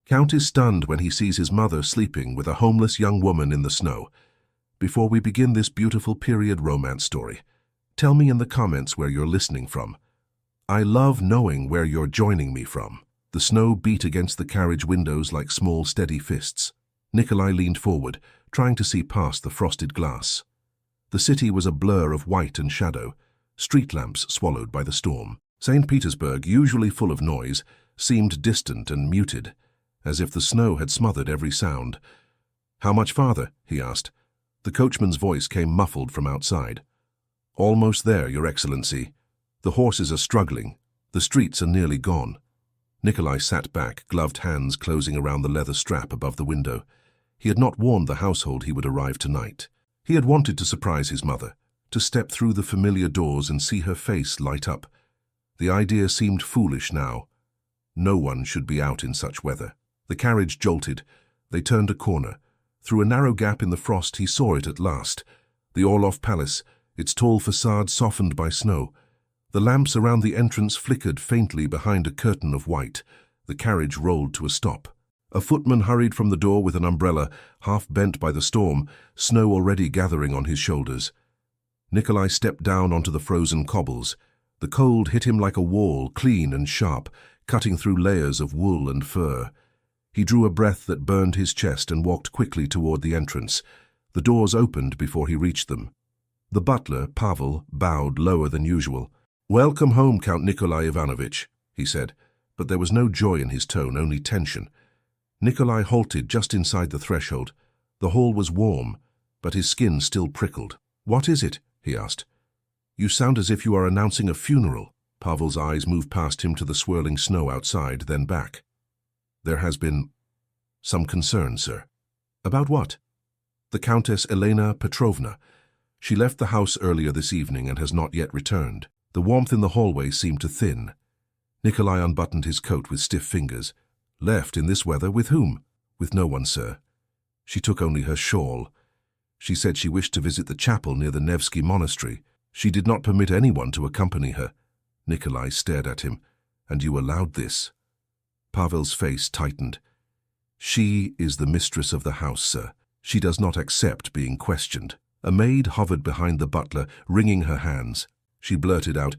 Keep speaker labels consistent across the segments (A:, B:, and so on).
A: Count is stunned when he sees his mother sleeping with a homeless young woman in the snow. Before we begin this beautiful period romance story, tell me in the comments where you're listening from. I love knowing where you're joining me from. The snow beat against the carriage windows like small, steady fists. Nikolai leaned forward, trying to see past the frosted glass. The city was a blur of white and shadow, street lamps swallowed by the storm. St. Petersburg, usually full of noise, seemed distant and muted, as if the snow had smothered every sound. "How much farther?" he asked. The coachman's voice came muffled from outside. "Almost there, Your Excellency. The horses are struggling. The streets are nearly gone." Nikolai sat back, gloved hands closing around the leather strap above the window. He had not warned the household he would arrive tonight. He had wanted to surprise his mother, to step through the familiar doors and see her face light up. The idea seemed foolish now. No one should be out in such weather. The carriage jolted. They turned a corner. Through a narrow gap in the frost he saw it at last. The Orlov Palace, its tall facade softened by snow. The lamps around the entrance flickered faintly behind a curtain of white. The carriage rolled to a stop. A footman hurried from the door with an umbrella, half bent by the storm, snow already gathering on his shoulders. Nikolai stepped down onto the frozen cobbles. The cold hit him like a wall, clean and sharp, cutting through layers of wool and fur. He drew a breath that burned his chest and walked quickly toward the entrance. The doors opened before he reached them. The butler, Pavel, bowed lower than usual. "Welcome home, Count Nikolai Ivanovich," he said, but there was no joy in his tone, only tension. Nikolai halted just inside the threshold. The hall was warm, but his skin still prickled. "What is it?" he asked. "You sound as if you are announcing a funeral." Pavel's eyes moved past him to the swirling snow outside, then back. "There has been some concern, sir." "About what?" "The Countess Elena Petrovna. She left the house earlier this evening and has not yet returned." The warmth in the hallway seemed to thin. Nikolai unbuttoned his coat with stiff fingers. "Left in this weather? With whom?" "With no one, sir. She took only her shawl. She said she wished to visit the chapel near the Nevsky Monastery. She did not permit anyone to accompany her." Nikolai stared at him. "And you allowed this?" Pavel's face tightened. "She is the mistress of the house, sir. She does not accept being questioned." A maid hovered behind the butler, wringing her hands. She blurted out,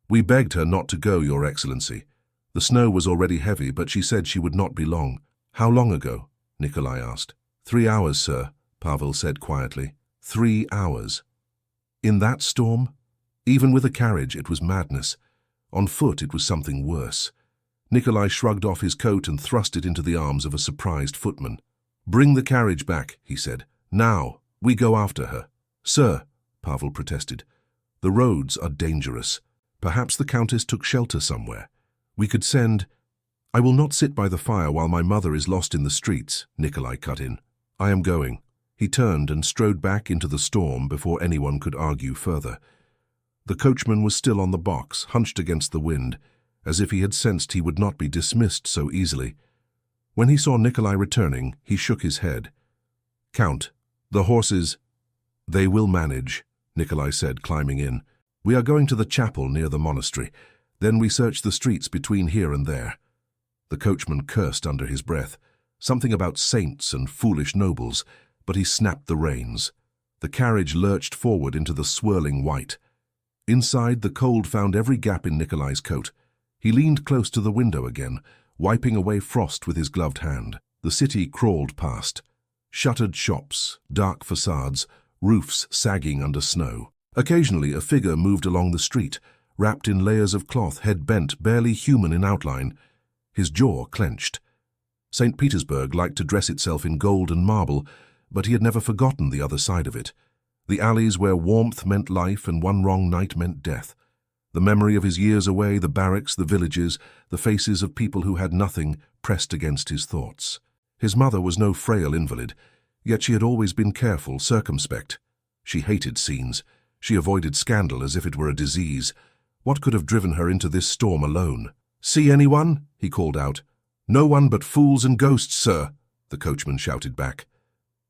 A: "We begged her not to go, Your Excellency. The snow was already heavy, but she said she would not be long." "How long ago?" Nikolai asked. 3 hours, sir," Pavel said quietly. 3 hours. In that storm? Even with a carriage, it was madness. On foot, it was something worse. Nikolai shrugged off his coat and thrust it into the arms of a surprised footman. "Bring the carriage back," he said. "Now, we go after her." "Sir," Pavel protested, "the roads are dangerous. Perhaps the Countess took shelter somewhere. We could send—" "I will not sit by the fire while my mother is lost in the streets," Nikolai cut in. "I am going." He turned and strode back into the storm before anyone could argue further. The coachman was still on the box, hunched against the wind, as if he had sensed he would not be dismissed so easily. When he saw Nikolai returning, he shook his head. "Count, the horses—" "They will manage," Nikolai said, climbing in. "We are going to the chapel near the monastery. Then we search the streets between here and there." The coachman cursed under his breath, something about saints and foolish nobles, but he snapped the reins. The carriage lurched forward into the swirling white. Inside, the cold found every gap in Nikolai's coat. He leaned close to the window again, wiping away frost with his gloved hand. The city crawled past. Shuttered shops, dark facades, roofs sagging under snow. Occasionally, a figure moved along the street, wrapped in layers of cloth, head bent, barely human in outline. His jaw clenched. St. Petersburg liked to dress itself in gold and marble, but he had never forgotten the other side of it. The alleys where warmth meant life and one wrong night meant death. The memory of his years away, the barracks, the villages, the faces of people who had nothing, pressed against his thoughts. His mother was no frail invalid, yet she had always been careful, circumspect. She hated scenes. She avoided scandal as if it were a disease. What could have driven her into this storm alone? "See anyone?" he called out. "No one but fools and ghosts, sir," the coachman shouted back.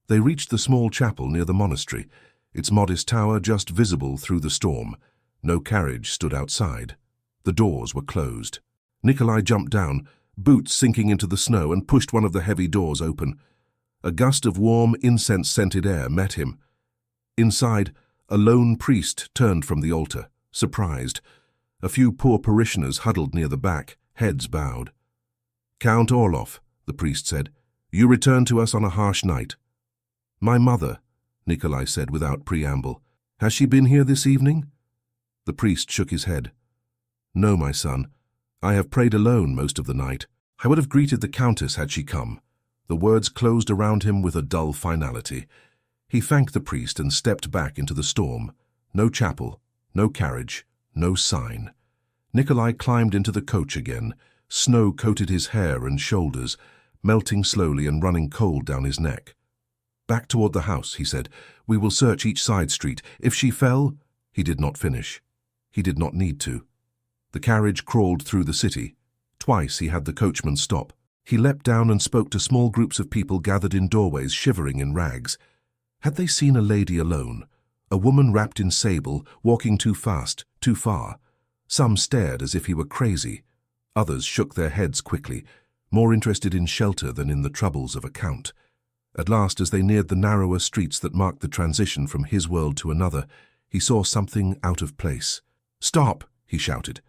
A: They reached the small chapel near the monastery, its modest tower just visible through the storm. No carriage stood outside. The doors were closed. Nikolai jumped down, boots sinking into the snow, and pushed one of the heavy doors open. A gust of warm, incense-scented air met him. Inside, a lone priest turned from the altar, surprised. A few poor parishioners huddled near the back, heads bowed. "Count Orloff," the priest said, "you return to us on a harsh night." "My mother," Nikolai said without preamble. "Has she been here this evening?" The priest shook his head. "No, my son. I have prayed alone most of the night. I would have greeted the countess had she come." The words closed around him with a dull finality. He thanked the priest and stepped back into the storm. No chapel, no carriage, no sign. Nikolai climbed into the coach again. Snow coated his hair and shoulders, melting slowly and running cold down his neck. "Back toward the house," he said. "We will search each side street. If she fell—" He did not finish. He did not need to. The carriage crawled through the city. Twice he had the coachman stop. He leapt down and spoke to small groups of people gathered in doorways, shivering in rags. Had they seen a lady alone? A woman wrapped in sable, walking too fast, too far? Some stared as if he were crazy. Others shook their heads quickly, more interested in shelter than in the troubles of a count. At last, as they neared the narrower streets that marked the transition from his world to another, he saw something out of place. "Stop!" he shouted.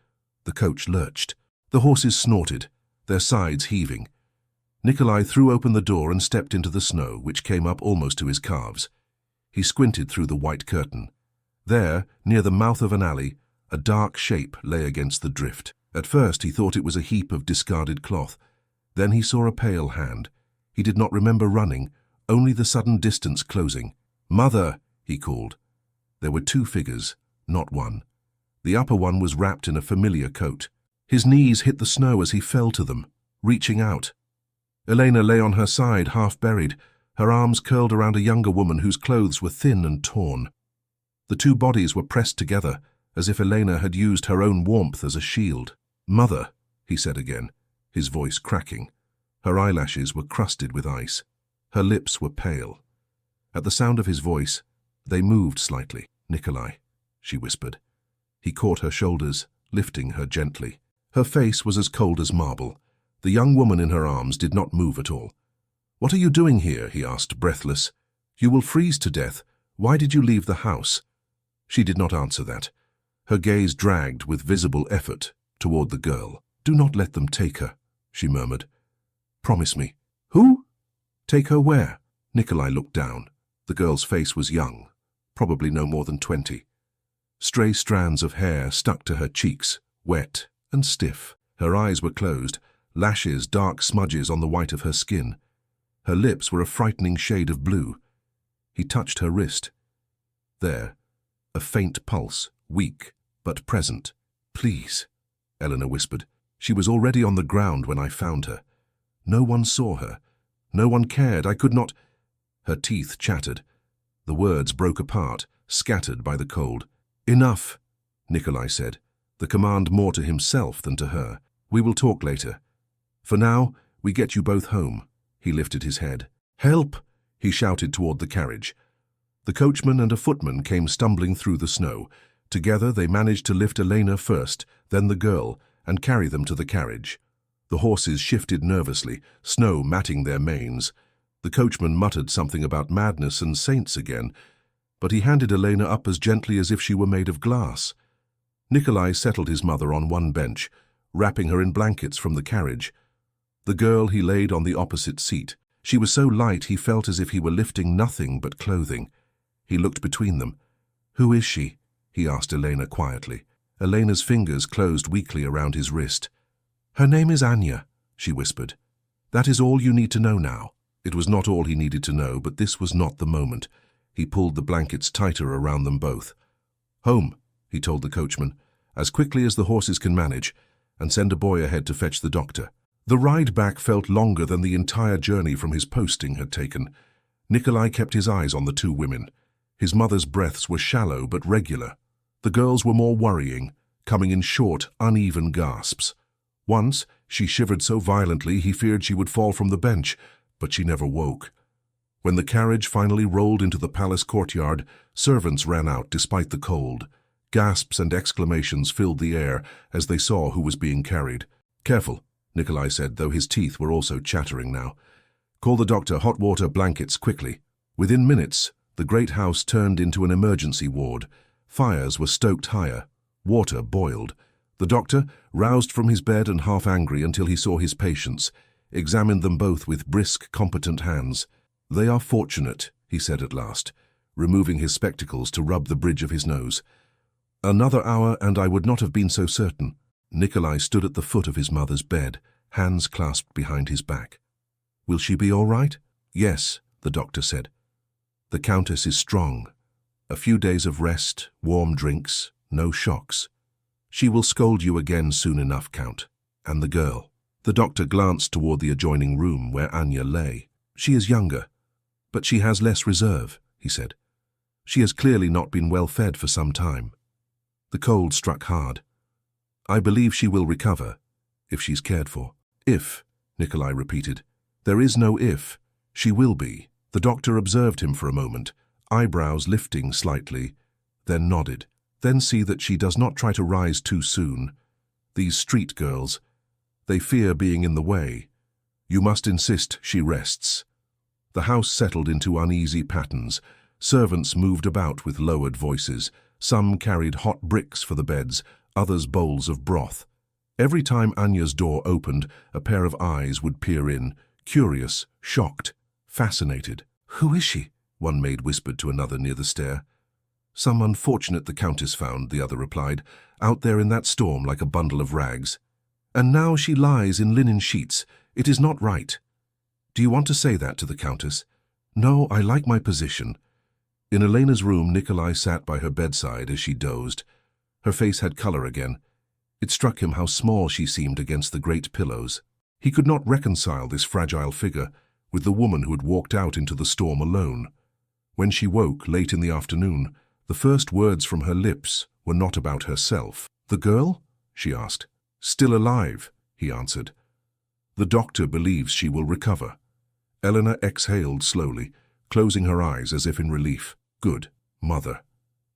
A: The coach lurched. The horses snorted, their sides heaving. Nikolai threw open the door and stepped into the snow, which came up almost to his calves. He squinted through the white curtain. There, near the mouth of an alley, a dark shape lay against the drift. At first he thought it was a heap of discarded cloth. Then he saw a pale hand. He did not remember running, only the sudden distance closing. "Mother!" he called. There were two figures, not one. The upper one was wrapped in a familiar coat. His knees hit the snow as he fell to them, reaching out. Elena lay on her side, half buried, her arms curled around a younger woman whose clothes were thin and torn. The two bodies were pressed together, as if Elena had used her own warmth as a shield. "Mother," he said again, his voice cracking. Her eyelashes were crusted with ice. Her lips were pale. At the sound of his voice, they moved slightly. "Nikolai," she whispered. He caught her shoulders, lifting her gently. Her face was as cold as marble. The young woman in her arms did not move at all. "What are you doing here?" he asked, breathless. "You will freeze to death. Why did you leave the house?" She did not answer that. Her gaze dragged with visible effort toward the girl. "Do not let them take her," she murmured. "Promise me." "Who?" "Take her where?" Nikolai looked down. The girl's face was young, probably no more than 20. Stray strands of hair stuck to her cheeks, wet and stiff. Her eyes were closed, lashes dark smudges on the white of her skin. Her lips were a frightening shade of blue. He touched her wrist. There, a faint pulse, weak but present. "Please," Eleanor whispered. "She was already on the ground when I found her. No one saw her. No one cared. I could not—" Her teeth chattered. The words broke apart, scattered by the cold. "Enough," Nikolai said, the command more to himself than to her. "We will talk later. For now, we get you both home." He lifted his head. "Help!" he shouted toward the carriage. The coachman and a footman came stumbling through the snow. Together they managed to lift Elena first, then the girl, and carry them to the carriage. The horses shifted nervously, snow matting their manes. The coachman muttered something about madness and saints again, but he handed Elena up as gently as if she were made of glass. Nikolai settled his mother on one bench, wrapping her in blankets from the carriage. The girl he laid on the opposite seat. She was so light he felt as if he were lifting nothing but clothing. He looked between them. "Who is she?" he asked Elena quietly. Elena's fingers closed weakly around his wrist. "Her name is Anya," she whispered. "That is all you need to know now." It was not all he needed to know, but this was not the moment. He pulled the blankets tighter around them both. "Home," he told the coachman, "as quickly as the horses can manage, and send a boy ahead to fetch the doctor." The ride back felt longer than the entire journey from his posting had taken. Nikolai kept his eyes on the two women. His mother's breaths were shallow but regular. The girls were more worrying, coming in short, uneven gasps. Once, she shivered so violently he feared she would fall from the bench, but she never woke. When the carriage finally rolled into the palace courtyard, servants ran out despite the cold. Gasps and exclamations filled the air as they saw who was being carried. "Careful," Nikolai said, though his teeth were also chattering now. Call the doctor, hot water, blankets, quickly. Within minutes, the great house turned into an emergency ward. Fires were stoked higher. Water boiled. The doctor, roused from his bed and half angry until he saw his patients, examined them both with brisk, competent hands. They are fortunate, he said at last, removing his spectacles to rub the bridge of his nose. Another hour and I would not have been so certain. Nikolai stood at the foot of his mother's bed, hands clasped behind his back. Will she be all right? Yes, the doctor said. The Countess is strong. A few days of rest, warm drinks, no shocks. She will scold you again soon enough, Count. And the girl. The doctor glanced toward the adjoining room where Anya lay. She is younger, but she has less reserve, he said. She has clearly not been well fed for some time. The cold struck hard. I believe she will recover, if she's cared for. If, Nikolai repeated. There is no if. She will be. The doctor observed him for a moment, eyebrows lifting slightly, then nodded. Then see that she does not try to rise too soon. These street girls, they fear being in the way. You must insist she rests. The house settled into uneasy patterns. Servants moved about with lowered voices. Some carried hot bricks for the beds, others bowls of broth. Every time Anya's door opened, a pair of eyes would peer in, curious, shocked, fascinated. Who is she? One maid whispered to another near the stair. Some unfortunate the Countess found, the other replied, out there in that storm like a bundle of rags. And now she lies in linen sheets. It is not right. Do you want to say that to the Countess? No, I like my position. In Elena's room, Nikolai sat by her bedside as she dozed. Her face had color again. It struck him how small she seemed against the great pillows. He could not reconcile this fragile figure with the woman who had walked out into the storm alone. When she woke late in the afternoon, the first words from her lips were not about herself. The girl? She asked. Still alive, he answered. The doctor believes she will recover. Elena exhaled slowly, closing her eyes as if in relief. Good, mother,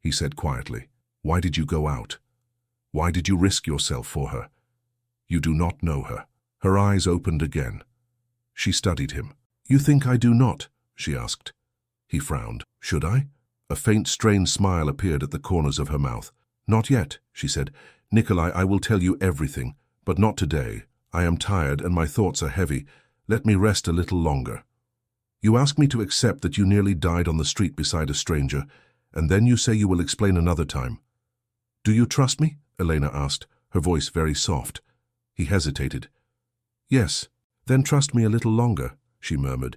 A: he said quietly. Why did you go out? Why did you risk yourself for her? You do not know her. Her eyes opened again. She studied him. You think I do not? She asked. He frowned. Should I? A faint, strained smile appeared at the corners of her mouth. Not yet, she said. Nikolai, I will tell you everything, but not today. I am tired and my thoughts are heavy. Let me rest a little longer. You ask me to accept that you nearly died on the street beside a stranger, and then you say you will explain another time. Do you trust me? Elena asked, her voice very soft. He hesitated. Yes, then trust me a little longer, she murmured.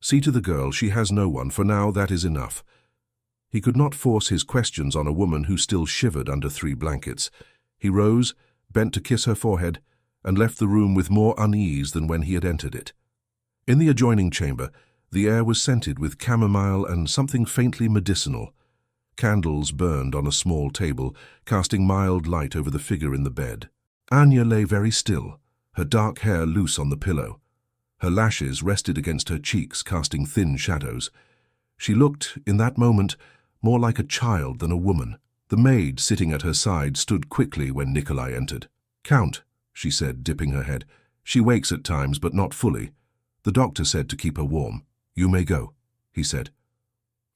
A: See to the girl, she has no one. For now, that is enough. He could not force his questions on a woman who still shivered under 3 blankets. He rose, bent to kiss her forehead, and left the room with more unease than when he had entered it. In the adjoining chamber, the air was scented with chamomile and something faintly medicinal. Candles burned on a small table, casting mild light over the figure in the bed. Anya lay very still, her dark hair loose on the pillow. Her lashes rested against her cheeks, casting thin shadows. She looked, in that moment, more like a child than a woman. The maid, sitting at her side, stood quickly when Nikolai entered. Count, she said, dipping her head. She wakes at times, but not fully. The doctor said to keep her warm. You may go, he said.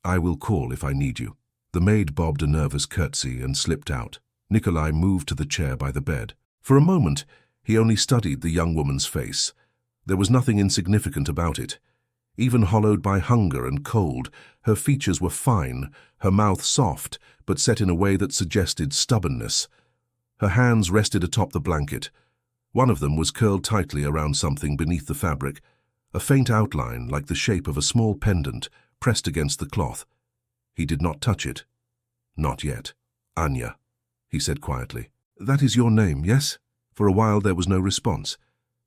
A: I will call if I need you. The maid bobbed a nervous curtsy and slipped out. Nikolai moved to the chair by the bed. For a moment, he only studied the young woman's face. There was nothing insignificant about it. Even hollowed by hunger and cold, her features were fine, her mouth soft, but set in a way that suggested stubbornness. Her hands rested atop the blanket. One of them was curled tightly around something beneath the fabric, a faint outline like the shape of a small pendant pressed against the cloth. He did not touch it. Not yet. Anya, he said quietly. That is your name, yes? For a while there was no response.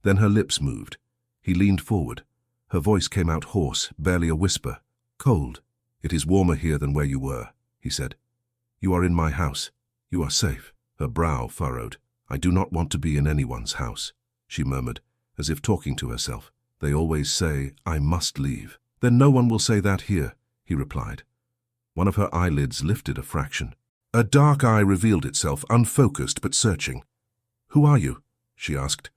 A: Then her lips moved. He leaned forward. Her voice came out hoarse, barely a whisper. Cold. It is warmer here than where you were, he said. You are in my house. You are safe. Her brow furrowed. I do not want to be in anyone's house, she murmured, as if talking to herself. They always say, I must leave. Then no one will say that here, he replied. One of her eyelids lifted a fraction. A dark eye revealed itself, unfocused but searching. Who are you? She asked.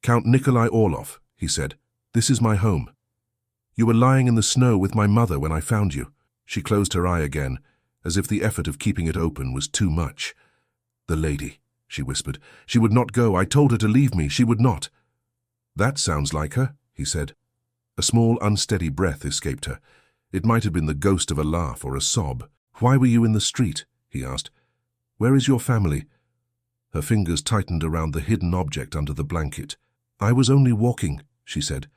A: Count Nikolai Orlov, he said. This is my home. You were lying in the snow with my mother when I found you. She closed her eye again, as if the effort of keeping it open was too much. The lady, she whispered. She would not go. I told her to leave me. She would not. That sounds like her, he said. A small, unsteady breath escaped her. It might have been the ghost of a laugh or a sob. Why were you in the street? He asked. Where is your family? Her fingers tightened around the hidden object under the blanket. I was only walking, she said.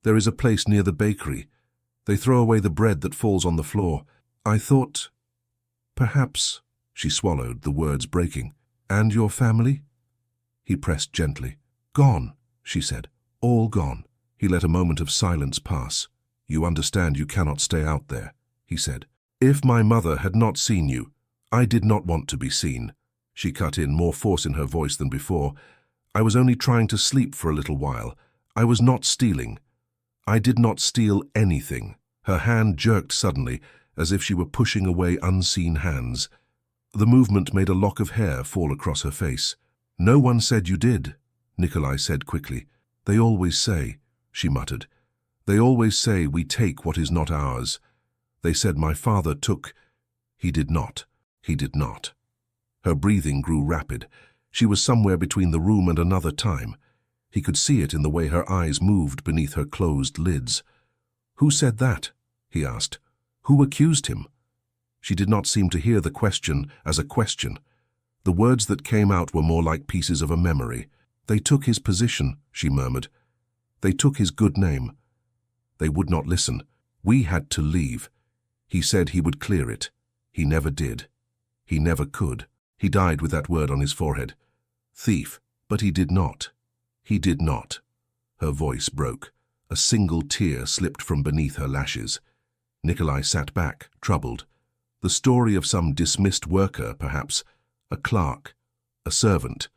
A: There is a place near the bakery. They throw away the bread that falls on the floor. I thought... Perhaps, she swallowed, the words breaking. And your family? He pressed gently. Gone, she said. All gone. He let a moment of silence pass. You understand you cannot stay out there, he said. If my mother had not seen you, I did not want to be seen. She cut in, more force in her voice than before. I was only trying to sleep for a little while. I was not stealing. I did not steal anything. Her hand jerked suddenly, as if she were pushing away unseen hands. The movement made a lock of hair fall across her face. No one said you did, Nikolai said quickly. They always say, she muttered. They always say we take what is not ours. They said my father took... He did not. He did not. Her breathing grew rapid. She was somewhere between the room and another time. He could see it in the way her eyes moved beneath her closed lids. Who said that? He asked. Who accused him? She did not seem to hear the question as a question. The words that came out were more like pieces of a memory. They took his position, she murmured. They took his good name. They would not listen. We had to leave. He said he would clear it. He never did. He never could. He died with that word on his forehead. Thief, but he did not. He did not. Her voice broke. A single tear slipped from beneath her lashes. Nikolai sat back, troubled. The story of some dismissed worker, perhaps, a clerk, a servant,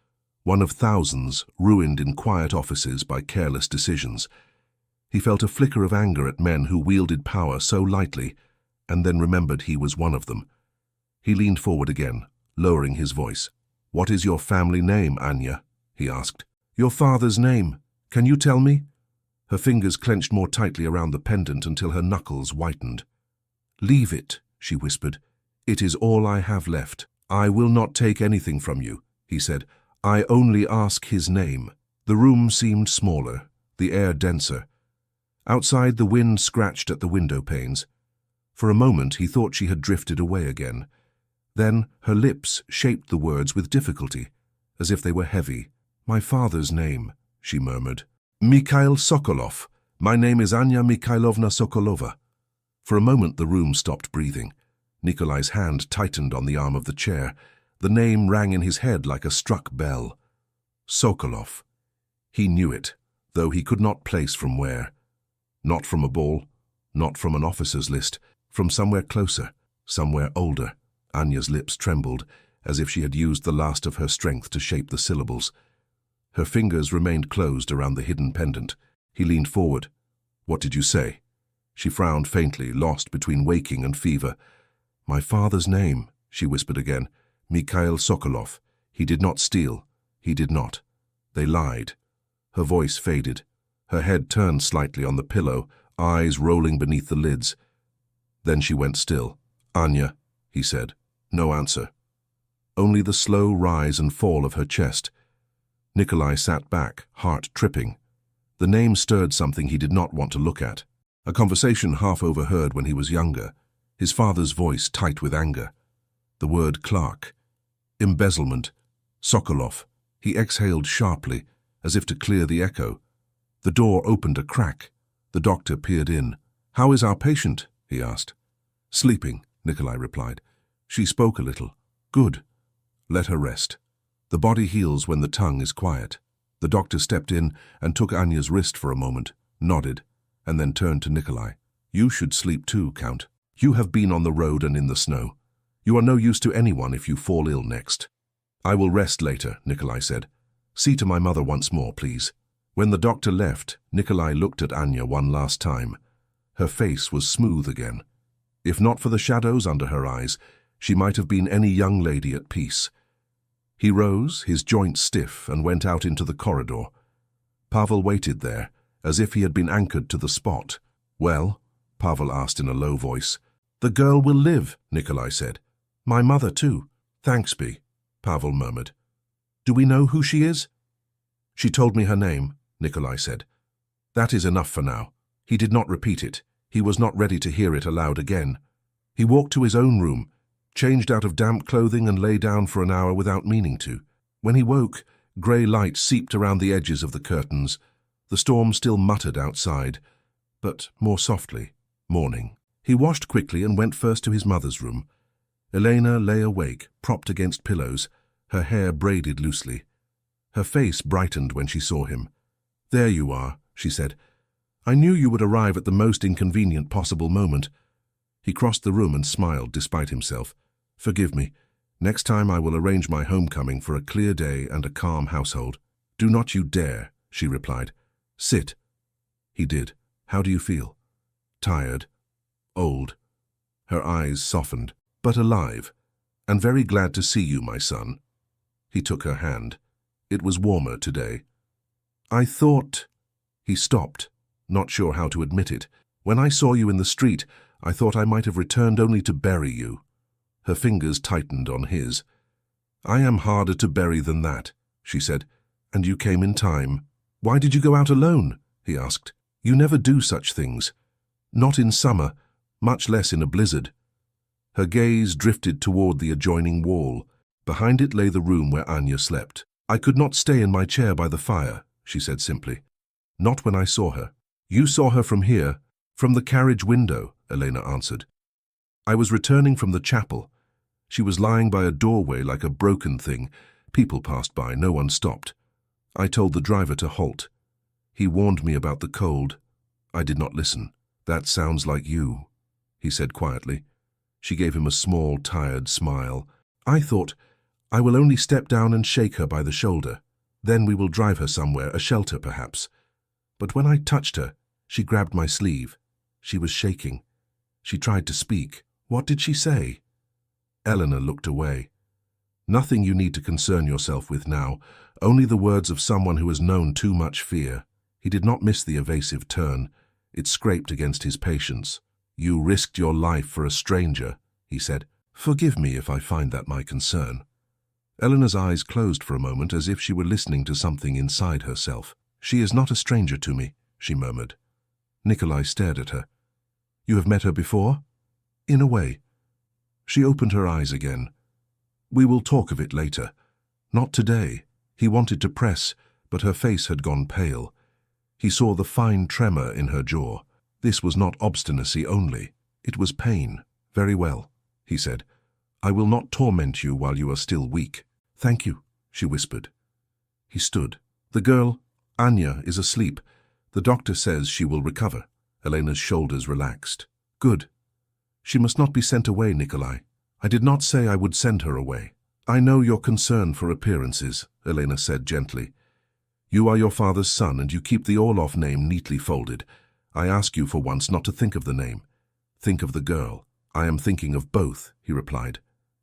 A: one of thousands ruined in quiet offices by careless decisions. He felt a flicker of anger at men who wielded power so lightly, and then remembered he was one of them. He leaned forward again, lowering his voice. What is your family name, Anya? He asked. Your father's name. Can you tell me? Her fingers clenched more tightly around the pendant until her knuckles whitened. Leave it, she whispered. It is all I have left. I will not take anything from you, he said. I only ask his name. The room seemed smaller, the air denser. Outside, the wind scratched at the window panes. For a moment, he thought she had drifted away again. Then her lips shaped the words with difficulty, as if they were heavy. My father's name, she murmured. Mikhail Sokolov. My name is Anya Mikhailovna Sokolova. For a moment, the room stopped breathing. Nikolai's hand tightened on the arm of the chair. The name rang in his head like a struck bell. Sokolov. He knew it, though he could not place from where. Not from a ball, not from an officer's list, from somewhere closer, somewhere older. Anya's lips trembled, as if she had used the last of her strength to shape the syllables. Her fingers remained closed around the hidden pendant. He leaned forward. What did you say? She frowned faintly, lost between waking and fever. My father's name, she whispered again. Mikhail Sokolov. He did not steal. He did not. They lied. Her voice faded. Her head turned slightly on the pillow, eyes rolling beneath the lids. Then she went still. Anya, he said. No answer. Only the slow rise and fall of her chest. Nikolai sat back, heart tripping. The name stirred something he did not want to look at. A conversation half overheard when he was younger, his father's voice tight with anger. The word clerk. Embezzlement. Sokolov. He exhaled sharply, as if to clear the echo. The door opened a crack. The doctor peered in. How is our patient? He asked. Sleeping, Nikolai replied. She spoke a little. Good. Let her rest. The body heals when the tongue is quiet. The doctor stepped in and took Anya's wrist for a moment, nodded, and then turned to Nikolai. You should sleep too, Count. You have been on the road and in the snow. You are no use to anyone if you fall ill next. I will rest later, Nikolai said. See to my mother once more, please. When the doctor left, Nikolai looked at Anya one last time. Her face was smooth again. If not for the shadows under her eyes, she might have been any young lady at peace. He rose, his joints stiff, and went out into the corridor. Pavel waited there, as if he had been anchored to the spot. "Well?" Pavel asked in a low voice. "The girl will live," Nikolai said. "My mother too." "Thanks be," Pavel murmured. "Do we know who she is?" "She told me her name," Nikolai said. "That is enough for now." He did not repeat it. He was not ready to hear it aloud again. He walked to his own room, changed out of damp clothing and lay down for an hour without meaning to. When he woke, grey light seeped around the edges of the curtains. The storm still muttered outside, but more softly. Morning. He washed quickly and went first to his mother's room. Elena lay awake, propped against pillows, her hair braided loosely. Her face brightened when she saw him. "There you are," she said. "I knew you would arrive at the most inconvenient possible moment." He crossed the room and smiled despite himself. "Forgive me. Next time I will arrange my homecoming for a clear day and a calm household." "Do not you dare," she replied. "Sit." He did. "How do you feel?" "Tired. Old." Her eyes softened, "But alive, and very glad to see you, my son." He took her hand. "It was warmer today." "I thought—" He stopped, not sure how to admit it. "When I saw you in the street, I thought I might have returned only to bury you." Her fingers tightened on his. "I am harder to bury than that," she said. "And you came in time." "Why did you go out alone?" he asked. "You never do such things. Not in summer, much less in a blizzard." Her gaze drifted toward the adjoining wall. Behind it lay the room where Anya slept. "I could not stay in my chair by the fire," she said simply. "Not when I saw her." "You saw her from here?" "From the carriage window," Elena answered. "I was returning from the chapel. She was lying by a doorway like a broken thing. People passed by, no one stopped. I told the driver to halt. He warned me about the cold. I did not listen." "That sounds like you," he said quietly. She gave him a small, tired smile. "I thought, I will only step down and shake her by the shoulder. Then we will drive her somewhere, a shelter perhaps. But when I touched her, she grabbed my sleeve. She was shaking. She tried to speak. What did she say?" Eleanor looked away. "Nothing you need to concern yourself with now, only the words of someone who has known too much fear." He did not miss the evasive turn. It scraped against his patience. "You risked your life for a stranger," he said. "Forgive me if I find that my concern." Eleanor's eyes closed for a moment as if she were listening to something inside herself. "She is not a stranger to me," she murmured. Nikolai stared at her. "You have met her before?" "In a way." She opened her eyes again. "We will talk of it later. Not today." He wanted to press, but her face had gone pale. He saw the fine tremor in her jaw. This was not obstinacy only. It was pain. "Very well," he said. "I will not torment you while you are still weak." "Thank you," she whispered. He stood. "The girl, Anya, is asleep. The doctor says she will recover." Elena's shoulders relaxed. "Good. She must not be sent away, Nikolai. I did not say I would send her away." "I know your concern for appearances," Elena said gently. "You are your father's son, and you keep the Orlov name neatly folded. I ask you for once not to think of the name. Think of the girl." "I am thinking of both," he replied,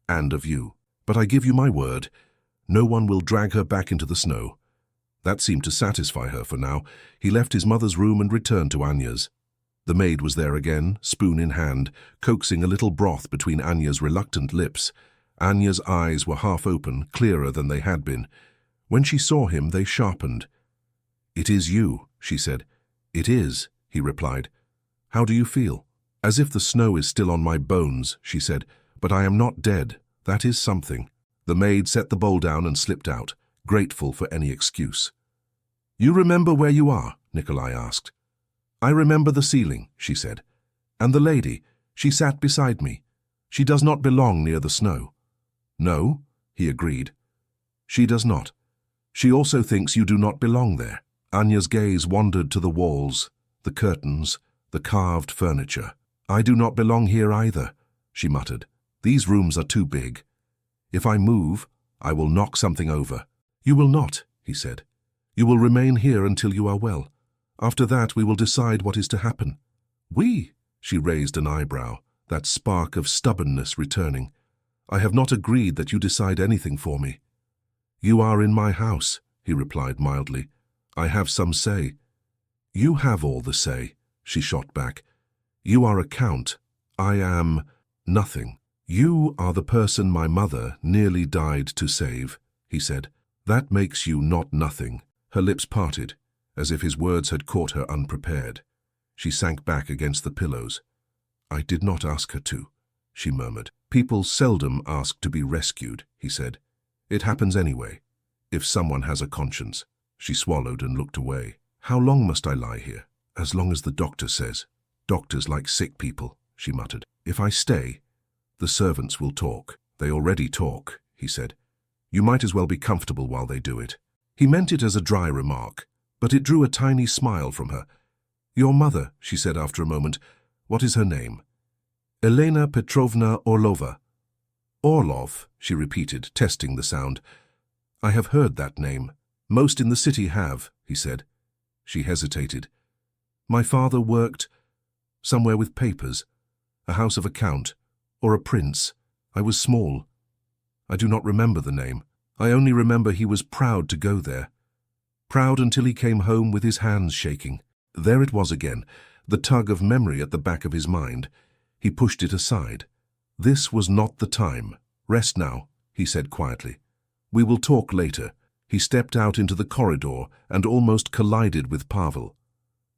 A: "and of you. But I give you my word, no one will drag her back into the snow." That seemed to satisfy her for now. He left his mother's room and returned to Anya's. The maid was there again, spoon in hand, coaxing a little broth between Anya's reluctant lips. Anya's eyes were half open, clearer than they had been. When she saw him, they sharpened. "It is you," she said. "It is," he replied. "How do you feel?" "As if the snow is still on my bones," she said. "But I am not dead. That is something." The maid set the bowl down and slipped out, grateful for any excuse. "You remember where you are?" Nikolai asked. "I remember the ceiling," she said. "And the lady, she sat beside me. She does not belong near the snow." "No," he agreed. "She does not. She also thinks you do not belong there." Anya's gaze wandered to the walls, the curtains, the carved furniture. "I do not belong here either," she muttered. "These rooms are too big. If I move, I will knock something over." "You will not," he said. "You will remain here until you are well. After that, we will decide what is to happen." "We?" She raised an eyebrow, that spark of stubbornness returning. "I have not agreed that you decide anything for me." "You are in my house," he replied mildly. I have some say. You have all the say, she shot back. You are a count. I am nothing. You are the person my mother nearly died to save, he said. That makes you not nothing. Her lips parted, as if his words had caught her unprepared. She sank back against the pillows. I did not ask her to, she murmured. People seldom ask to be rescued, he said. It happens anyway, if someone has a conscience. She swallowed and looked away. How long must I lie here? As long as the doctor says. Doctors like sick people, she muttered. If I stay, the servants will talk. They already talk, he said. You might as well be comfortable while they do it. He meant it as a dry remark, but it drew a tiny smile from her. Your mother, she said after a moment. What is her name? Elena Petrovna Orlova. Orlov, she repeated, testing the sound. I have heard that name. Most in the city have, he said. She hesitated. My father worked somewhere with papers, a house of account, or a prince. I was small. I do not remember the name. I only remember he was proud to go there. Proud until he came home with his hands shaking. There it was again, the tug of memory at the back of his mind. He pushed it aside. This was not the time. Rest now, he said quietly. We will talk later. He stepped out into the corridor and almost collided with Pavel.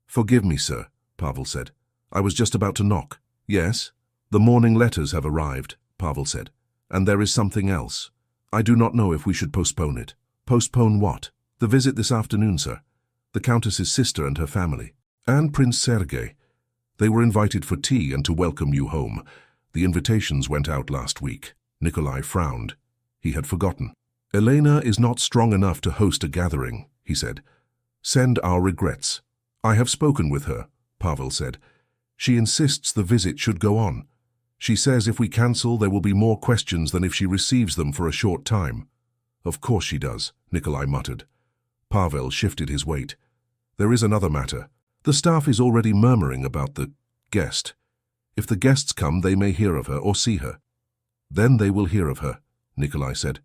A: Forgive me, sir, Pavel said. I was just about to knock. Yes? The morning letters have arrived, Pavel said. And there is something else. I do not know if we should postpone it. Postpone what? The visit this afternoon, sir. The Countess's sister and her family. And Prince Sergei. They were invited for tea and to welcome you home. The invitations went out last week. Nikolai frowned. He had forgotten. Elena is not strong enough to host a gathering, he said. Send our regrets. I have spoken with her, Pavel said. She insists the visit should go on. She says if we cancel, there will be more questions than if she receives them for a short time. Of course she does, Nikolai muttered. Pavel shifted his weight. There is another matter. The staff is already murmuring about the guest. If the guests come, they may hear of her or see her. Then they will hear of her, Nikolai said.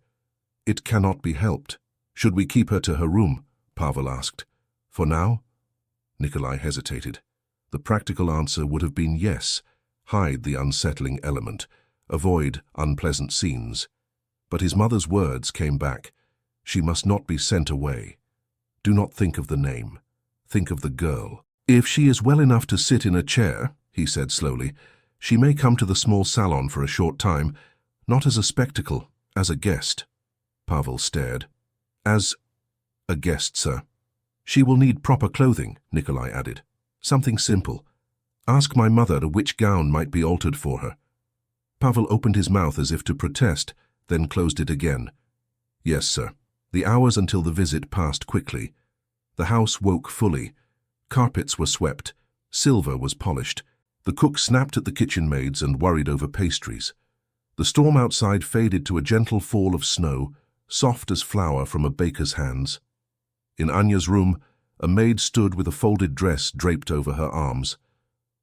A: It cannot be helped. Should we keep her to her room? Pavel asked. For now? Nikolai hesitated. The practical answer would have been yes. Hide the unsettling element. Avoid unpleasant scenes. But his mother's words came back. She must not be sent away. Do not think of the name. Think of the girl. If she is well enough to sit in a chair, he said slowly, she may come to the small salon for a short time, not as a spectacle, as a guest. Pavel stared. As a guest, sir. She will need proper clothing, Nikolai added. Something simple. Ask my mother which gown might be altered for her. Pavel opened his mouth as if to protest, then closed it again. Yes, sir. The hours until the visit passed quickly. The house woke fully. Carpets were swept. Silver was polished. The cook snapped at the kitchen maids and worried over pastries. The storm outside faded to a gentle fall of snow, soft as flour from a baker's hands. In Anya's room, a maid stood with a folded dress draped over her arms.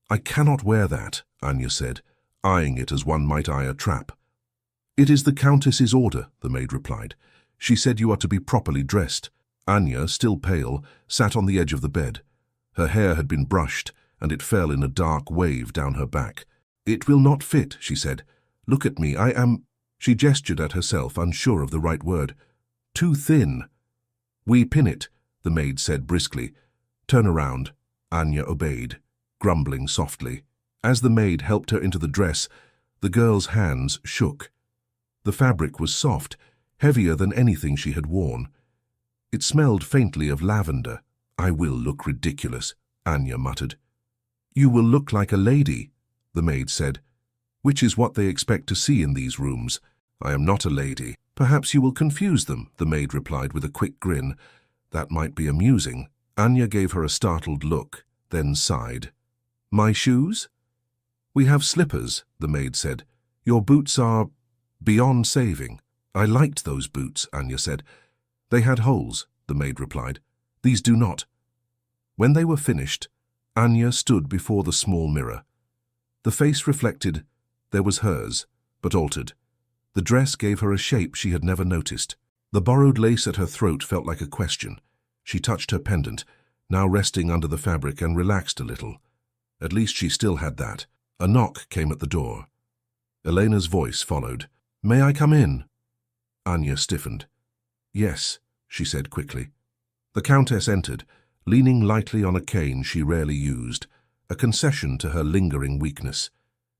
A: I cannot wear that, Anya said, eyeing it as one might eye a trap. It is the Countess's order, the maid replied. She said you are to be properly dressed. Anya, still pale, sat on the edge of the bed. Her hair had been brushed, and it fell in a dark wave down her back. It will not fit, she said. Look at me, I am... She gestured at herself, unsure of the right word. Too thin. We pin it, the maid said briskly. Turn around. Anya obeyed, grumbling softly. As the maid helped her into the dress, the girl's hands shook. The fabric was soft, heavier than anything she had worn. It smelled faintly of lavender. I will look ridiculous, Anya muttered. You will look like a lady, the maid said, which is what they expect to see in these rooms. I am not a lady. Perhaps you will confuse them, the maid replied with a quick grin. That might be amusing. Anya gave her a startled look, then sighed. My shoes? We have slippers, the maid said. Your boots are beyond saving. I liked those boots, Anya said. They had holes, the maid replied. These do not. When they were finished, Anya stood before the small mirror. The face reflected. There was hers, but altered. The dress gave her a shape she had never noticed. The borrowed lace at her throat felt like a question. She touched her pendant, now resting under the fabric, and relaxed a little. At least she still had that. A knock came at the door. Elena's voice followed. "May I come in?" Anya stiffened. "Yes," she said quickly. The Countess entered, leaning lightly on a cane she rarely used, a concession to her lingering weakness.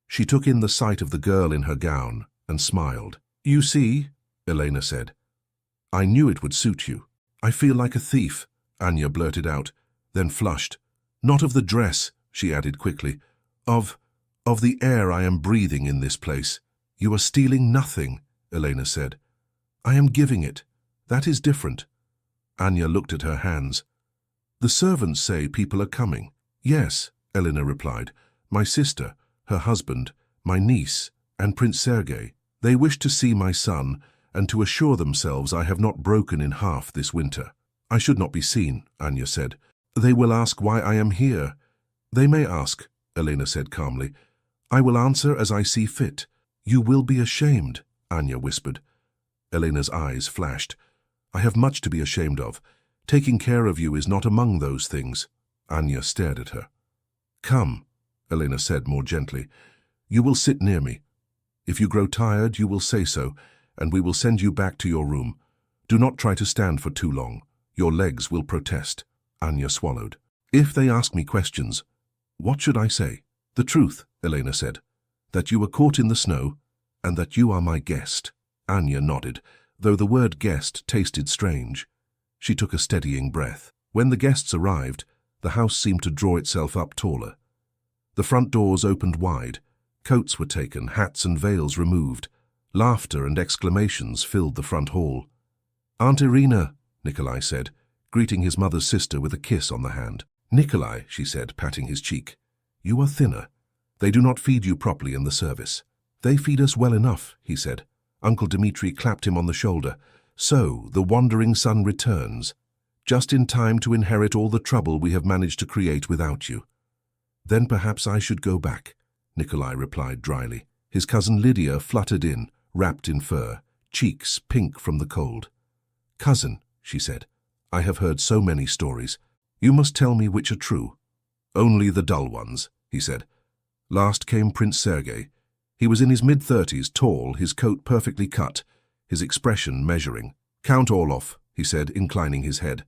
A: She took in the sight of the girl in her gown and smiled. "You see," Elena said. "I knew it would suit you." "I feel like a thief," Anya blurted out, then flushed. "Not of the dress," she added quickly. Of the air I am breathing in this place." "You are stealing nothing," Elena said. "I am giving it. That is different." Anya looked at her hands. "The servants say people are coming." "Yes," Elena replied. "My sister, her husband, my niece, and Prince Sergei. They wish to see my son and to assure themselves I have not broken in half this winter." "I should not be seen," Anya said. "They will ask why I am here." "They may ask," Elena said calmly. "I will answer as I see fit." "You will be ashamed," Anya whispered. Elena's eyes flashed. "I have much to be ashamed of. Taking care of you is not among those things." Anya stared at her. "Come," Elena said more gently. "You will sit near me. If you grow tired, you will say so, and we will send you back to your room. Do not try to stand for too long. Your legs will protest." Anya swallowed. "If they ask me questions, what should I say?" "The truth," Elena said. "That you were caught in the snow, and that you are my guest." Anya nodded, though the word guest tasted strange. She took a steadying breath. When the guests arrived, the house seemed to draw itself up taller. The front doors opened wide. Coats were taken, hats and veils removed. Laughter and exclamations filled the front hall. "Aunt Irina," Nikolai said, greeting his mother's sister with a kiss on the hand. "Nikolai," she said, patting his cheek, "you are thinner. They do not feed you properly in the service." "They feed us well enough," he said. Uncle Dmitri clapped him on the shoulder. "So, the wandering son returns, just in time to inherit all the trouble we have managed to create without you." "Then perhaps I should go back," Nikolai replied dryly. His cousin Lydia fluttered in, wrapped in fur, cheeks pink from the cold. "Cousin," she said, "I have heard so many stories. You must tell me which are true." "Only the dull ones," he said. "Last came Prince Sergei. He was in his mid-30s, tall, his coat perfectly cut, his expression measuring. "Count Orloff," he said, inclining his head.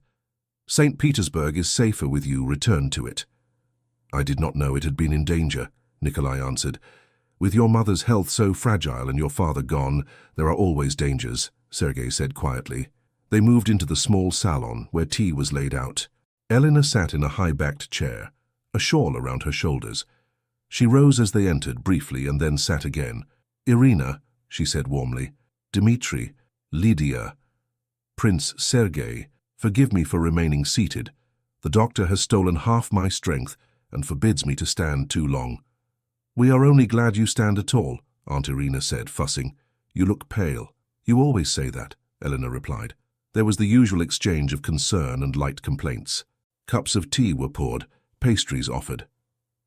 A: "St. Petersburg is safer with you. Return to it." "I did not know it had been in danger," Nikolai answered. "With your mother's health so fragile and your father gone, there are always dangers," Sergei said quietly. They moved into the small salon where tea was laid out. Elena sat in a high-backed chair, a shawl around her shoulders. She rose as they entered briefly and then sat again. "Irina," she said warmly. "Dmitri, Lydia, Prince Sergei, forgive me for remaining seated. The doctor has stolen half my strength and forbids me to stand too long." "We are only glad you stand at all," Aunt Irina said, fussing. "You look pale." "You always say that," Elena replied. There was the usual exchange of concern and light complaints. Cups of tea were poured, pastries offered.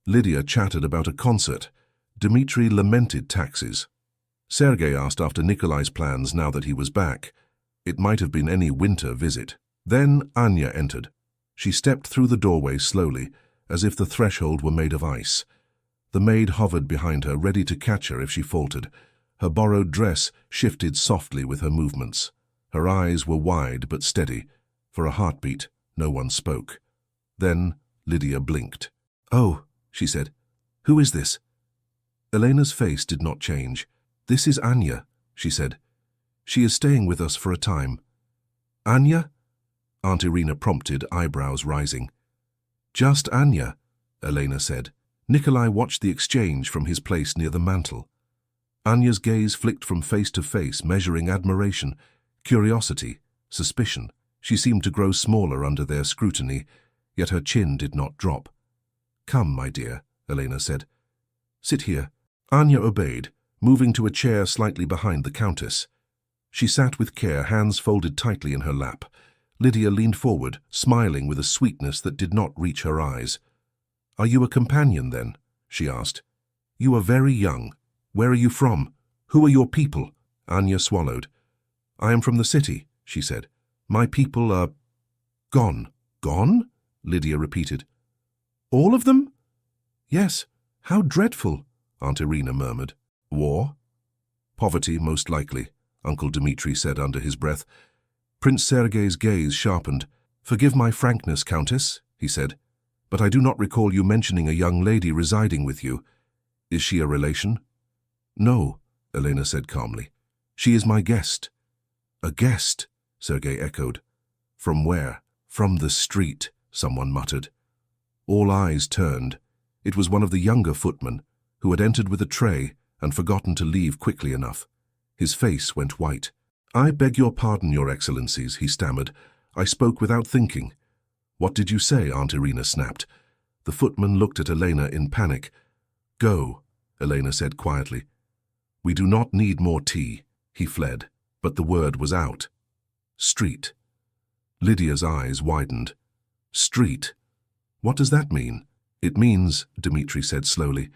A: Lydia chattered about a concert. Dmitri lamented taxes. Sergei asked after Nikolai's plans now that he was back. It might have been any winter visit. Then Anya entered. She stepped through the doorway slowly, as if the threshold were made of ice. The maid hovered behind her, ready to catch her if she faltered. Her borrowed dress shifted softly with her movements. Her eyes were wide but steady. For a heartbeat, no one spoke. Then Lydia blinked. "Oh," she said. "Who is this?" Elena's face did not change. "This is Anya," she said. "She is staying with us for a time." "Anya?" Aunt Irina prompted, eyebrows rising. "Just Anya," Elena said. Nikolai watched the exchange from his place near the mantel. Anya's gaze flicked from face to face, measuring admiration, curiosity, suspicion. She seemed to grow smaller under their scrutiny, yet her chin did not drop. "Come, my dear," Elena said. "Sit here." Anya obeyed, moving to a chair slightly behind the Countess. She sat with care, hands folded tightly in her lap. Lydia leaned forward, smiling with a sweetness that did not reach her eyes. "Are you a companion, then?" she asked. "You are very young. Where are you from? Who are your people?" Anya swallowed. "I am from the city," she said. "My people are Gone. Gone? Lydia repeated. All of them? Yes. How dreadful, Aunt Irina murmured. War? Poverty, most likely, Uncle Dmitri said under his breath. Prince Sergei's gaze sharpened. Forgive my frankness, Countess, he said, but I do not recall you mentioning a young lady residing with you. Is she a relation? No, Elena said calmly. She is my guest. A guest, Sergei echoed. From where? From the street, someone muttered. All eyes turned. It was one of the younger footmen, who had entered with a tray and forgotten to leave quickly enough. His face went white. I beg your pardon, Your Excellencies, he stammered. I spoke without thinking. What did you say? Aunt Irina snapped. The footman looked at Elena in panic. Go, Elena said quietly. We do not need more tea. He fled, but the word was out. Street. Lydia's eyes widened. Street. What does that mean? It means, Dmitri said slowly,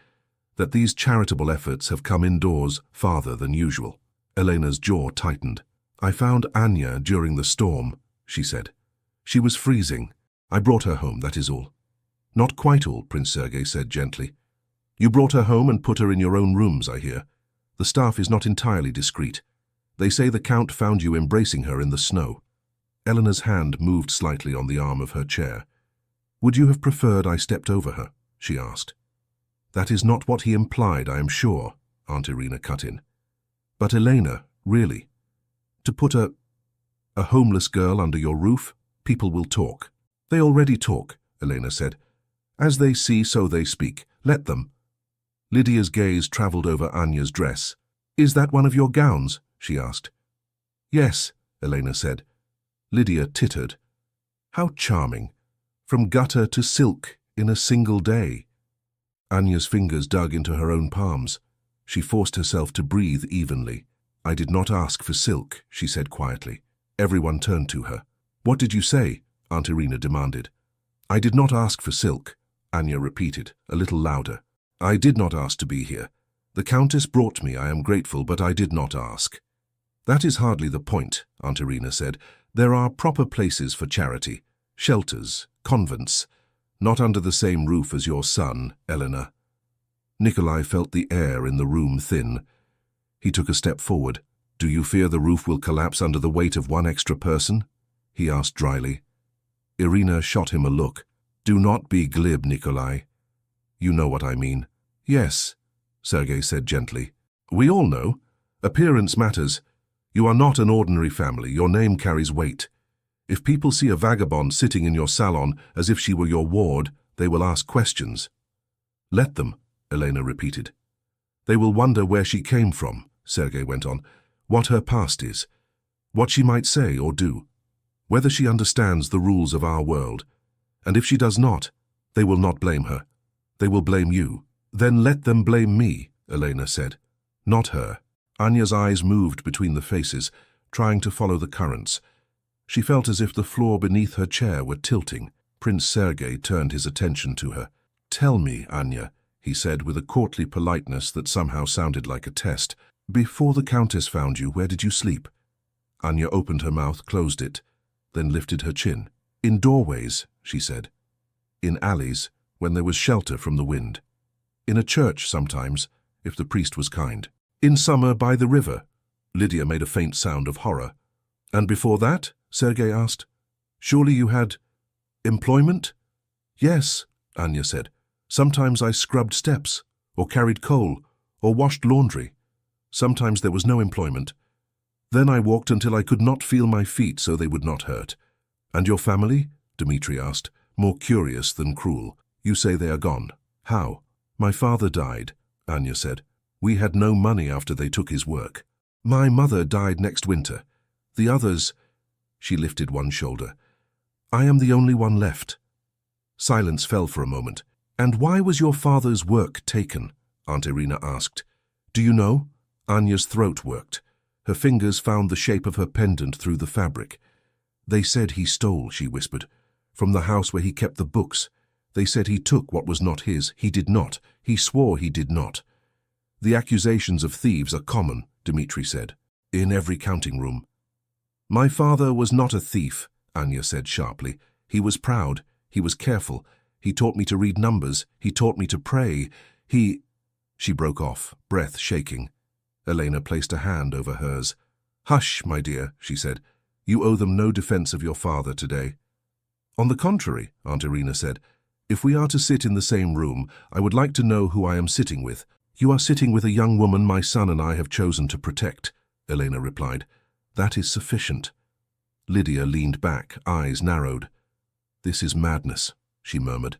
A: that these charitable efforts have come indoors farther than usual. Elena's jaw tightened. I found Anya during the storm, she said. She was freezing. I brought her home, that is all. Not quite all, Prince Sergei said gently. You brought her home and put her in your own rooms, I hear. The staff is not entirely discreet. They say the Count found you embracing her in the snow. Eleanor's hand moved slightly on the arm of her chair. Would you have preferred I stepped over her? She asked. That is not what he implied, I am sure, Aunt Irina cut in. But Elena, really? To put a homeless girl under your roof? People will talk. They already talk, Elena said. As they see, so they speak. Let them. Lydia's gaze travelled over Anya's dress. Is that one of your gowns? She asked. Yes, Elena said. Lydia tittered. How charming. From gutter to silk in a single day. Anya's fingers dug into her own palms. She forced herself to breathe evenly. I did not ask for silk, she said quietly. Everyone turned to her. What did you say? Aunt Irina demanded. I did not ask for silk, Anya repeated, a little louder. I did not ask to be here. The Countess brought me, I am grateful, but I did not ask. That is hardly the point, Aunt Irina said. There are proper places for charity. Shelters, convents. Not under the same roof as your son, Elena. Nikolai felt the air in the room thin. He took a step forward. Do you fear the roof will collapse under the weight of one extra person? He asked dryly. Irina shot him a look. Do not be glib, Nikolai. You know what I mean. Yes, Sergei said gently. We all know. Appearance matters. You are not an ordinary family. Your name carries weight. If people see a vagabond sitting in your salon as if she were your ward, they will ask questions. Let them, Elena repeated. They will wonder where she came from, Sergei went on, what her past is, what she might say or do, whether she understands the rules of our world. And if she does not, they will not blame her. They will blame you. Then let them blame me, Elena said. Not her. Anya's eyes moved between the faces, trying to follow the currents. She felt as if the floor beneath her chair were tilting. Prince Sergei turned his attention to her. Tell me, Anya, he said with a courtly politeness that somehow sounded like a test. Before the Countess found you, where did you sleep? Anya opened her mouth, closed it, then lifted her chin. In doorways, she said. In alleys, when there was shelter from the wind. In a church sometimes, if the priest was kind. In summer by the river. Lydia made a faint sound of horror. And before that? Sergei asked. Surely you had employment? Yes, Anya said. Sometimes I scrubbed steps, or carried coal, or washed laundry. Sometimes there was no employment. Then I walked until I could not feel my feet so they would not hurt. And your family? Dmitri asked, more curious than cruel. You say they are gone. How? My father died, Anya said. We had no money after they took his work. My mother died next winter. The others... She lifted one shoulder. I am the only one left. Silence fell for a moment. And why was your father's work taken? Aunt Irina asked. Do you know? Anya's throat worked. Her fingers found the shape of her pendant through the fabric. They said he stole, she whispered, from the house where he kept the books. They said he took what was not his. He did not. He swore he did not. The accusations of thieves are common, Dmitri said, in every counting room. My father was not a thief, Anya said sharply. He was proud. He was careful. He taught me to read numbers. He taught me to pray. He... She broke off, breath shaking. Elena placed a hand over hers. "Hush, my dear," she said. "You owe them no defense of your father today." "On the contrary," Aunt Irina said. "If we are to sit in the same room, I would like to know who I am sitting with." "You are sitting with a young woman my son and I have chosen to protect," Elena replied. "That is sufficient." Lydia leaned back, eyes narrowed. "This is madness," she murmured.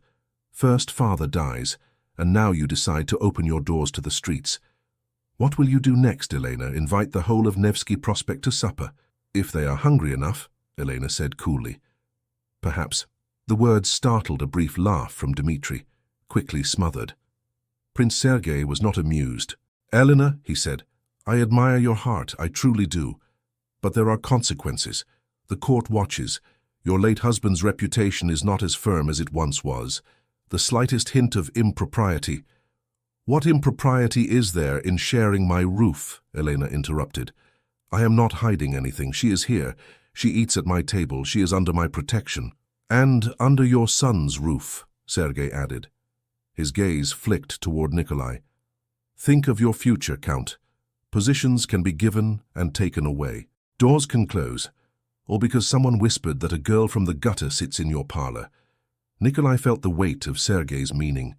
A: "First father dies, and now you decide to open your doors to the streets. What will you do next, Elena? Invite the whole of Nevsky Prospect to supper?" "If they are hungry enough," Elena said coolly. "Perhaps." The words startled a brief laugh from Dmitri, quickly smothered. Prince Sergei was not amused. "Elena," he said, "I admire your heart, I truly do. But there are consequences. The court watches. Your late husband's reputation is not as firm as it once was. The slightest hint of impropriety—" "What impropriety is there in sharing my roof?" Elena interrupted. "I am not hiding anything. She is here. She eats at my table. She is under my protection." "And under your son's roof," Sergei added. His gaze flicked toward Nikolai. "Think of your future, Count. Positions can be given and taken away. Doors can close, or because someone whispered that a girl from the gutter sits in your parlor." Nikolai felt the weight of Sergei's meaning.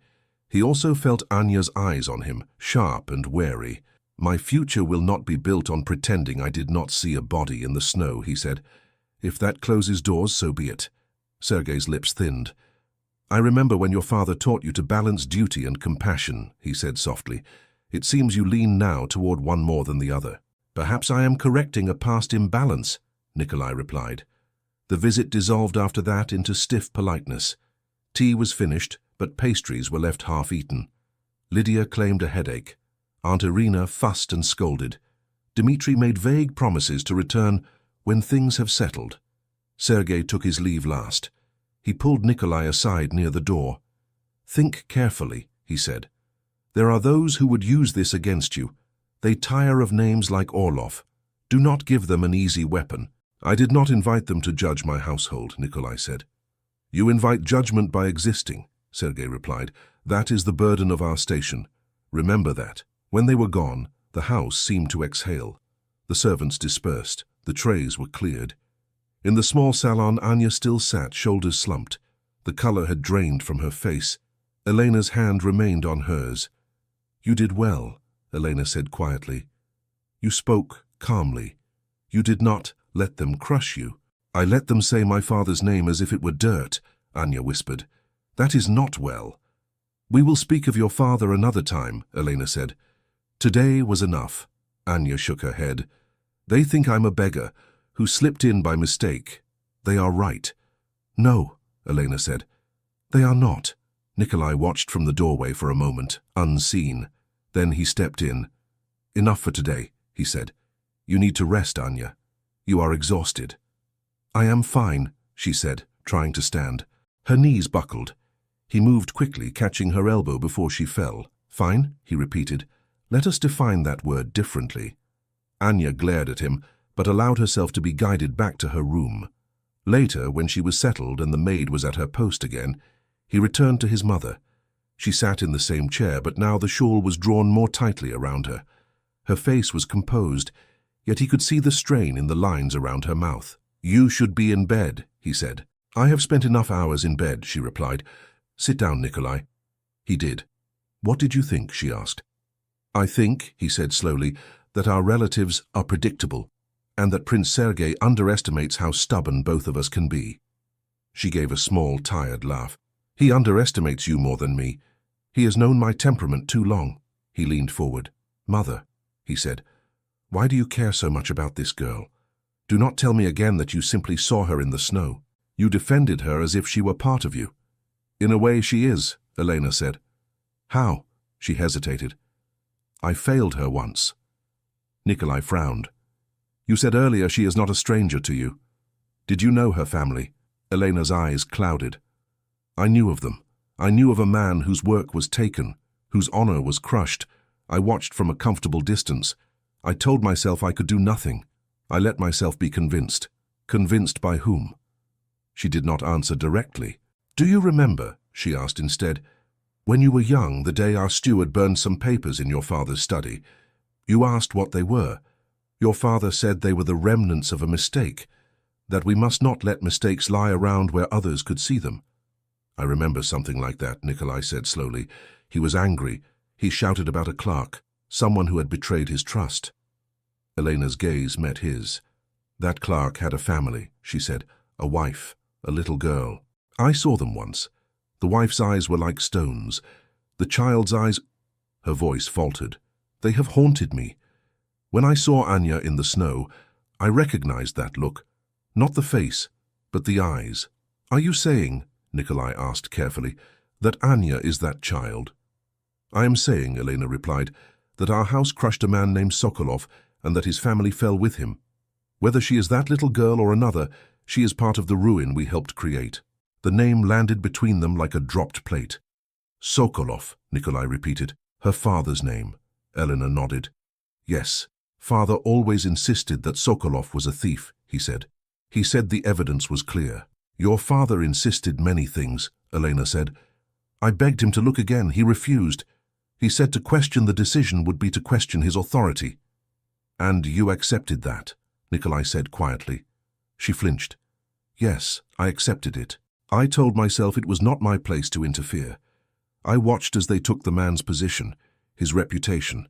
A: He also felt Anya's eyes on him, sharp and wary. "My future will not be built on pretending I did not see a body in the snow," he said. "If that closes doors, so be it." Sergei's lips thinned. "I remember when your father taught you to balance duty and compassion," he said softly. "It seems you lean now toward one more than the other." "Perhaps I am correcting a past imbalance," Nikolai replied. The visit dissolved after that into stiff politeness. Tea was finished, but pastries were left half-eaten. Lydia claimed a headache. Aunt Irina fussed and scolded. Dmitri made vague promises to return when things have settled. Sergei took his leave last. He pulled Nikolai aside near the door. "Think carefully," he said. "There are those who would use this against you. They tire of names like Orlov. Do not give them an easy weapon." "I did not invite them to judge my household," Nikolai said. "You invite judgment by existing," Sergei replied. "That is the burden of our station. Remember that." When they were gone, the house seemed to exhale. The servants dispersed. The trays were cleared. In the small salon, Anya still sat, shoulders slumped. The color had drained from her face. Elena's hand remained on hers. "You did well," Elena said quietly. "You spoke calmly. You did not let them crush you." "I let them say my father's name as if it were dirt," Anya whispered. "That is not well." "We will speak of your father another time," Elena said. "Today was enough." Anya shook her head. "They think I'm a beggar who slipped in by mistake. They are right." "No," Elena said. "They are not." Nikolai watched from the doorway for a moment, unseen. Then he stepped in. "Enough for today," he said. "You need to rest, Anya. You are exhausted." "I am fine," she said, trying to stand. Her knees buckled. He moved quickly, catching her elbow before she fell. "Fine?" he repeated. "Let us define that word differently." Anya glared at him, but allowed herself to be guided back to her room. Later, when she was settled and the maid was at her post again, he returned to his mother. She sat in the same chair, but now the shawl was drawn more tightly around her. Her face was composed, yet he could see the strain in the lines around her mouth. "You should be in bed," he said. "I have spent enough hours in bed," she replied. "Sit down, Nikolai." He did. "What did you think?" she asked. "I think," he said slowly, "that our relatives are predictable, and that Prince Sergei underestimates how stubborn both of us can be." She gave a small, tired laugh. "He underestimates you more than me. He has known my temperament too long." He leaned forward. "Mother," he said, "why do you care so much about this girl? Do not tell me again that you simply saw her in the snow. You defended her as if she were part of you." "In a way she is," Elena said. "How?" She hesitated. "I failed her once." Nikolai frowned. "You said earlier she is not a stranger to you. Did you know her family?" Elena's eyes clouded. "I knew of them. I knew of a man whose work was taken, whose honor was crushed. I watched from a comfortable distance. I told myself I could do nothing. I let myself be convinced." "Convinced by whom?" She did not answer directly. "Do you remember," she asked instead, "when you were young, the day our steward burned some papers in your father's study? You asked what they were. Your father said they were the remnants of a mistake, that we must not let mistakes lie around where others could see them." "I remember something like that," Nikolai said slowly. "He was angry. He shouted about a clerk, someone who had betrayed his trust." Elena's gaze met his. "That clerk had a family," she said, "a wife, a little girl. I saw them once. The wife's eyes were like stones. The child's eyes—" Her voice faltered. "They have haunted me. When I saw Anya in the snow, I recognized that look. Not the face, but the eyes." "Are you saying," Nikolai asked carefully, "that Anya is that child?" "I am saying," Elena replied, "that our house crushed a man named Sokolov and that his family fell with him. Whether she is that little girl or another, she is part of the ruin we helped create." The name landed between them like a dropped plate. "Sokolov," Nikolai repeated. "Her father's name." Elena nodded. "Yes, father always insisted that Sokolov was a thief," he said. "He said the evidence was clear." "Your father insisted many things," Elena said. "I begged him to look again. He refused. He said to question the decision would be to question his authority." "And you accepted that?" Nikolai said quietly. She flinched. "Yes, I accepted it. I told myself it was not my place to interfere. I watched as they took the man's position, his reputation.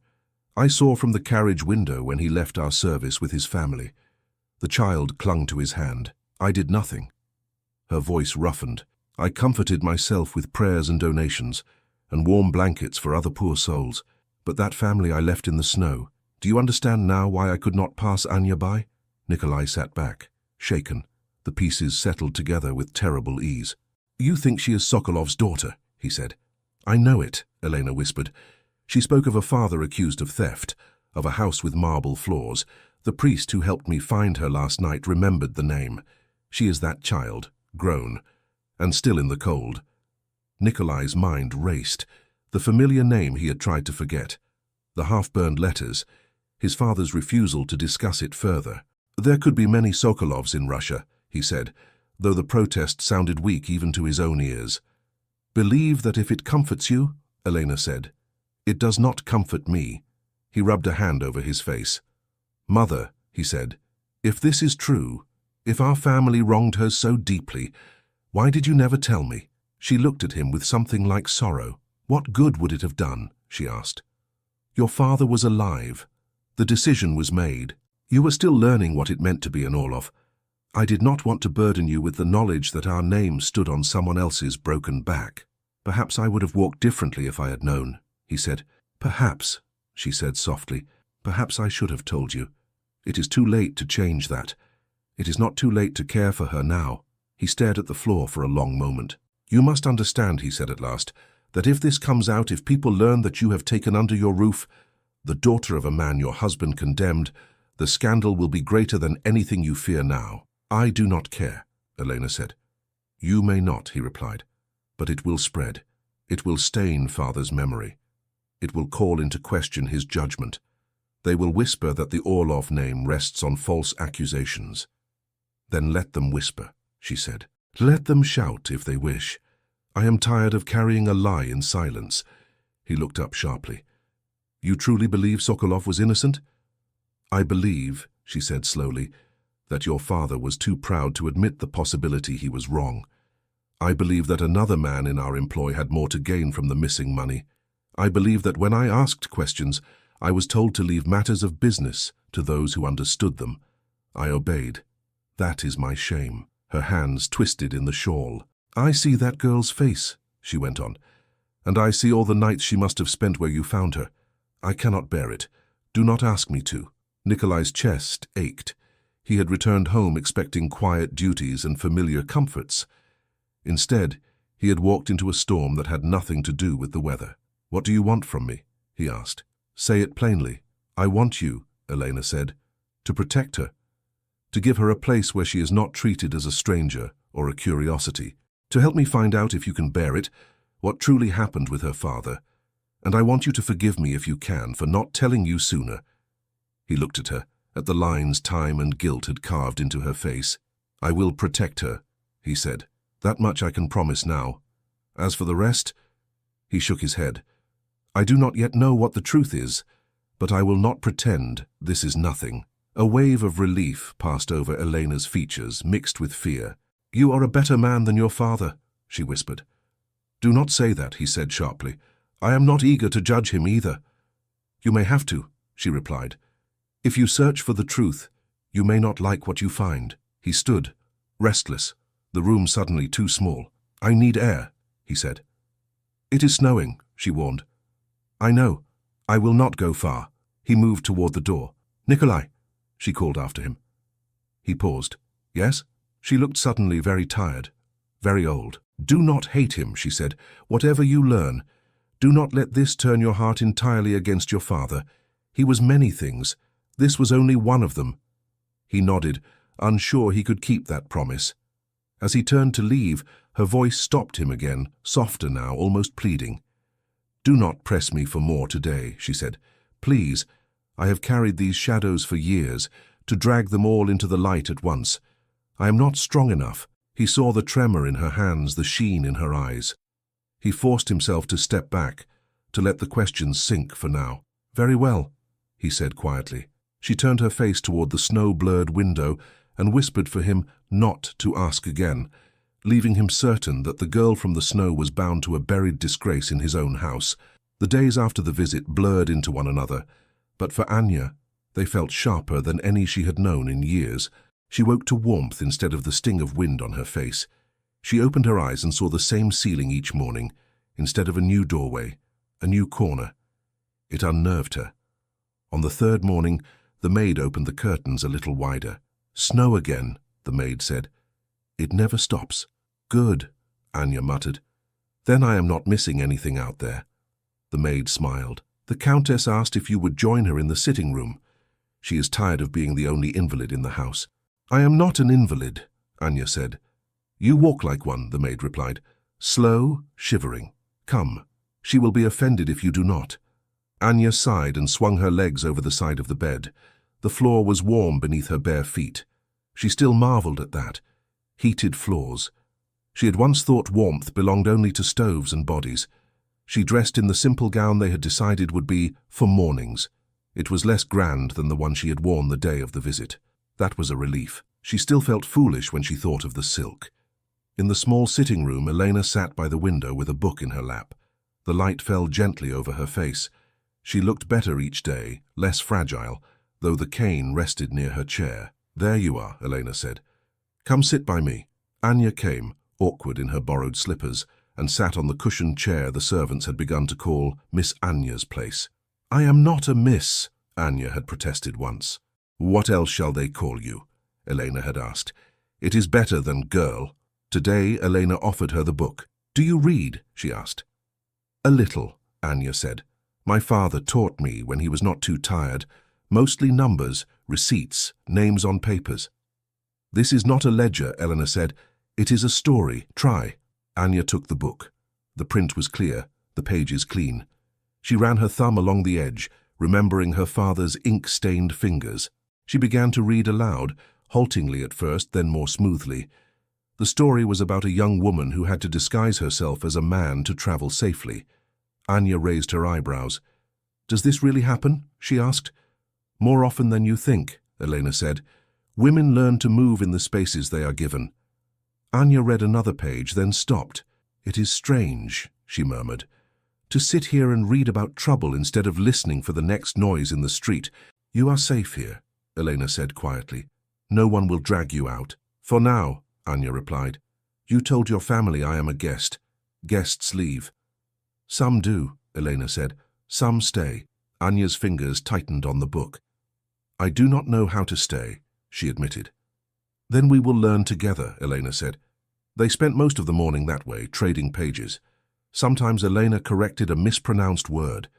A: I saw from the carriage window when he left our service with his family. The child clung to his hand. I did nothing." Her voice roughened. "I comforted myself with prayers and donations, and warm blankets for other poor souls. But that family I left in the snow. Do you understand now why I could not pass Anya by?" Nikolai sat back, shaken. The pieces settled together with terrible ease. "You think she is Sokolov's daughter," he said. "I know it," Elena whispered. "She spoke of a father accused of theft, of a house with marble floors. The priest who helped me find her last night remembered the name. She is that child, grown, and still in the cold." Nikolai's mind raced. The familiar name he had tried to forget. The half-burned letters. His father's refusal to discuss it further. "There could be many Sokolovs in Russia," he said, though the protest sounded weak even to his own ears. "Believe that if it comforts you," Elena said. "It does not comfort me." He rubbed a hand over his face. "Mother," he said, "if this is true, if our family wronged her so deeply, why did you never tell me?" She looked at him with something like sorrow. "What good would it have done?" she asked. "Your father was alive. The decision was made. You were still learning what it meant to be an Orlov. I did not want to burden you with the knowledge that our name stood on someone else's broken back. Perhaps I would have walked differently if I had known," he said. "Perhaps," she said softly, "perhaps I should have told you. It is too late to change that. It is not too late to care for her now." He stared at the floor for a long moment. "You must understand," he said at last, "that if this comes out, if people learn that you have taken under your roof the daughter of a man your husband condemned, the scandal will be greater than anything you fear now." "I do not care," Elena said. "You may not," he replied, "but it will spread. It will stain father's memory. It will call into question his judgment. They will whisper that the Orlov name rests on false accusations." "Then let them whisper," she said. "Let them shout if they wish. I am tired of carrying a lie in silence." He looked up sharply. "You truly believe Sokolov was innocent?" "I believe," she said slowly, "that your father was too proud to admit the possibility he was wrong. I believe that another man in our employ had more to gain from the missing money. I believe that when I asked questions, I was told to leave matters of business to those who understood them. I obeyed. That is my shame." Her hands twisted in the shawl. "I see that girl's face," she went on, "and I see all the nights she must have spent where you found her. I cannot bear it. Do not ask me to." Nikolai's chest ached. He had returned home expecting quiet duties and familiar comforts. Instead, he had walked into a storm that had nothing to do with the weather. "What do you want from me?" he asked. "Say it plainly." "I want you," Elena said, "to protect her, to give her a place where she is not treated as a stranger or a curiosity, to help me find out, if you can bear it, what truly happened with her father. And I want you to forgive me if you can for not telling you sooner." He looked at her, at the lines time and guilt had carved into her face. "I will protect her," he he said. That much I can promise now. As for the rest, he shook his head. I do not yet know what the truth is, but I will not pretend this is nothing. A wave of relief passed over Elena's features, mixed with fear. You are a better man than your father, she whispered. Do not say that, he said sharply. I am not eager to judge him either. You may have to, she replied. If you search for the truth, you may not like what you find. He stood, restless, the room suddenly too small. I need air, he said. It is snowing, she warned. I know. I will not go far. He moved toward the door. Nikolai, she called after him. He paused. Yes? She looked suddenly very tired, very old. Do not hate him, she said. Whatever you learn, do not let this turn your heart entirely against your father. He was many things. This was only one of them. He nodded, unsure he could keep that promise. As he turned to leave, her voice stopped him again, softer now, almost pleading. Do not press me for more today, she said. Please, I have carried these shadows for years, to drag them all into the light at once. I am not strong enough. He saw the tremor in her hands, the sheen in her eyes. He forced himself to step back, to let the questions sink for now. Very well, he said quietly. She turned her face toward the snow-blurred window and whispered for him not to ask again, leaving him certain that the girl from the snow was bound to a buried disgrace in his own house. The days after the visit blurred into one another, but for Anya, they felt sharper than any she had known in years. She woke to warmth instead of the sting of wind on her face. She opened her eyes and saw the same ceiling each morning, instead of a new doorway, a new corner. It unnerved her. On the third morning, the maid opened the curtains a little wider. Snow again, the maid said. It never stops. Good, Anya muttered. Then I am not missing anything out there. The maid smiled. The Countess asked if you would join her in the sitting room. She is tired of being the only invalid in the house. I am not an invalid, Anya said. You walk like one, the maid replied. Slow, shivering. Come. She will be offended if you do not. Anya sighed and swung her legs over the side of the bed. The floor was warm beneath her bare feet. She still marveled at that. Heated floors. She had once thought warmth belonged only to stoves and bodies. She dressed in the simple gown they had decided would be for mornings. It was less grand than the one she had worn the day of the visit. That was a relief. She still felt foolish when she thought of the silk. In the small sitting room, Elena sat by the window with a book in her lap. The light fell gently over her face. She looked better each day, less fragile, though the cane rested near her chair. There you are, Elena said. Come sit by me. Anya came, awkward in her borrowed slippers, and sat on the cushioned chair the servants had begun to call Miss Anya's place. I am not a miss, Anya had protested once. What else shall they call you? Elena had asked. It is better than girl. Today, Elena offered her the book. Do you read? She asked. A little, Anya said. My father taught me when he was not too tired. Mostly numbers, receipts, names on papers. This is not a ledger, Elena said. It is a story. Try. Anya took the book. The print was clear, the pages clean. She ran her thumb along the edge, remembering her father's ink-stained fingers. She began to read aloud, haltingly at first, then more smoothly. The story was about a young woman who had to disguise herself as a man to travel safely. Anya raised her eyebrows. Does this really happen? She asked. More often than you think, Elena said. Women learn to move in the spaces they are given. Anya read another page, then stopped. It is strange, she murmured. To sit here and read about trouble instead of listening for the next noise in the street. You are safe here, Elena said quietly. No one will drag you out. For now, Anya replied. You told your family I am a guest. Guests leave. Some do, Elena said. Some stay. Anya's fingers tightened on the book. I do not know how to stay, she admitted. Then we will learn together, Elena said. They spent most of the morning that way, trading pages. Sometimes Elena corrected a mispronounced word.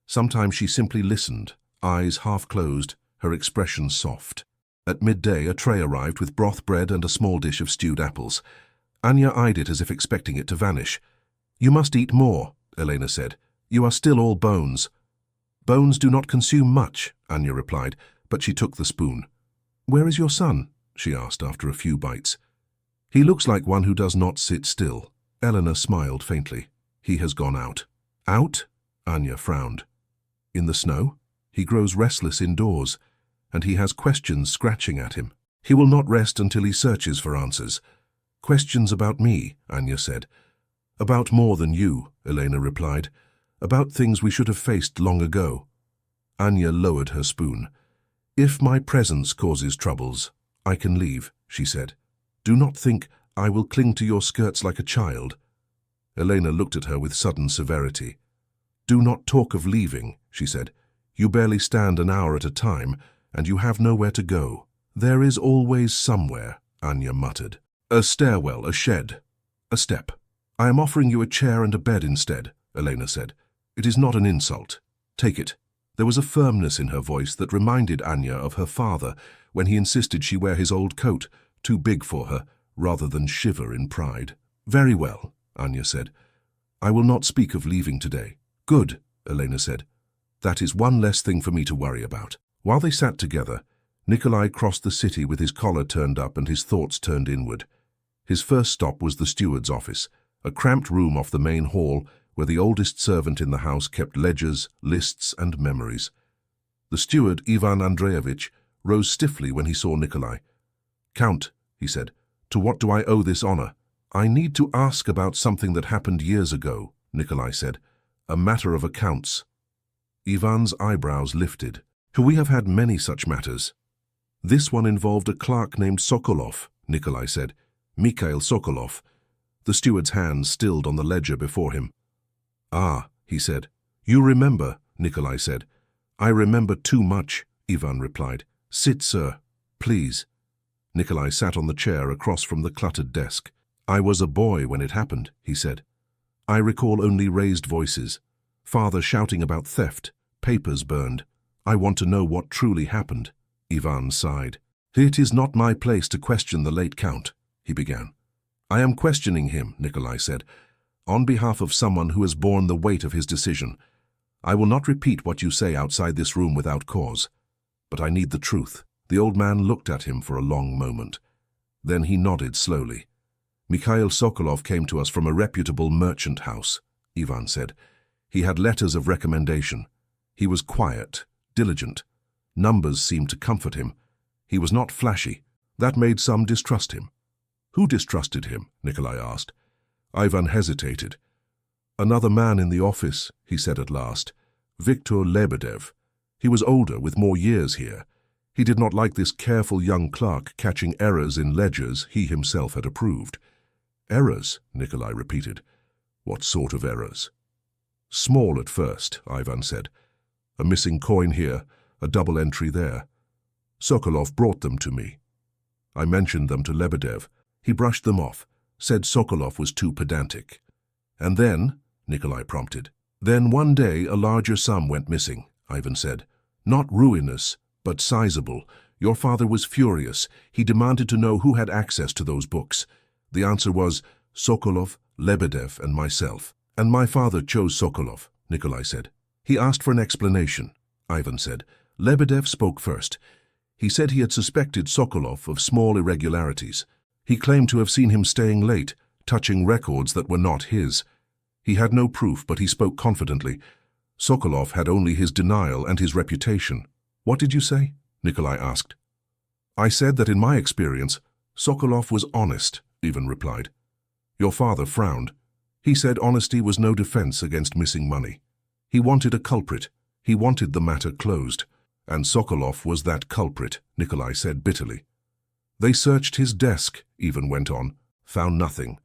A: Sometimes she simply listened, eyes half closed, her expression soft. At midday, a tray arrived with broth bread and a small dish of stewed apples. Anya eyed it as if expecting it to vanish. You must eat more, Elena said. You are still all bones. Bones do not consume much, Anya replied, but she took the spoon. Where is your son? She asked after a few bites. He looks like one who does not sit still. Elena smiled faintly. He has gone out. Out? Anya frowned. In the snow? He grows restless indoors, and he has questions scratching at him. He will not rest until he searches for answers. Questions about me, Anya said. About more than you, Elena replied. About things we should have faced long ago. Anya lowered her spoon. If my presence causes troubles, I can leave, she said. Do not think I will cling to your skirts like a child. Elena looked at her with sudden severity. Do not talk of leaving, she said. You barely stand an hour at a time, and you have nowhere to go. There is always somewhere, Anya muttered. A stairwell, a shed, a step. I am offering you a chair and a bed instead, Elena said. It is not an insult. Take it. There was a firmness in her voice that reminded Anya of her father when he insisted she wear his old coat, too big for her, rather than shiver in pride. Very well, Anya said. I will not speak of leaving today. Good, Elena said. That is one less thing for me to worry about. While they sat together, Nikolai crossed the city with his collar turned up and his thoughts turned inward. His first stop was the steward's office, a cramped room off the main hall where the oldest servant in the house kept ledgers, lists, and memories. The steward, Ivan Andreevich, rose stiffly when he saw Nikolai. Count, he said, to what do I owe this honor? I need to ask about something that happened years ago, Nikolai said. A matter of accounts. Ivan's eyebrows lifted. We have had many such matters. This one involved a clerk named Sokolov, Nikolai said. Mikhail Sokolov. The steward's hands stilled on the ledger before him. Ah, he said. You remember, Nikolai said. I remember too much, Ivan replied. Sit, sir, please. Nikolai sat on the chair across from the cluttered desk. I was a boy when it happened, he said. I recall only raised voices. Father shouting about theft, papers burned. I want to know what truly happened. Ivan sighed. It is not my place to question the late count, he began. I am questioning him, Nikolai said, on behalf of someone who has borne the weight of his decision. I will not repeat what you say outside this room without cause. But I need the truth. The old man looked at him for a long moment. Then he nodded slowly. Mikhail Sokolov came to us from a reputable merchant house, Ivan said. He had letters of recommendation. He was quiet, diligent. Numbers seemed to comfort him. He was not flashy. That made some distrust him. Who distrusted him? Nikolai asked. Ivan hesitated. Another man in the office, he said at last. Viktor Lebedev. He was older, with more years here. He did not like this careful young clerk catching errors in ledgers he himself had approved. Errors, Nikolai repeated. What sort of errors? Small at first, Ivan said. A missing coin here, a double entry there. Sokolov brought them to me. I mentioned them to Lebedev. He brushed them off, said Sokolov was too pedantic. And then, Nikolai prompted. Then one day a larger sum went missing, Ivan said. Not ruinous, but sizable. Your father was furious. He demanded to know who had access to those books. The answer was Sokolov, Lebedev, and myself. And my father chose Sokolov, Nikolai said. He asked for an explanation, Ivan said. Lebedev spoke first. He said he had suspected Sokolov of small irregularities. He claimed to have seen him staying late, touching records that were not his. He had no proof, but he spoke confidently. Sokolov had only his denial and his reputation. What did you say? Nikolai asked. I said that in my experience, Sokolov was honest, Ivan replied. Your father frowned. He said honesty was no defense against missing money. He wanted a culprit. He wanted the matter closed. And Sokolov was that culprit, Nikolai said bitterly. They searched his desk, Ivan went on, found nothing.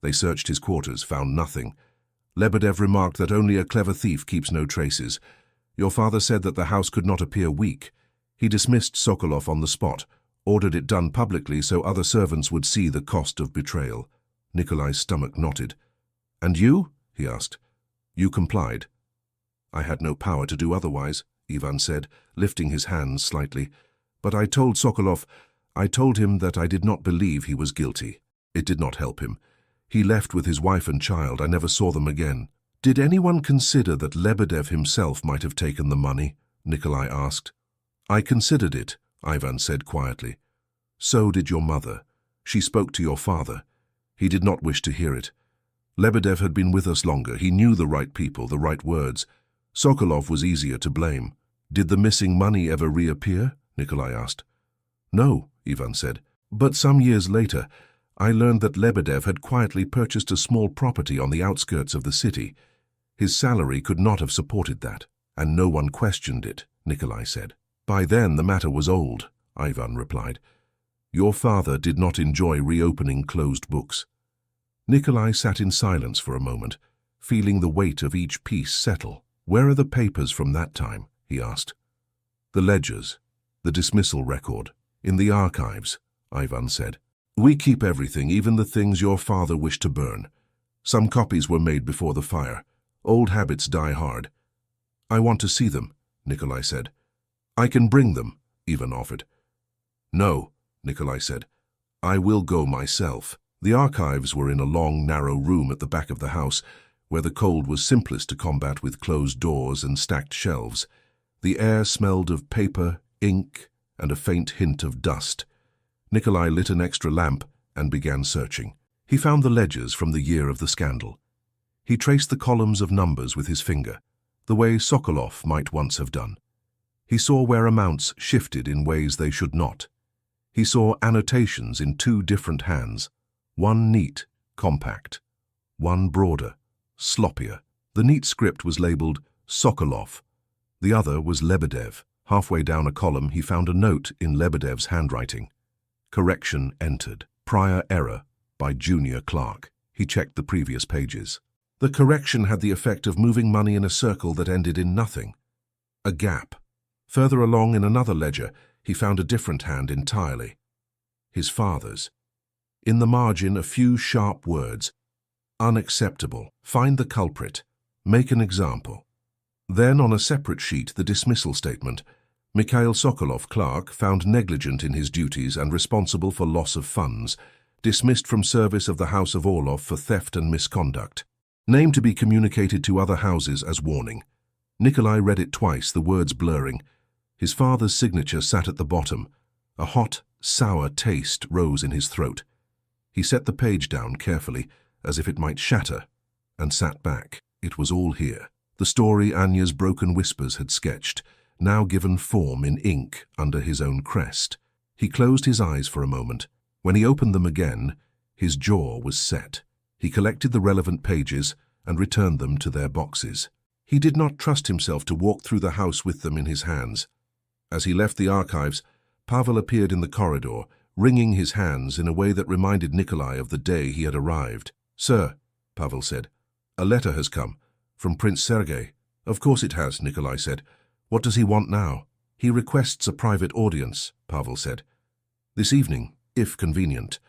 A: They searched his quarters, found nothing. Lebedev remarked that only a clever thief keeps no traces. Your father said that the house could not appear weak. He dismissed Sokolov on the spot, ordered it done publicly so other servants would see the cost of betrayal. Nikolai's stomach knotted. And you? He asked. You complied. I had no power to do otherwise, Ivan said, lifting his hands slightly. But I told Sokolov, I told him that I did not believe he was guilty. It did not help him. He left with his wife and child. I never saw them again. Did anyone consider that Lebedev himself might have taken the money? Nikolai asked. I considered it, Ivan said quietly. So did your mother. She spoke to your father. He did not wish to hear it. Lebedev had been with us longer. He knew the right people, the right words. Sokolov was easier to blame. Did the missing money ever reappear? Nikolai asked. No, Ivan said. But some years later, I learned that Lebedev had quietly purchased a small property on the outskirts of the city. His salary could not have supported that, and no one questioned it, Nikolai said. By then the matter was old, Ivan replied. Your father did not enjoy reopening closed books. Nikolai sat in silence for a moment, feeling the weight of each piece settle. Where are the papers from that time? He asked. The ledgers, the dismissal record, in the archives, Ivan said. We keep everything, even the things your father wished to burn. Some copies were made before the fire. Old habits die hard. I want to see them, Nikolai said. I can bring them, Ivan offered. No, Nikolai said. I will go myself. The archives were in a long, narrow room at the back of the house, where the cold was simplest to combat with closed doors and stacked shelves. The air smelled of paper, ink, and a faint hint of dust. Nikolai lit an extra lamp and began searching. He found the ledgers from the year of the scandal. He traced the columns of numbers with his finger, the way Sokolov might once have done. He saw where amounts shifted in ways they should not. He saw annotations in two different hands, one neat, compact, one broader, sloppier. The neat script was labeled Sokolov. The other was Lebedev. Halfway down a column, he found a note in Lebedev's handwriting. Correction entered. Prior error by junior clerk. He checked the previous pages. The correction had the effect of moving money in a circle that ended in nothing. A gap. Further along in another ledger, he found a different hand entirely. His father's. In the margin, a few sharp words. Unacceptable. Find the culprit. Make an example. Then, on a separate sheet, the dismissal statement. Mikhail Sokolov, clerk, found negligent in his duties and responsible for loss of funds, dismissed from service of the House of Orlov for theft and misconduct. Name to be communicated to other houses as warning. Nikolai read it twice, the words blurring. His father's signature sat at the bottom. A hot, sour taste rose in his throat. He set the page down carefully, as if it might shatter, and sat back. It was all here. The story Anya's broken whispers had sketched, now given form in ink under his own crest. He closed his eyes for a moment. When he opened them again, his jaw was set. He collected the relevant pages and returned them to their boxes. He did not trust himself to walk through the house with them in his hands. As he left the archives, Pavel appeared in the corridor, wringing his hands in a way that reminded Nikolai of the day he had arrived. Sir, Pavel said, a letter has come. From Prince Sergei. Of course it has, Nikolai said. What does he want now? He requests a private audience, Pavel said. This evening, if convenient.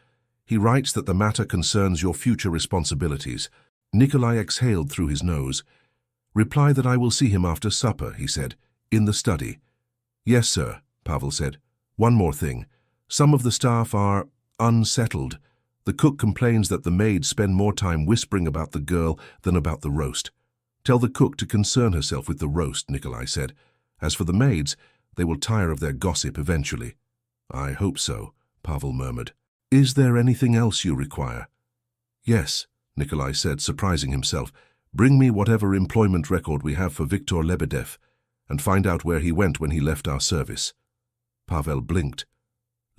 A: He writes that the matter concerns your future responsibilities. Nikolai exhaled through his nose. Reply that I will see him after supper, he said, in the study. Yes, sir, Pavel said. One more thing. Some of the staff are unsettled. The cook complains that the maids spend more time whispering about the girl than about the roast. Tell the cook to concern herself with the roast, Nikolai said. As for the maids, they will tire of their gossip eventually. I hope so, Pavel murmured. Is there anything else you require? Yes, Nikolai said, surprising himself. Bring me whatever employment record we have for Viktor Lebedev, and find out where he went when he left our service. Pavel blinked.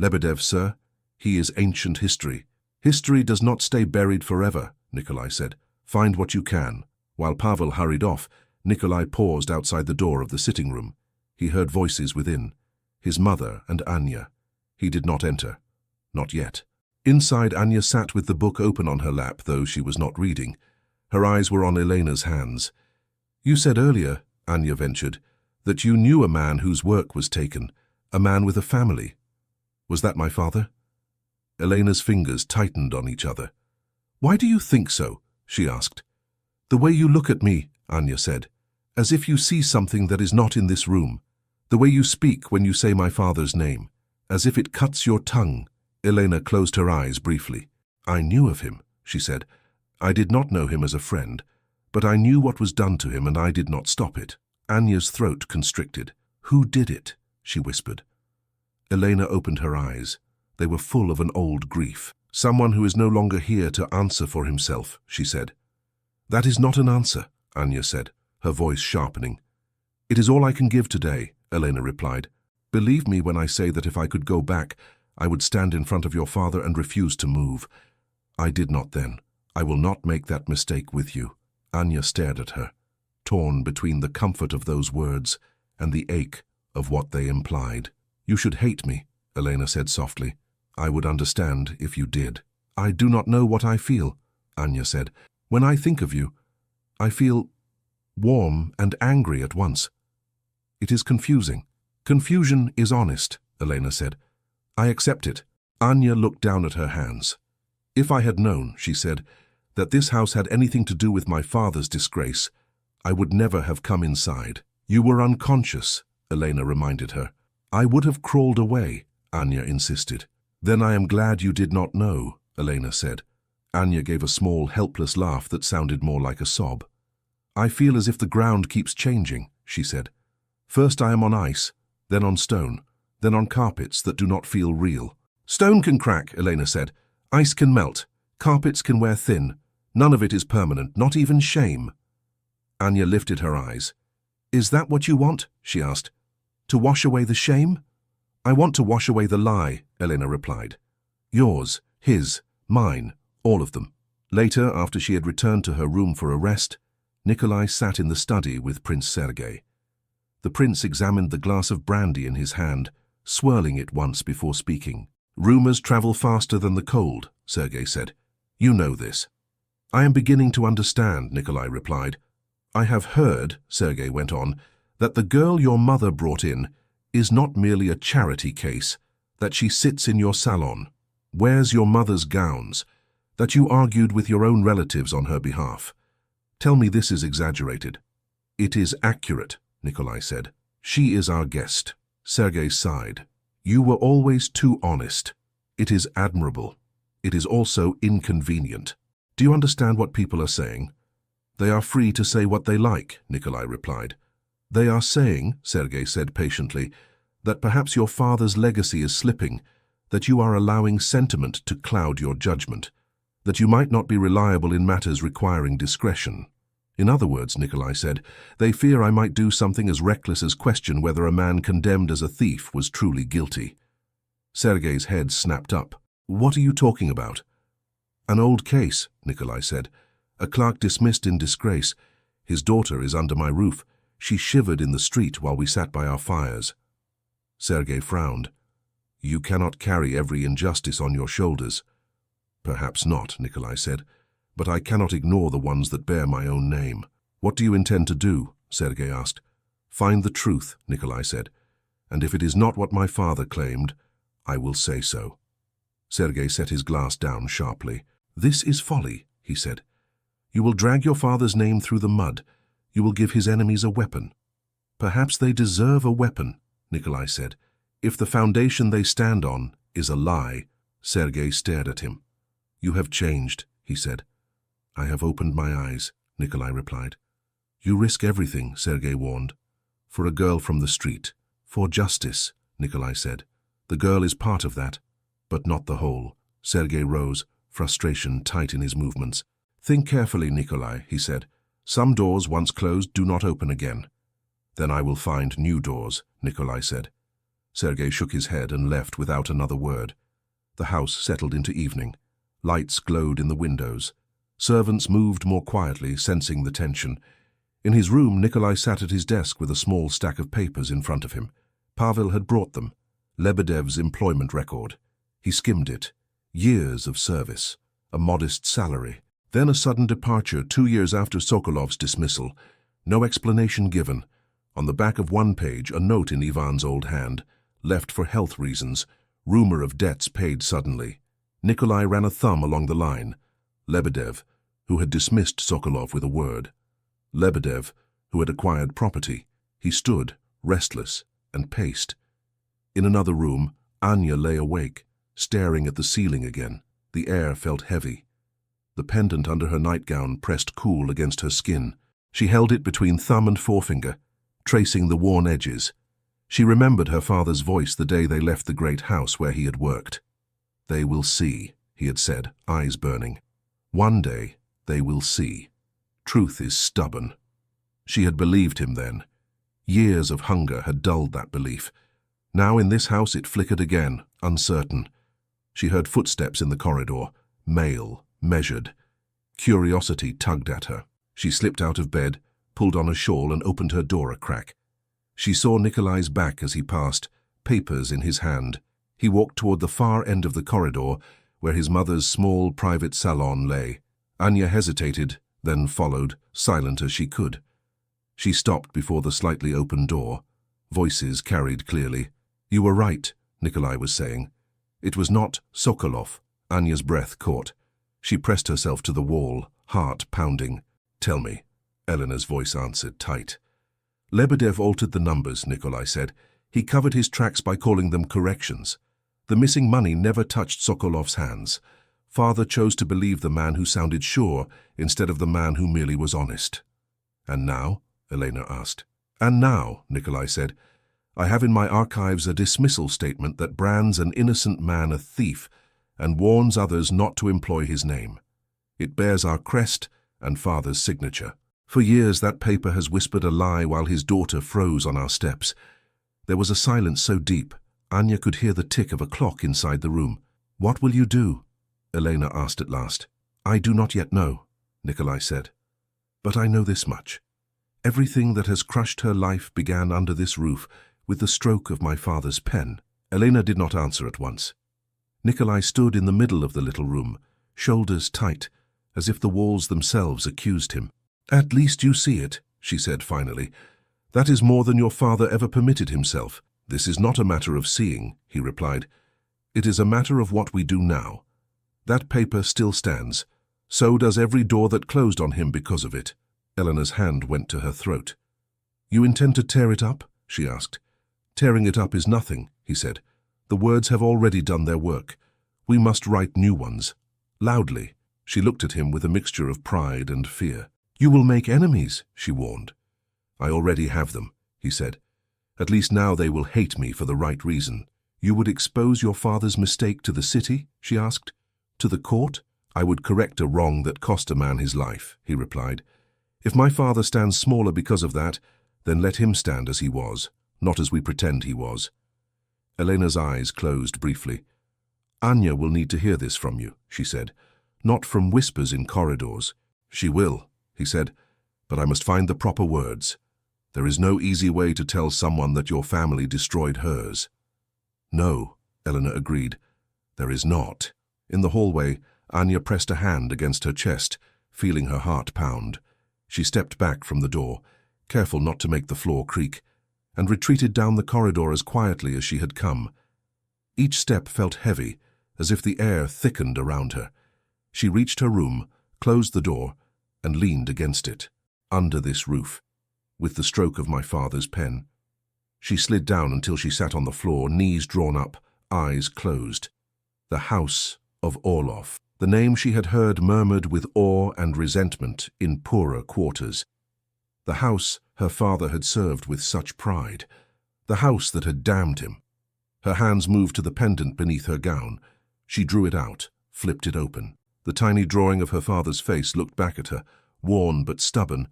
A: Lebedev, sir, he is ancient history. History does not stay buried forever, Nikolai said. Find what you can. While Pavel hurried off, Nikolai paused outside the door of the sitting room. He heard voices within. His mother and Anya. He did not enter. Not yet. Inside, Anya sat with the book open on her lap, though she was not reading. Her eyes were on Elena's hands. You said earlier, Anya ventured, that you knew a man whose work was taken, a man with a family. Was that my father? Elena's fingers tightened on each other. Why do you think so? She asked. The way you look at me, Anya said, as if you see something that is not in this room. The way you speak when you say my father's name, as if it cuts your tongue. Elena closed her eyes briefly. I knew of him, she said. I did not know him as a friend, but I knew what was done to him and I did not stop it. Anya's throat constricted. Who did it? She whispered. Elena opened her eyes. They were full of an old grief. "Someone who is no longer here to answer for himself," she said. "That is not an answer," Anya said, her voice sharpening. "It is all I can give today," Elena replied. "Believe me when I say that if I could go back, I would stand in front of your father and refuse to move. I did not then. I will not make that mistake with you." Anya stared at her, torn between the comfort of those words and the ache of what they implied. "You should hate me," Elena said softly. "I would understand if you did." "I do not know what I feel," Anya said. "When I think of you, I feel warm and angry at once. It is confusing." "Confusion is honest," Elena said. "I accept it." Anya looked down at her hands. "If I had known," she said, "that this house had anything to do with my father's disgrace, I would never have come inside." "You were unconscious," Elena reminded her. "I would have crawled away," Anya insisted. "Then I am glad you did not know," Elena said. Anya gave a small, helpless laugh that sounded more like a sob. "I feel as if the ground keeps changing," she said. "First I am on ice, then on stone, then on carpets that do not feel real." "Stone can crack," Elena said. "Ice can melt. Carpets can wear thin. None of it is permanent, not even shame." Anya lifted her eyes. "Is that what you want?" she asked. "To wash away the shame?" "I want to wash away the lie," Elena replied. "Yours, his, mine, all of them." Later, after she had returned to her room for a rest, Nikolai sat in the study with Prince Sergei. The prince examined the glass of brandy in his hand, swirling it once before speaking. "Rumors travel faster than the cold," Sergei said. "You know this." "I am beginning to understand," Nikolai replied. "I have heard," Sergei went on, "that the girl your mother brought in is not merely a charity case, that she sits in your salon, wears your mother's gowns, that you argued with your own relatives on her behalf. Tell me this is exaggerated." "It is accurate," Nikolai said. "She is our guest." Sergei sighed. "You were always too honest. It is admirable. It is also inconvenient. Do you understand what people are saying?" "They are free to say what they like," Nikolai replied. "They are saying," Sergei said patiently, "that perhaps your father's legacy is slipping, that you are allowing sentiment to cloud your judgment, that you might not be reliable in matters requiring discretion. In other words," Nikolai said, "they fear I might do something as reckless as question whether a man condemned as a thief was truly guilty." Sergei's head snapped up. "What are you talking about?" "An old case," Nikolai said. "A clerk dismissed in disgrace. His daughter is under my roof. She shivered in the street while we sat by our fires." Sergei frowned. "You cannot carry every injustice on your shoulders." "Perhaps not," Nikolai said, "but I cannot ignore the ones that bear my own name." "What do you intend to do?" Sergei asked. "Find the truth," Nikolai said, "and if it is not what my father claimed, I will say so." Sergei set his glass down sharply. "This is folly," he said. "You will drag your father's name through the mud. You will give his enemies a weapon." "Perhaps they deserve a weapon," Nikolai said. "If the foundation they stand on is a lie." Sergei stared at him. "You have changed," he said. "I have opened my eyes," Nikolai replied. "You risk everything," Sergei warned. "For a girl from the street. For justice," Nikolai said. "The girl is part of that, but not the whole." Sergei rose, frustration tight in his movements. "Think carefully, Nikolai," he said. "Some doors once closed do not open again." "Then I will find new doors," Nikolai said. Sergei shook his head and left without another word. The house settled into evening. Lights glowed in the windows. Servants moved more quietly, sensing the tension. In his room, Nikolai sat at his desk with a small stack of papers in front of him. Pavel had brought them. Lebedev's employment record. He skimmed it. Years of service. A modest salary. Then a sudden departure 2 years after Sokolov's dismissal. No explanation given. On the back of one page, a note in Ivan's old hand. Left for health reasons. Rumor of debts paid suddenly. Nikolai ran a thumb along the line. Lebedev, who had dismissed Sokolov with a word. Lebedev, who had acquired property. He stood, restless, and paced. In another room, Anya lay awake, staring at the ceiling again. The air felt heavy. The pendant under her nightgown pressed cool against her skin. She held it between thumb and forefinger, tracing the worn edges. She remembered her father's voice the day they left the great house where he had worked. They will see, he had said, eyes burning. One day, they will see. Truth is stubborn. She had believed him then. Years of hunger had dulled that belief. Now in this house it flickered again, uncertain. She heard footsteps in the corridor, male, measured. Curiosity tugged at her. She slipped out of bed, pulled on a shawl and opened her door a crack. She saw Nikolai's back as he passed, papers in his hand. He walked toward the far end of the corridor, where his mother's small private salon lay. Anya hesitated, then followed, silent as she could. She stopped before the slightly open door. Voices carried clearly. "You were right," Nikolai was saying. It was not Sokolov. Anya's breath caught. She pressed herself to the wall, heart pounding. "Tell me," Eleanor's voice answered, tight. "Lebedev altered the numbers," Nikolai said. "He covered his tracks by calling them corrections. The missing money never touched Sokolov's hands. Father chose to believe the man who sounded sure instead of the man who merely was honest." "And now?" Elena asked. "And now," Nikolai said, "I have in my archives a dismissal statement that brands an innocent man a thief and warns others not to employ his name. It bears our crest and Father's signature. For years that paper has whispered a lie while his daughter froze on our steps." There was a silence so deep, Anya could hear the tick of a clock inside the room. "What will you do?" Elena asked at last. "I do not yet know," Nikolai said. "But I know this much. Everything that has crushed her life began under this roof with the stroke of my father's pen." Elena did not answer at once. Nikolai stood in the middle of the little room, shoulders tight, as if the walls themselves accused him. "At least you see it," she said finally. "That is more than your father ever permitted himself." "This is not a matter of seeing," he replied. "It is a matter of what we do now. That paper still stands. So does every door that closed on him because of it." Eleanor's hand went to her throat. "You intend to tear it up?" she asked. "Tearing it up is nothing," he said. "The words have already done their work. We must write new ones." Loudly, she looked at him with a mixture of pride and fear. "You will make enemies," she warned. "I already have them," he said. "At least now they will hate me for the right reason." "You would expose your father's mistake to the city?" she asked. "To the court?" "I would correct a wrong that cost a man his life," he replied. "If my father stands smaller because of that, then let him stand as he was, not as we pretend he was." Elena's eyes closed briefly. "Anya will need to hear this from you," she said, "not from whispers in corridors." "She will," he said, "but I must find the proper words. There is no easy way to tell someone that your family destroyed hers." "No," Eleanor agreed, "there is not." In the hallway, Anya pressed a hand against her chest, feeling her heart pound. She stepped back from the door, careful not to make the floor creak, and retreated down the corridor as quietly as she had come. Each step felt heavy, as if the air thickened around her. She reached her room, closed the door, and leaned against it. "Under this roof, with the stroke of my father's pen." She slid down until she sat on the floor, knees drawn up, eyes closed. The house of Orlov. The name she had heard murmured with awe and resentment in poorer quarters. The house her father had served with such pride. The house that had damned him. Her hands moved to the pendant beneath her gown. She drew it out, flipped it open. The tiny drawing of her father's face looked back at her, worn but stubborn,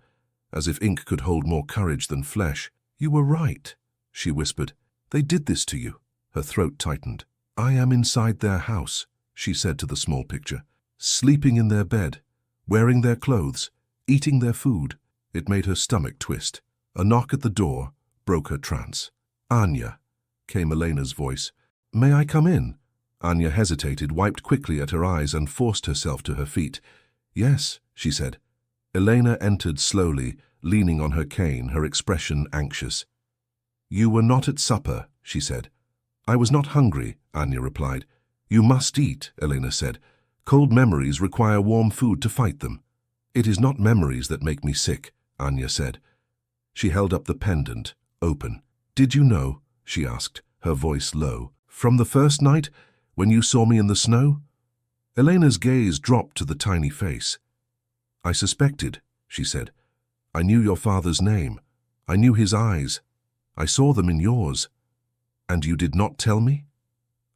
A: as if ink could hold more courage than flesh. "You were right," she whispered. "They did this to you." Her throat tightened. "I am inside their house," she said to the small picture, "sleeping in their bed, wearing their clothes, eating their food." It made her stomach twist. A knock at the door broke her trance. "Anya," came Elena's voice. "May I come in?" Anya hesitated, wiped quickly at her eyes, and forced herself to her feet. "Yes," she said. Elena entered slowly, leaning on her cane, her expression anxious. "You were not at supper," she said. "I was not hungry," Anya replied. "You must eat," Elena said. "Cold memories require warm food to fight them." "It is not memories that make me sick," Anya said. She held up the pendant, open. "Did you know?" she asked, her voice low. "From the first night, when you saw me in the snow?" Elena's gaze dropped to the tiny face. "I suspected," she said. "I knew your father's name. I knew his eyes. I saw them in yours." "And you did not tell me?"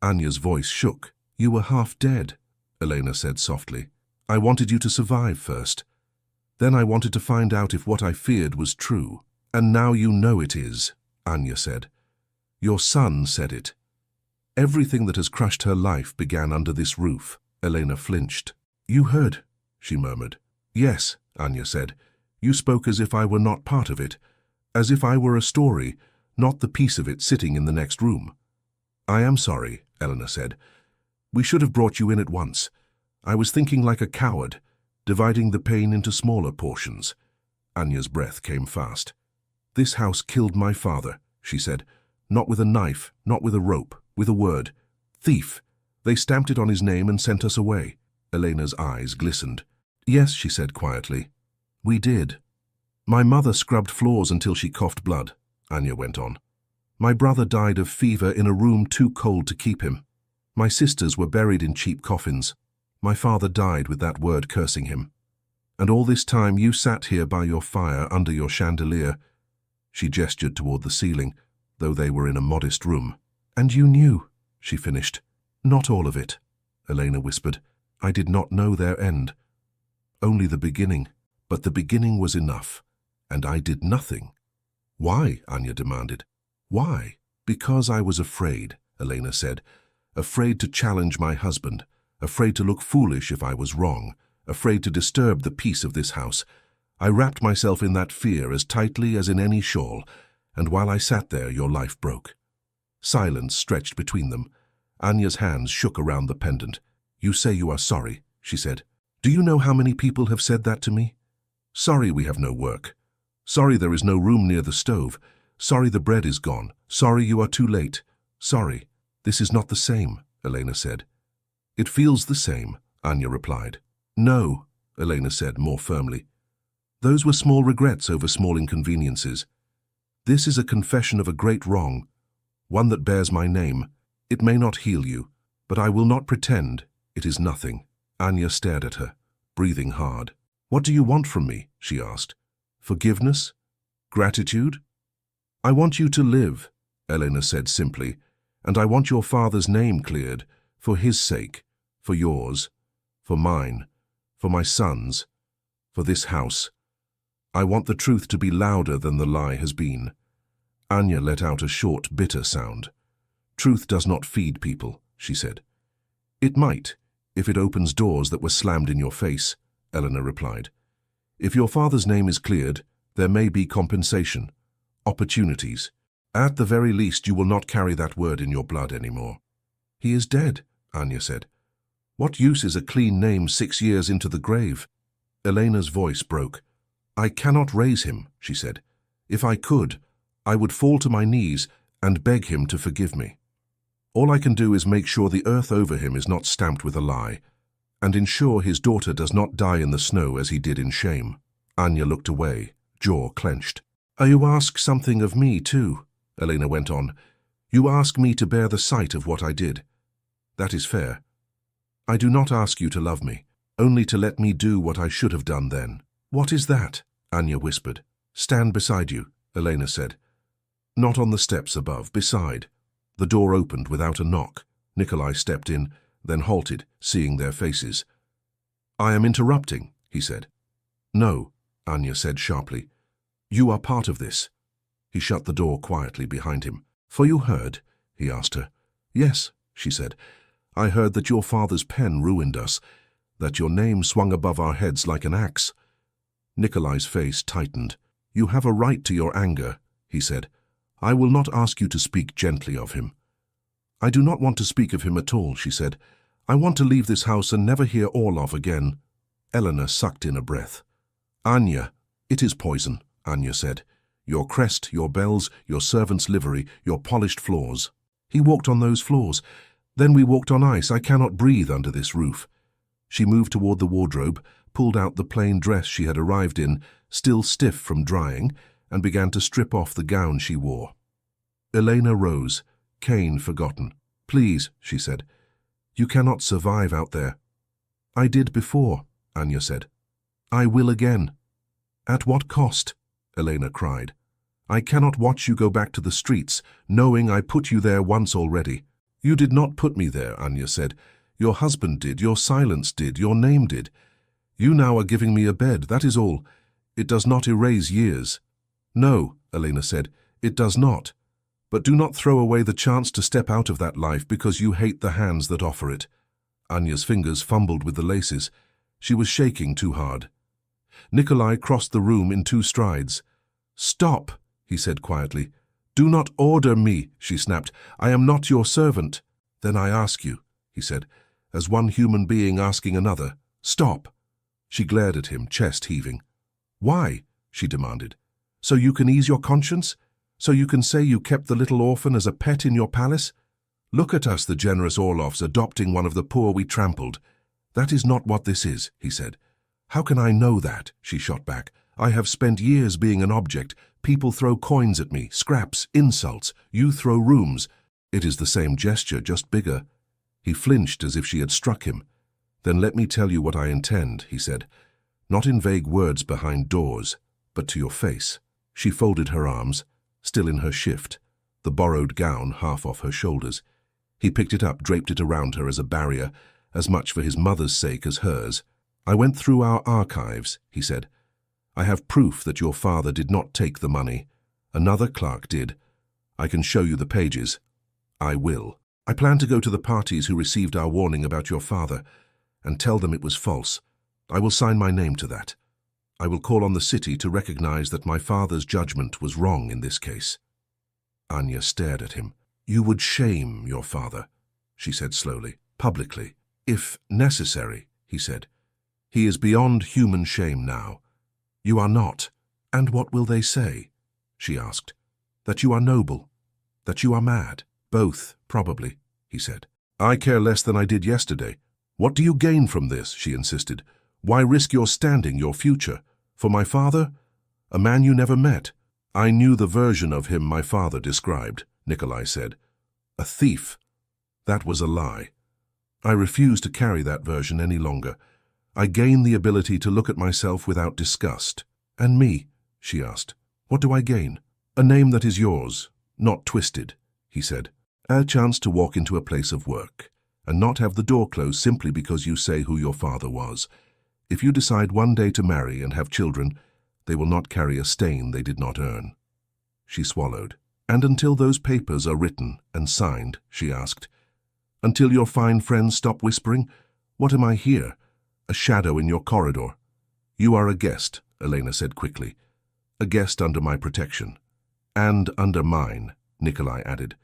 A: Anya's voice shook. You were half dead, Elena said softly. I wanted you to survive first. Then I wanted to find out if what I feared was true. And now you know it is, Anya said. Your son said it. Everything that has crushed her life began under this roof. Elena flinched. You heard, she murmured. Yes, Anya said. You spoke as if I were not part of it, as if I were a story, not the piece of it sitting in the next room. I am sorry, Elena said. We should have brought you in at once. I was thinking like a coward, dividing the pain into smaller portions. Anya's breath came fast. This house killed my father, she said. Not with a knife, not with a rope, with a word. Thief. They stamped it on his name and sent us away. Elena's eyes glistened. Yes, she said quietly. We did. My mother scrubbed floors until she coughed blood, Anya went on. My brother died of fever in a room too cold to keep him. My sisters were buried in cheap coffins. My father died with that word cursing him. And all this time you sat here by your fire under your chandelier. She gestured toward the ceiling, though they were in a modest room. And you knew, she finished. Not all of it, Elena whispered. I did not know their end. Only the beginning. But the beginning was enough. And I did nothing. Why? Anya demanded. Why? Because I was afraid, Elena said. Afraid to challenge my husband. Afraid to look foolish if I was wrong. Afraid to disturb the peace of this house. I wrapped myself in that fear as tightly as in any shawl, and while I sat there, your life broke. Silence stretched between them. Anya's hands shook around the pendant. You say you are sorry, she said. Do you know how many people have said that to me? Sorry we have no work. Sorry there is no room near the stove. Sorry the bread is gone. Sorry you are too late. Sorry. This is not the same, Elena said. It feels the same, Anya replied. No, Elena said more firmly. Those were small regrets over small inconveniences. This is a confession of a great wrong, one that bears my name. It may not heal you, but I will not pretend it is nothing. Anya stared at her, breathing hard. What do you want from me? She asked. Forgiveness? Gratitude? I want you to live, Elena said simply, and I want your father's name cleared, for his sake, for yours, for mine, for my son's, for this house. I want the truth to be louder than the lie has been. Anya let out a short, bitter sound. Truth does not feed people, she said. It might, if it opens doors that were slammed in your face, Elena replied. If your father's name is cleared, there may be compensation, opportunities. At the very least, you will not carry that word in your blood anymore. He is dead, Anya said. What use is a clean name 6 years into the grave? Elena's voice broke. I cannot raise him, she said. If I could, I would fall to my knees and beg him to forgive me. All I can do is make sure the earth over him is not stamped with a lie, and ensure his daughter does not die in the snow as he did in shame. Anya looked away, jaw clenched. You ask something of me too, Elena went on. You ask me to bear the sight of what I did. That is fair. I do not ask you to love me, only to let me do what I should have done then. What is that? Anya whispered. Stand beside you, Elena said. Not on the steps above, beside. The door opened without a knock. Nikolai stepped in, then halted, seeing their faces. I am interrupting, he said. No, Anya said sharply. You are part of this. He shut the door quietly behind him. For you heard? He asked her. Yes, she said. I heard that your father's pen ruined us, that your name swung above our heads like an axe. Nikolai's face tightened. You have a right to your anger, he said. I will not ask you to speak gently of him. I do not want to speak of him at all, she said. I want to leave this house and never hear Orlov again. Elena sucked in a breath. Anya, it is poison, Anya said. Your crest, your bells, your servant's livery, your polished floors. He walked on those floors. Then we walked on ice. I cannot breathe under this roof. She moved toward the wardrobe, pulled out the plain dress she had arrived in, still stiff from drying, and began to strip off the gown she wore. Elena rose, Cain forgotten. Please, she said. You cannot survive out there. I did before, Anya said. I will again. At what cost? Elena cried. I cannot watch you go back to the streets, knowing I put you there once already. You did not put me there, Anya said. Your husband did, your silence did, your name did. You now are giving me a bed, that is all. It does not erase years. No, Elena said, it does not. But do not throw away the chance to step out of that life because you hate the hands that offer it. Anya's fingers fumbled with the laces. She was shaking too hard. Nikolai crossed the room in 2 strides. Stop, he said quietly. Do not order me, she snapped. I am not your servant. Then I ask you, he said, as one human being asking another. Stop. She glared at him, chest heaving. Why? She demanded. So you can ease your conscience? So you can say you kept the little orphan as a pet in your palace? Look at us, the generous Orloffs, adopting one of the poor we trampled. That is not what this is, he said. How can I know that? She shot back. I have spent years being an object. People throw coins at me, scraps, insults. You throw rooms. It is the same gesture, just bigger. He flinched as if she had struck him. Then let me tell you what I intend, he said. Not in vague words behind doors, but to your face. She folded her arms, still in her shift, the borrowed gown half off her shoulders. He picked it up, draped it around her as a barrier, as much for his mother's sake as hers. I went through our archives, he said. I have proof that your father did not take the money. Another clerk did. I can show you the pages. I will. I plan to go to the parties who received our warning about your father and tell them it was false. I will sign my name to that. I will call on the city to recognize that my father's judgment was wrong in this case. Anya stared at him. You would shame your father, she said slowly, publicly. If necessary, he said. He is beyond human shame now. You are not. And what will they say? She asked. That you are noble. That you are mad. Both, probably, he said. I care less than I did yesterday. What do you gain from this? She insisted. Why risk your standing, your future? For my father? A man you never met. I knew the version of him my father described, Nikolai said. A thief. That was a lie. I refuse to carry that version any longer. I gain the ability to look at myself without disgust. And me? She asked. What do I gain? A name that is yours, not twisted, he said. A chance to walk into a place of work and not have the door closed simply because you say who your father was. If you decide one day to marry and have children, they will not carry a stain they did not earn. She swallowed. And until those papers are written and signed, she asked. Until your fine friends stop whispering, what am I here? A shadow in your corridor. You are a guest, Elena said quickly. A guest under my protection. And under mine, Nikolai added.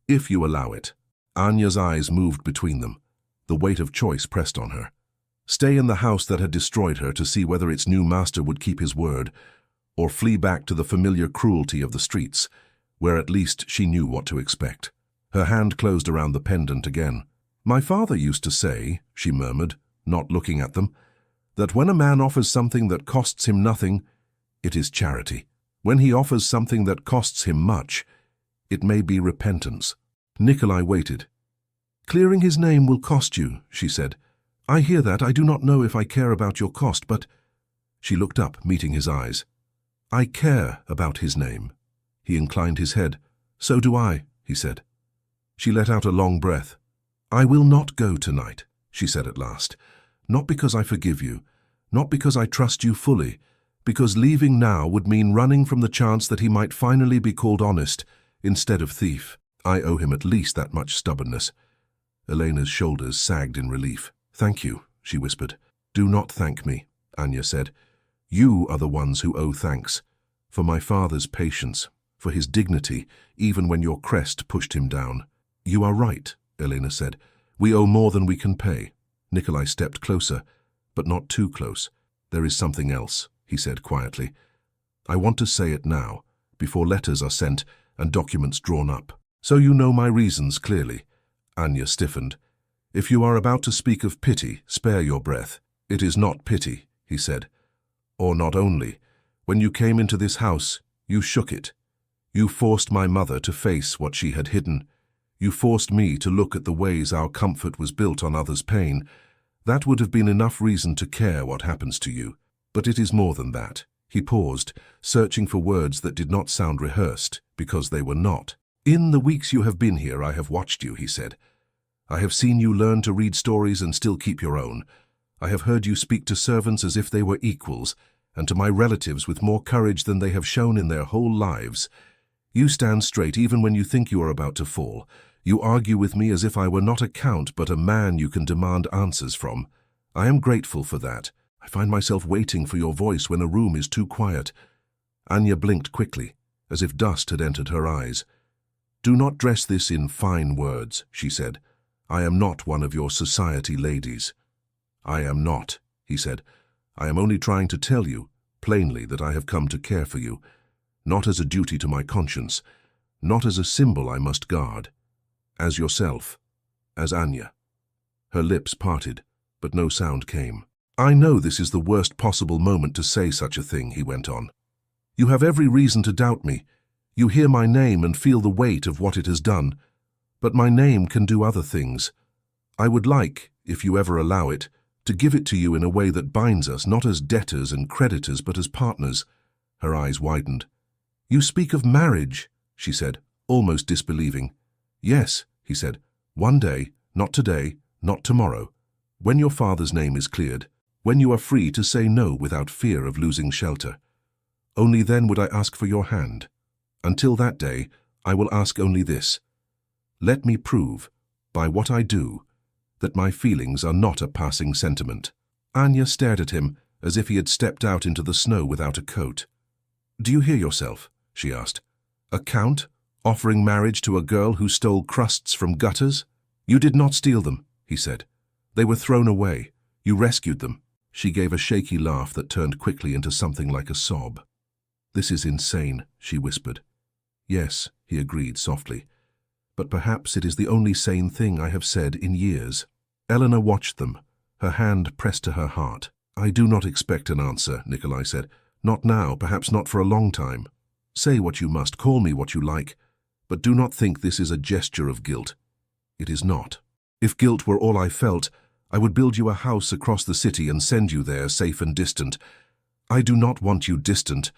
A: If you allow it. Anya's eyes moved between them. The weight of choice pressed on her. Stay in the house that had destroyed her to see whether its new master would keep his word, or flee back to the familiar cruelty of the streets, where at least she knew what to expect. Her hand closed around the pendant again. My father used to say, she murmured, not looking at them, that when a man offers something that costs him nothing, it is charity. When he offers something that costs him much, it may be repentance. Nikolai waited. Clearing his name will cost you, she said. I hear that. I do not know if I care about your cost, but... She looked up, meeting his eyes. I care about his name. He inclined his head. So do I, he said. She let out a long breath. I will not go tonight, she said at last. Not because I forgive you, not because I trust you fully, because leaving now would mean running from the chance that he might finally be called honest instead of thief. I owe him at least that much stubbornness. Elena's shoulders sagged in relief. Thank you, she whispered. Do not thank me, Anya said. You are the ones who owe thanks. For my father's patience, for his dignity, even when your crest pushed him down. You are right, Elena said. We owe more than we can pay. Nikolai stepped closer, but not too close. There is something else, he said quietly. I want to say it now, before letters are sent and documents drawn up. So you know my reasons clearly. Anya stiffened. If you are about to speak of pity, spare your breath. It is not pity, he said. Or not only. When you came into this house, you shook it. You forced my mother to face what she had hidden. You forced me to look at the ways our comfort was built on others' pain. That would have been enough reason to care what happens to you. But it is more than that. He paused, searching for words that did not sound rehearsed, because they were not. In the weeks you have been here, I have watched you, he said. I have seen you learn to read stories and still keep your own. I have heard you speak to servants as if they were equals, and to my relatives with more courage than they have shown in their whole lives. You stand straight even when you think you are about to fall. You argue with me as if I were not a count but a man you can demand answers from. I am grateful for that. I find myself waiting for your voice when a room is too quiet. Anya blinked quickly, as if dust had entered her eyes. Do not dress this in fine words, she said. I am not one of your society ladies. I am not, he said. I am only trying to tell you, plainly, that I have come to care for you, not as a duty to my conscience, not as a symbol I must guard. As yourself, as Anya. Her lips parted, but no sound came. I know this is the worst possible moment to say such a thing, he went on. You have every reason to doubt me. You hear my name and feel the weight of what it has done. But my name can do other things. I would like, if you ever allow it, to give it to you in a way that binds us, not as debtors and creditors, but as partners. Her eyes widened. You speak of marriage, she said, almost disbelieving. Yes, he said, one day, not today, not tomorrow, when your father's name is cleared, when you are free to say no without fear of losing shelter. Only then would I ask for your hand. Until that day, I will ask only this. Let me prove, by what I do, that my feelings are not a passing sentiment. Anya stared at him as if he had stepped out into the snow without a coat. Do you hear yourself? She asked. A count, offering marriage to a girl who stole crusts from gutters? You did not steal them, he said. They were thrown away. You rescued them. She gave a shaky laugh that turned quickly into something like a sob. This is insane, she whispered. Yes, he agreed softly. But perhaps it is the only sane thing I have said in years. Eleanor watched them, her hand pressed to her heart. I do not expect an answer, Nikolai said. Not now, perhaps not for a long time. Say what you must, call me what you like, but do not think this is a gesture of guilt. It is not. If guilt were all I felt, I would build you a house across the city and send you there, safe and distant. I do not want you distant.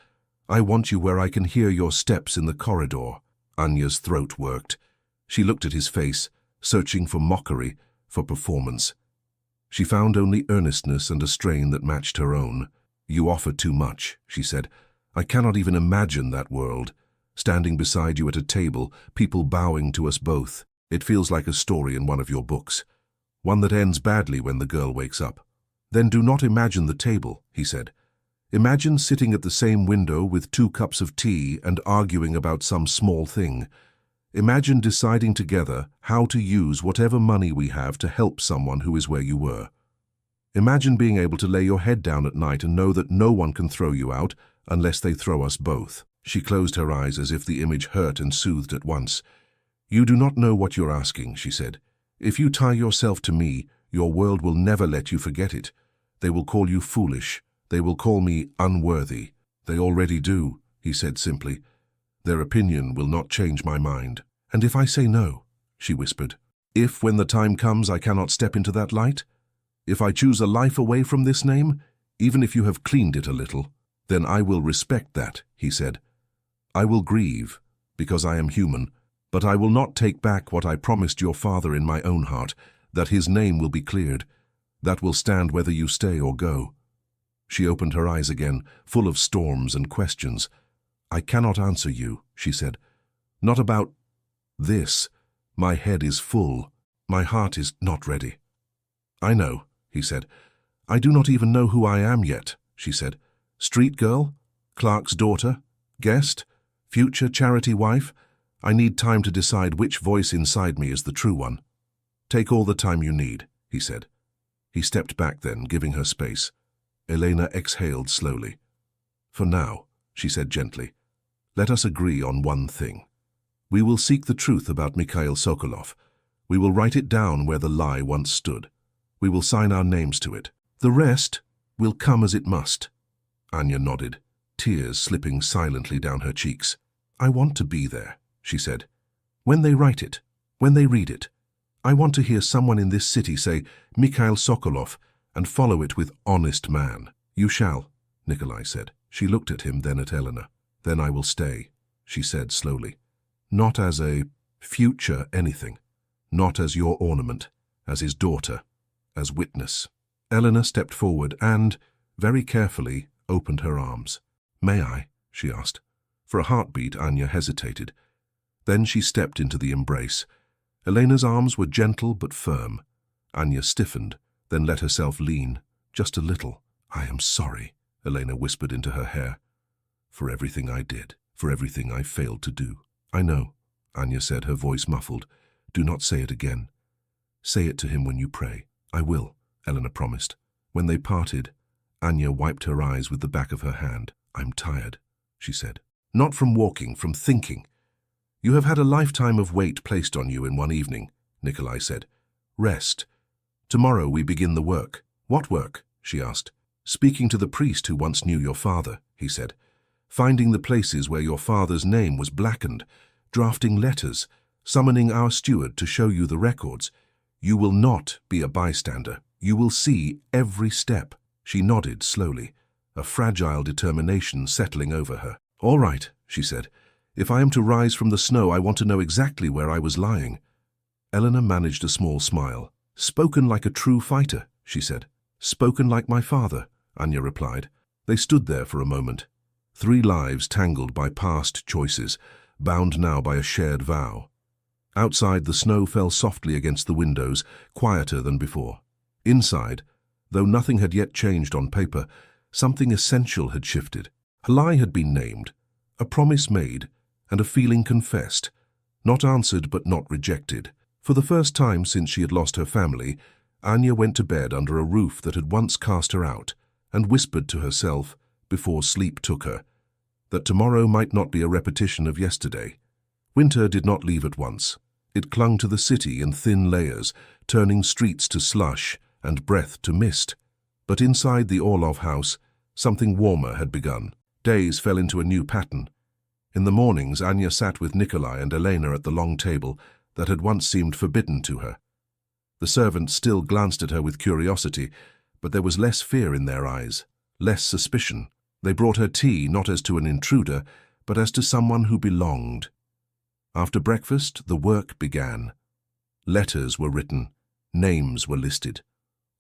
A: I want you where I can hear your steps in the corridor. Anya's throat worked. She looked at his face, searching for mockery, for performance. She found only earnestness and a strain that matched her own. You offer too much, she said. I cannot even imagine that world. Standing beside you at a table, people bowing to us both. It feels like a story in one of your books. One that ends badly when the girl wakes up. Then do not imagine the table, he said. Imagine sitting at the same window with 2 cups of tea and arguing about some small thing. Imagine deciding together how to use whatever money we have to help someone who is where you were. Imagine being able to lay your head down at night and know that no one can throw you out unless they throw us both. She closed her eyes as if the image hurt and soothed at once. You do not know what you're asking, she said. If you tie yourself to me, your world will never let you forget it. They will call you foolish. They will call me unworthy. They already do, he said simply. Their opinion will not change my mind. And if I say no, she whispered, if when the time comes I cannot step into that light, if I choose a life away from this name, even if you have cleaned it a little, then I will respect that, he said. I will grieve, because I am human, but I will not take back what I promised your father in my own heart, that his name will be cleared. That will stand whether you stay or go. She opened her eyes again, full of storms and questions. I cannot answer you, she said. Not about this. My head is full. My heart is not ready. I know, he said. I do not even know who I am yet, she said. Street girl? Clerk's daughter? Guest? Future charity wife? I need time to decide which voice inside me is the true one. Take all the time you need, he said. He stepped back then, giving her space. Elena exhaled slowly. For now, she said gently, let us agree on one thing. We will seek the truth about Mikhail Sokolov. We will write it down where the lie once stood. We will sign our names to it. The rest will come as it must. Anya nodded, tears slipping silently down her cheeks. I want to be there, she said. When they write it, when they read it, I want to hear someone in this city say, Mikhail Sokolov, and follow it with honest man. You shall, Nikolai said. She looked at him, then at Eleanor. Then I will stay, she said slowly. Not as a future anything. not as your ornament, as his daughter, as witness. Eleanor stepped forward and, very carefully, opened her arms. "May I?" she asked. For a heartbeat, Anya hesitated. Then she stepped into the embrace. Elena's arms were gentle but firm. Anya stiffened, then let herself lean, just a little. "I am sorry," Elena whispered into her hair. "For everything I did, for everything I failed to do." "I know," Anya said, her voice muffled. "Do not say it again. Say it to him when you pray." "I will," Eleanor promised. When they parted, Anya wiped her eyes with the back of her hand. "I'm tired," she said. "Not from walking, from thinking. You have had a lifetime of weight placed on you in one evening," Nikolai said. "Rest. Tomorrow we begin the work." "What work?" she asked. "Speaking to the priest who once knew your father," he said. "Finding the places where your father's name was blackened, drafting letters, summoning our steward to show you the records. You will not be a bystander. You will see every step." She nodded slowly, a fragile determination settling over her. "All right," she said. "If I am to rise from the snow, I want to know exactly where I was lying." Eleanor managed a small smile. "Spoken like a true fighter," she said. "Spoken like my father," Anya replied. They stood there for a moment. 3 lives tangled by past choices, bound now by a shared vow. Outside, the snow fell softly against the windows, quieter than before. Inside, though nothing had yet changed on paper, something essential had shifted. A lie had been named, a promise made, and a feeling confessed, not answered but not rejected. For the first time since she had lost her family, Anya went to bed under a roof that had once cast her out, and whispered to herself, before sleep took her, that tomorrow might not be a repetition of yesterday. Winter did not leave at once. It clung to the city in thin layers, turning streets to slush and breath to mist. But inside the Orlov house, something warmer had begun. Days fell into a new pattern. In the mornings, Anya sat with Nikolai and Elena at the long table that had once seemed forbidden to her. The servants still glanced at her with curiosity, but there was less fear in their eyes, less suspicion. They brought her tea not as to an intruder, but as to someone who belonged. After breakfast, the work began. Letters were written, names were listed.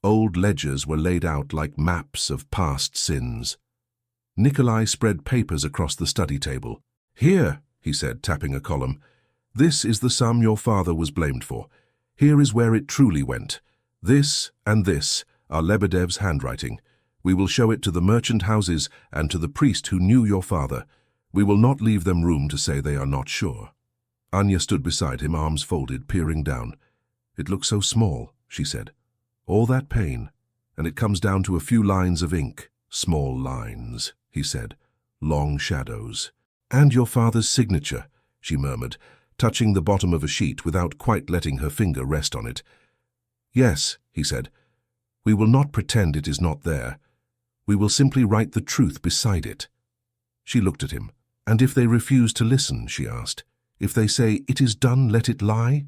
A: Old ledgers were laid out like maps of past sins. Nikolai spread papers across the study table. "Here," he said, tapping a column, "this is the sum your father was blamed for. Here is where it truly went. This and this are Lebedev's handwriting. We will show it to the merchant houses and to the priest who knew your father. We will not leave them room to say they are not sure." Anya stood beside him, arms folded, peering down. "It looks so small," she said. "All that pain, and it comes down to a few lines of ink." "Small lines," he said. "Long shadows." "And your father's signature," she murmured, touching the bottom of a sheet without quite letting her finger rest on it. "Yes," he said. "We will not pretend it is not there. We will simply write the truth beside it." She looked at him. "And if they refuse to listen," she asked, "if they say, 'It is done, let it lie'?"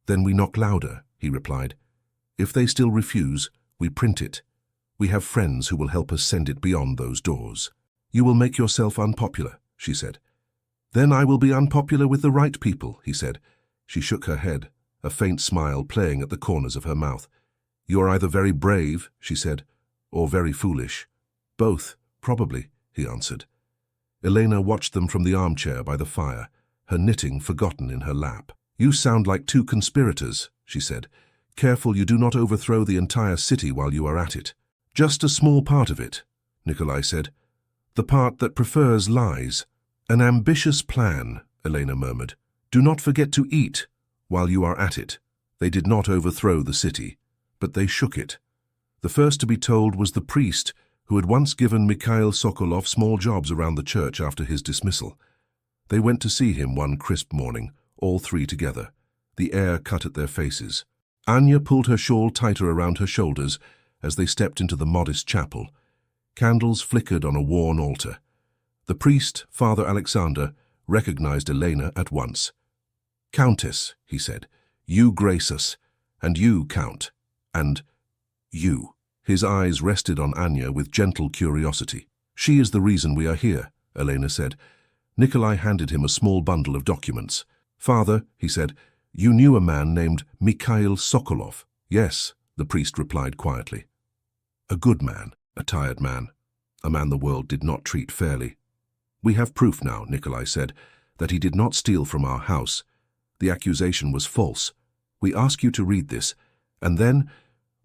A: "Then we knock louder," he replied. "If they still refuse, we print it. We have friends who will help us send it beyond those doors." "You will make yourself unpopular," she said. "Then I will be unpopular with the right people," he said. She shook her head, a faint smile playing at the corners of her mouth. "You are either very brave," she said, "or very foolish." "Both, probably," he answered. Elena watched them from the armchair by the fire, her knitting forgotten in her lap. "You sound like 2 conspirators," she said. "Careful you do not overthrow the entire city while you are at it." "Just a small part of it," Nikolai said. "The part that prefers lies." "An ambitious plan," Elena murmured. "Do not forget to eat while you are at it." They did not overthrow the city, but they shook it. The first to be told was the priest who had once given Mikhail Sokolov small jobs around the church after his dismissal. They went to see him one crisp morning, all 3 together, the air cut at their faces. Anya pulled her shawl tighter around her shoulders as they stepped into the modest chapel. Candles flickered on a worn altar. The priest, Father Alexander, recognized Elena at once. "Countess," he said, "you grace us, and you, Count, and you." His eyes rested on Anya with gentle curiosity. "She is the reason we are here," Elena said. Nikolai handed him a small bundle of documents. "Father," he said, You knew a man named Mikhail Sokolov. Yes, the priest replied quietly. A good man, a tired man, a man the world did not treat fairly. We have proof now, Nikolai said, that he did not steal from our house. The accusation was false. We ask you to read this, and then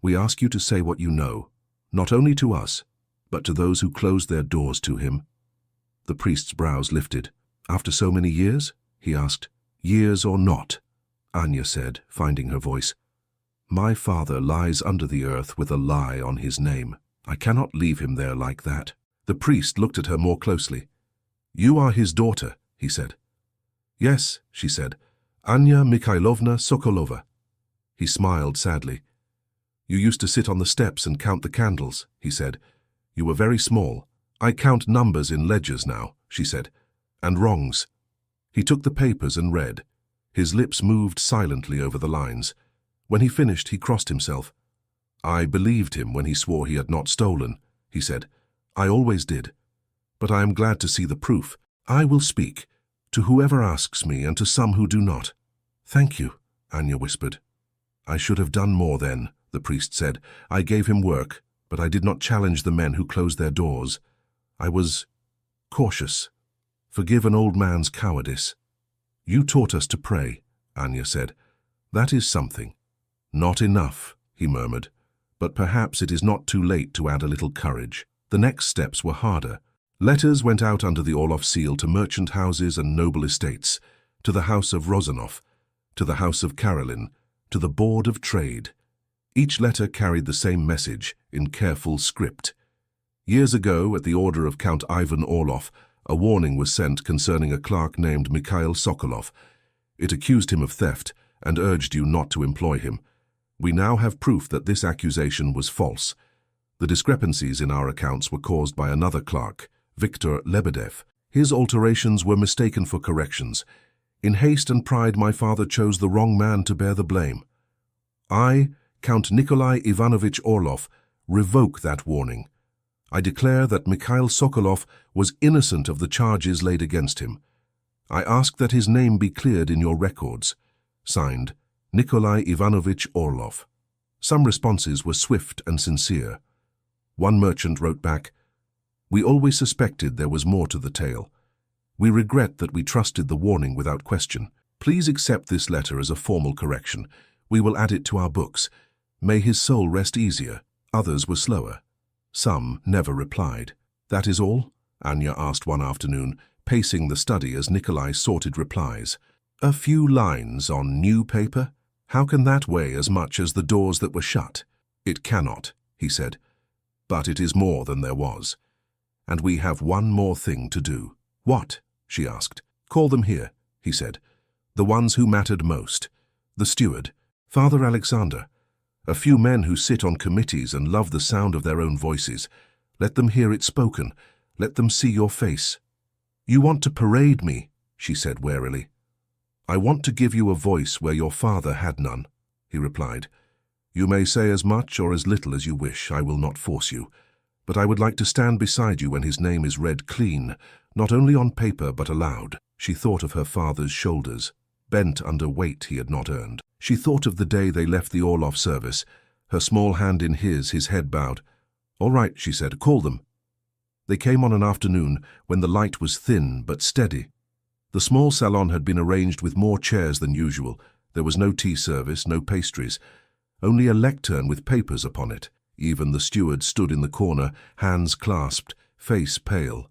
A: we ask you to say what you know, not only to us, but to those who closed their doors to him. The priest's brows lifted. After so many years? He asked. Years or not? Anya said, finding her voice. My father lies under the earth with a lie on his name. I cannot leave him there like that. The priest looked at her more closely. You are his daughter, he said. Yes, she said. Anya Mikhailovna Sokolova. He smiled sadly. You used to sit on the steps and count the candles, he said. You were very small. I count numbers in ledgers now, she said, and wrongs. He took the papers and read. His lips moved silently over the lines. When he finished, he crossed himself. I believed him when he swore he had not stolen, he said. I always did. But I am glad to see the proof. I will speak, to whoever asks me and to some who do not. Thank you, Anya whispered. I should have done more then, the priest said. I gave him work, but I did not challenge the men who closed their doors. I was cautious. Forgive an old man's cowardice. You taught us to pray, Anya said. That is something. Not enough, he murmured, but perhaps it is not too late to add a little courage. The next steps were harder. Letters went out under the Orloff seal to merchant houses and noble estates, to the house of Rozanov, to the house of Karolin, to the Board of Trade. Each letter carried the same message in careful script. Years ago, at the order of Count Ivan Orloff, a warning was sent concerning a clerk named Mikhail Sokolov. It accused him of theft and urged you not to employ him. We now have proof that this accusation was false. The discrepancies in our accounts were caused by another clerk, Viktor Lebedev. His alterations were mistaken for corrections. In haste and pride, my father chose the wrong man to bear the blame. I, Count Nikolai Ivanovich Orloff, revoke that warning. I declare that Mikhail Sokolov was innocent of the charges laid against him. I ask that his name be cleared in your records. Signed, Nikolai Ivanovich Orloff. Some responses were swift and sincere. One merchant wrote back, We always suspected there was more to the tale. We regret that we trusted the warning without question. Please accept this letter as a formal correction. We will add it to our books. May his soul rest easier. Others were slower. Some never replied. That is all? Anya asked one afternoon, pacing the study as Nikolai sorted replies. A few lines on new paper? How can that weigh as much as the doors that were shut? It cannot, he said. But it is more than there was. And we have one more thing to do. What? She asked. Call them here, he said. The ones who mattered most. The steward, Father Alexander. A few men who sit on committees and love the sound of their own voices. Let them hear it spoken. Let them see your face. You want to parade me, she said warily. I want to give you a voice where your father had none, he replied. You may say as much or as little as you wish. I will not force you. But I would like to stand beside you when his name is read clean, not only on paper but aloud. She thought of her father's shoulders, bent under weight he had not earned. She thought of the day they left the Orloff service, her small hand in his head bowed. All right, she said, call them. They came on an afternoon when the light was thin but steady. The small salon had been arranged with more chairs than usual. There was no tea service, no pastries, only a lectern with papers upon it. Even the steward stood in the corner, hands clasped, face pale.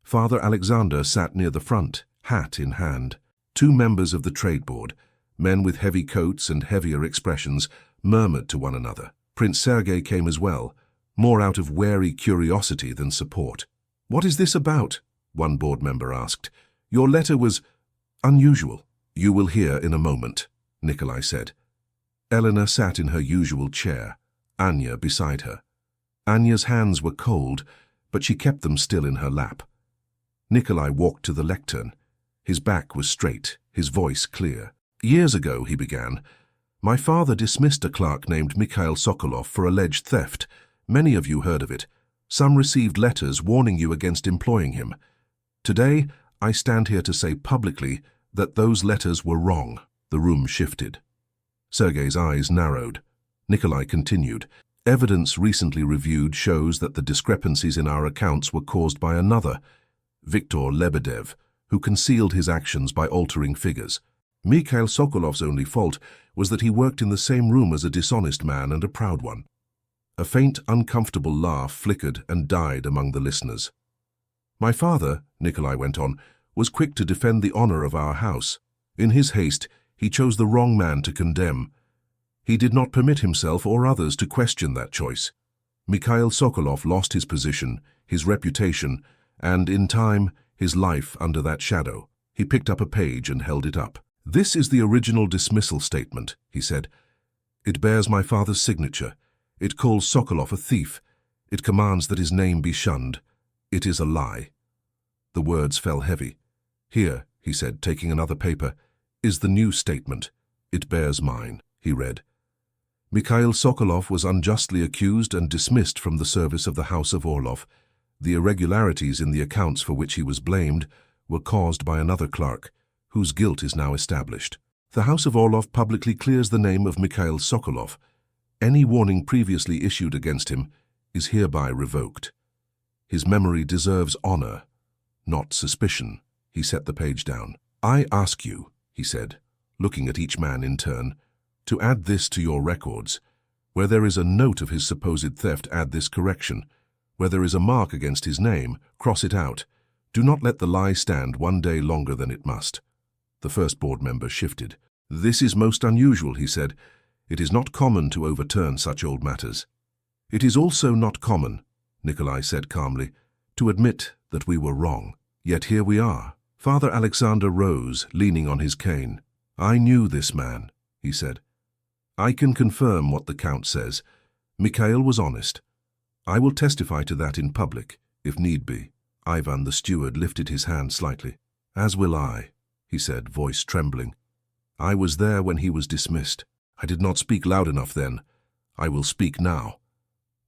A: Father Alexander sat near the front, hat in hand. Two members of the trade board, men with heavy coats and heavier expressions, murmured to one another. Prince Sergei came as well, more out of wary curiosity than support. What is this about? One board member asked. Your letter was unusual. You will hear in a moment, Nikolai said. Elena sat in her usual chair, Anya beside her. Anya's hands were cold, but she kept them still in her lap. Nikolai walked to the lectern. His back was straight, his voice clear. Years ago, he began, my father dismissed a clerk named Mikhail Sokolov for alleged theft. Many of you heard of it. Some received letters warning you against employing him. Today, I stand here to say publicly that those letters were wrong. The room shifted. Sergei's eyes narrowed. Nikolai continued. Evidence recently reviewed shows that the discrepancies in our accounts were caused by another, Viktor Lebedev, who concealed his actions by altering figures. Mikhail Sokolov's only fault was that he worked in the same room as a dishonest man and a proud one. A faint, uncomfortable laugh flickered and died among the listeners. My father, Nikolai went on, was quick to defend the honor of our house. In his haste, he chose the wrong man to condemn. He did not permit himself or others to question that choice. Mikhail Sokolov lost his position, his reputation, and, in time, his life under that shadow. He picked up a page and held it up. This is the original dismissal statement, he said. It bears my father's signature. It calls Sokolov a thief. It commands that his name be shunned. It is a lie. The words fell heavy. Here, he said, taking another paper, is the new statement. It bears mine, he read. Mikhail Sokolov was unjustly accused and dismissed from the service of the House of Orlov. The irregularities in the accounts for which he was blamed were caused by another clerk, whose guilt is now established. The House of Orlov publicly clears the name of Mikhail Sokolov. Any warning previously issued against him is hereby revoked. His memory deserves honor, not suspicion. He set the page down. I ask you, he said, looking at each man in turn, to add this to your records. Where there is a note of his supposed theft, add this correction. Where there is a mark against his name, cross it out. Do not let the lie stand one day longer than it must. The first board member shifted. This is most unusual, he said. It is not common to overturn such old matters. It is also not common, Nikolai said calmly, to admit that we were wrong. Yet here we are. Father Alexander rose, leaning on his cane. I knew this man, he said. I can confirm what the Count says. Mikhail was honest. I will testify to that in public, if need be. Ivan the steward lifted his hand slightly. As will I, he said, voice trembling. I was there when he was dismissed. I did not speak loud enough then. I will speak now.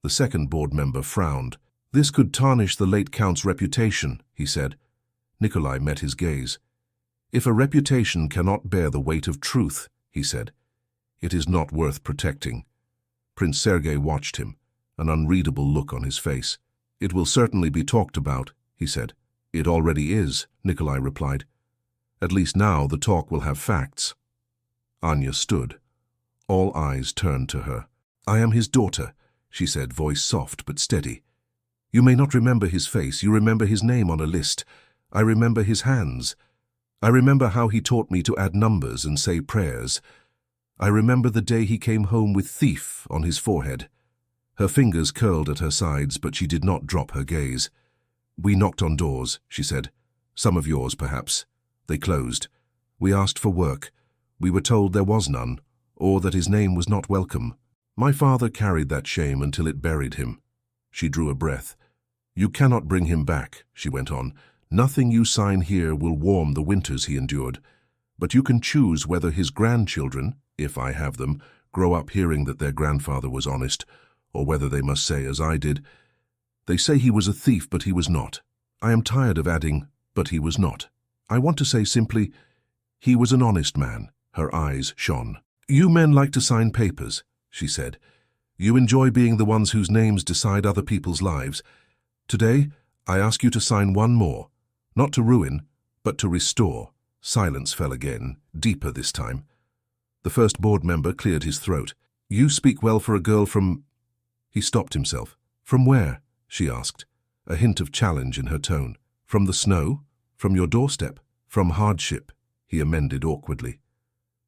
A: The second board member frowned. This could tarnish the late Count's reputation, he said. Nikolai met his gaze. If a reputation cannot bear the weight of truth, he said, it is not worth protecting. Prince Sergei watched him, an unreadable look on his face. It will certainly be talked about, he said. It already is, Nikolai replied. At least now the talk will have facts. Anya stood. All eyes turned to her. I am his daughter, she said, voice soft but steady. You may not remember his face, you remember his name on a list. I remember his hands. I remember how he taught me to add numbers and say prayers. I remember the day he came home with thief on his forehead. Her fingers curled at her sides, but she did not drop her gaze. We knocked on doors, she said. Some of yours, perhaps. They closed. We asked for work. We were told there was none, or that his name was not welcome. My father carried that shame until it buried him. She drew a breath. You cannot bring him back, she went on. Nothing you sign here will warm the winters he endured. But you can choose whether his grandchildren, if I have them, grow up hearing that their grandfather was honest, or whether they must say, as I did, they say he was a thief, but he was not. I am tired of adding, but he was not. I want to say simply, he was an honest man. Her eyes shone. You men like to sign papers, she said. You enjoy being the ones whose names decide other people's lives. Today, I ask you to sign one more, not to ruin, but to restore. Silence fell again, deeper this time. The first board member cleared his throat. You speak well for a girl from... He stopped himself. From where? She asked, a hint of challenge in her tone. From the snow? From your doorstep? From hardship? He amended awkwardly.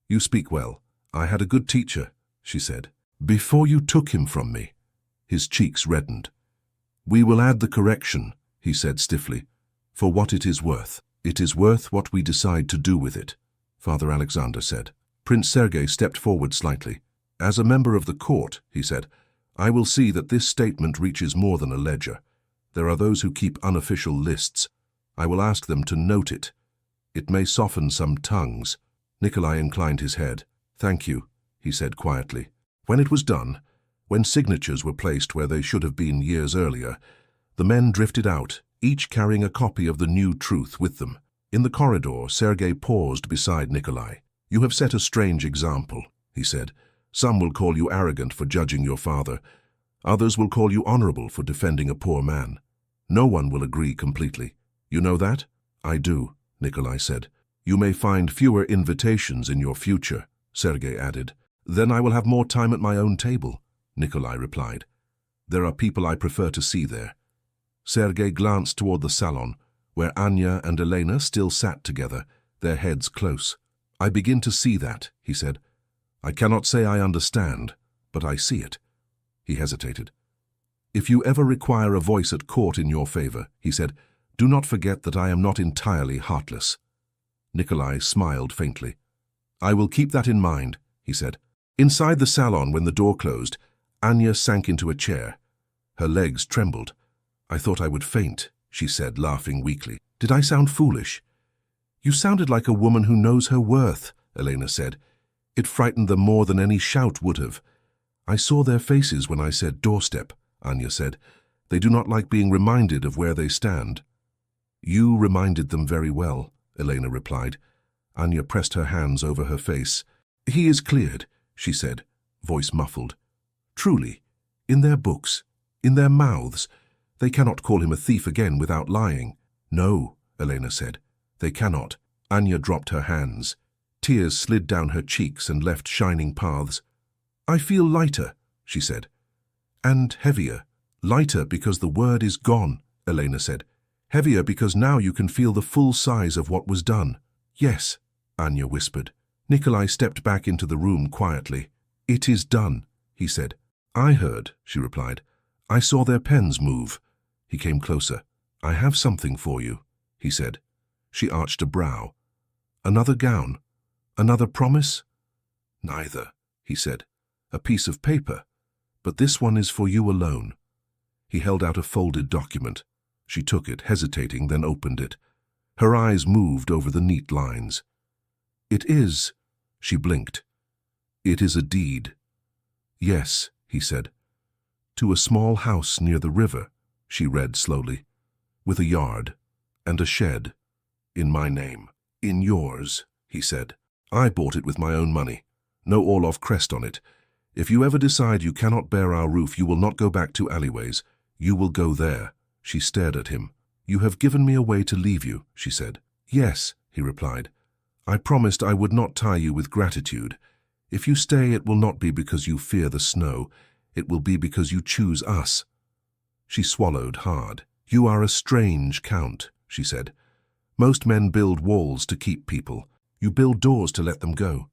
A: You speak well. I had a good teacher, she said. Before you took him from me. His cheeks reddened. We will add the correction, he said stiffly, for what it is worth. It is worth what we decide to do with it, Father Alexander said. Prince Sergei stepped forward slightly. As a member of the court, he said, I will see that this statement reaches more than a ledger. There are those who keep unofficial lists. I will ask them to note it. It may soften some tongues. Nikolai inclined his head. Thank you, he said quietly. When it was done, when signatures were placed where they should have been years earlier, the men drifted out, each carrying a copy of the new truth with them. In the corridor, Sergei paused beside Nikolai. You have set a strange example, he said. Some will call you arrogant for judging your father. Others will call you honorable for defending a poor man. No one will agree completely. You know that? I do, Nikolai said. You may find fewer invitations in your future, Sergei added. Then I will have more time at my own table, Nikolai replied. There are people I prefer to see there. Sergei glanced toward the salon, where Anya and Elena still sat together, their heads close. I begin to see that, he said. I cannot say I understand, but I see it. He hesitated. If you ever require a voice at court in your favor, he said, do not forget that I am not entirely heartless. Nikolai smiled faintly. I will keep that in mind, he said. Inside the salon, when the door closed, Anya sank into a chair. Her legs trembled. I thought I would faint, she said, laughing weakly. Did I sound foolish? You sounded like a woman who knows her worth, Elena said. It frightened them more than any shout would have. I saw their faces when I said doorstep, Anya said. They do not like being reminded of where they stand. You reminded them very well, Elena replied. Anya pressed her hands over her face. He is cleared, she said, voice muffled. Truly, in their books, in their mouths, they cannot call him a thief again without lying. No, Elena said. They cannot. Anya dropped her hands. Tears slid down her cheeks and left shining paths. I feel lighter, she said. And heavier. Lighter because the word is gone, Elena said. Heavier because now you can feel the full size of what was done. Yes, Anya whispered. Nikolai stepped back into the room quietly. It is done, he said. I heard, she replied. I saw their pens move. He came closer. I have something for you, he said. She arched a brow. Another gown? Another promise? Neither, he said. A piece of paper. But this one is for you alone. He held out a folded document. She took it, hesitating, then opened it. Her eyes moved over the neat lines. It is, she blinked. It is a deed. Yes, he said. To a small house near the river, she read slowly, with a yard and a shed. In my name. In yours, he said. I bought it with my own money. No Orlov crest on it. If you ever decide you cannot bear our roof, you will not go back to alleyways. You will go there. She stared at him. You have given me a way to leave you, she said. Yes, he replied. I promised I would not tie you with gratitude. If you stay, it will not be because you fear the snow. It will be because you choose us. She swallowed hard. You are a strange count, she said. Most men build walls to keep people. You build doors to let them go.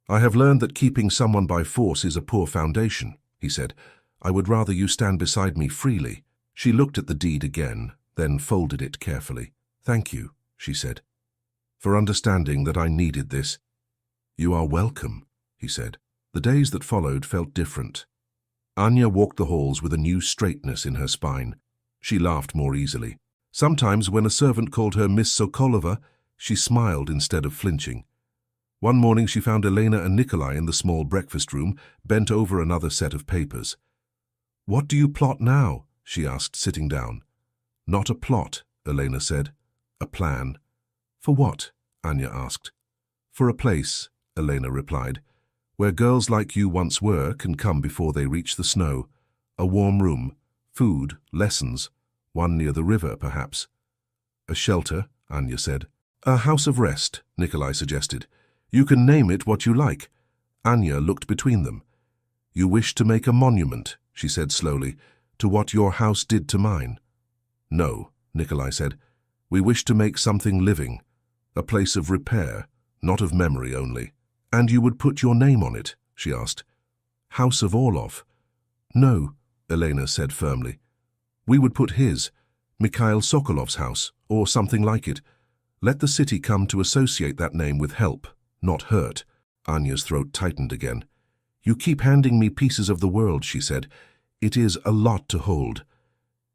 A: I have learned that keeping someone by force is a poor foundation, he said. I would rather you stand beside me freely. She looked at the deed again, then folded it carefully. Thank you, she said, for understanding that I needed this. You are welcome, he said. The days that followed felt different. Anya walked the halls with a new straightness in her spine. She laughed more easily. Sometimes when a servant called her Miss Sokolova, she smiled instead of flinching. One morning she found Elena and Nikolai in the small breakfast room, bent over another set of papers. What do you plot now? She asked, sitting down. Not a plot, Elena said. A plan. For what? Anya asked. For a place, Elena replied, where girls like you once were can come before they reach the snow. A warm room, food, lessons, one near the river, perhaps. A shelter, Anya said. A house of rest, Nikolai suggested. You can name it what you like. Anya looked between them. You wish to make a monument, she said slowly, to what your house did to mine. No, Nikolai said. We wish to make something living, a place of repair, not of memory only. And you would put your name on it, she asked. House of Orlov. No, Elena said firmly. We would put his, Mikhail Sokolov's house, or something like it. Let the city come to associate that name with help, not hurt. Anya's throat tightened again. You keep handing me pieces of the world, she said. It is a lot to hold.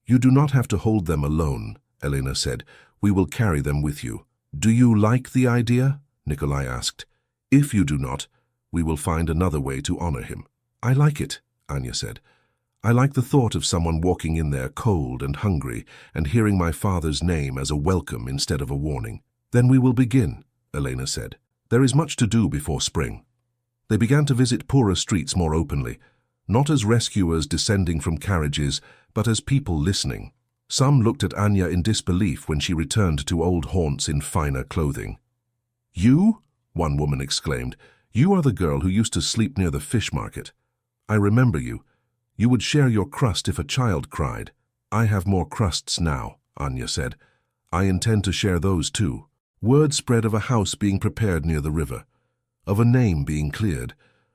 A: You do not have to hold them alone, Elena said. We will carry them with you. Do you like the idea? Nikolai asked. If you do not, we will find another way to honor him. I like it, Anya said. I like the thought of someone walking in there cold and hungry and hearing my father's name as a welcome instead of a warning. Then we will begin, Elena said. There is much to do before spring. They began to visit poorer streets more openly, not as rescuers descending from carriages, but as people listening. Some looked at Anya in disbelief when she returned to old haunts in finer clothing. "You?" one woman exclaimed. "You are the girl who used to sleep near the fish market. I remember you. You would share your crust if a child cried." "I have more crusts now," Anya said. "I intend to share those too." Word spread of a house being prepared near the river, of a name being cleared,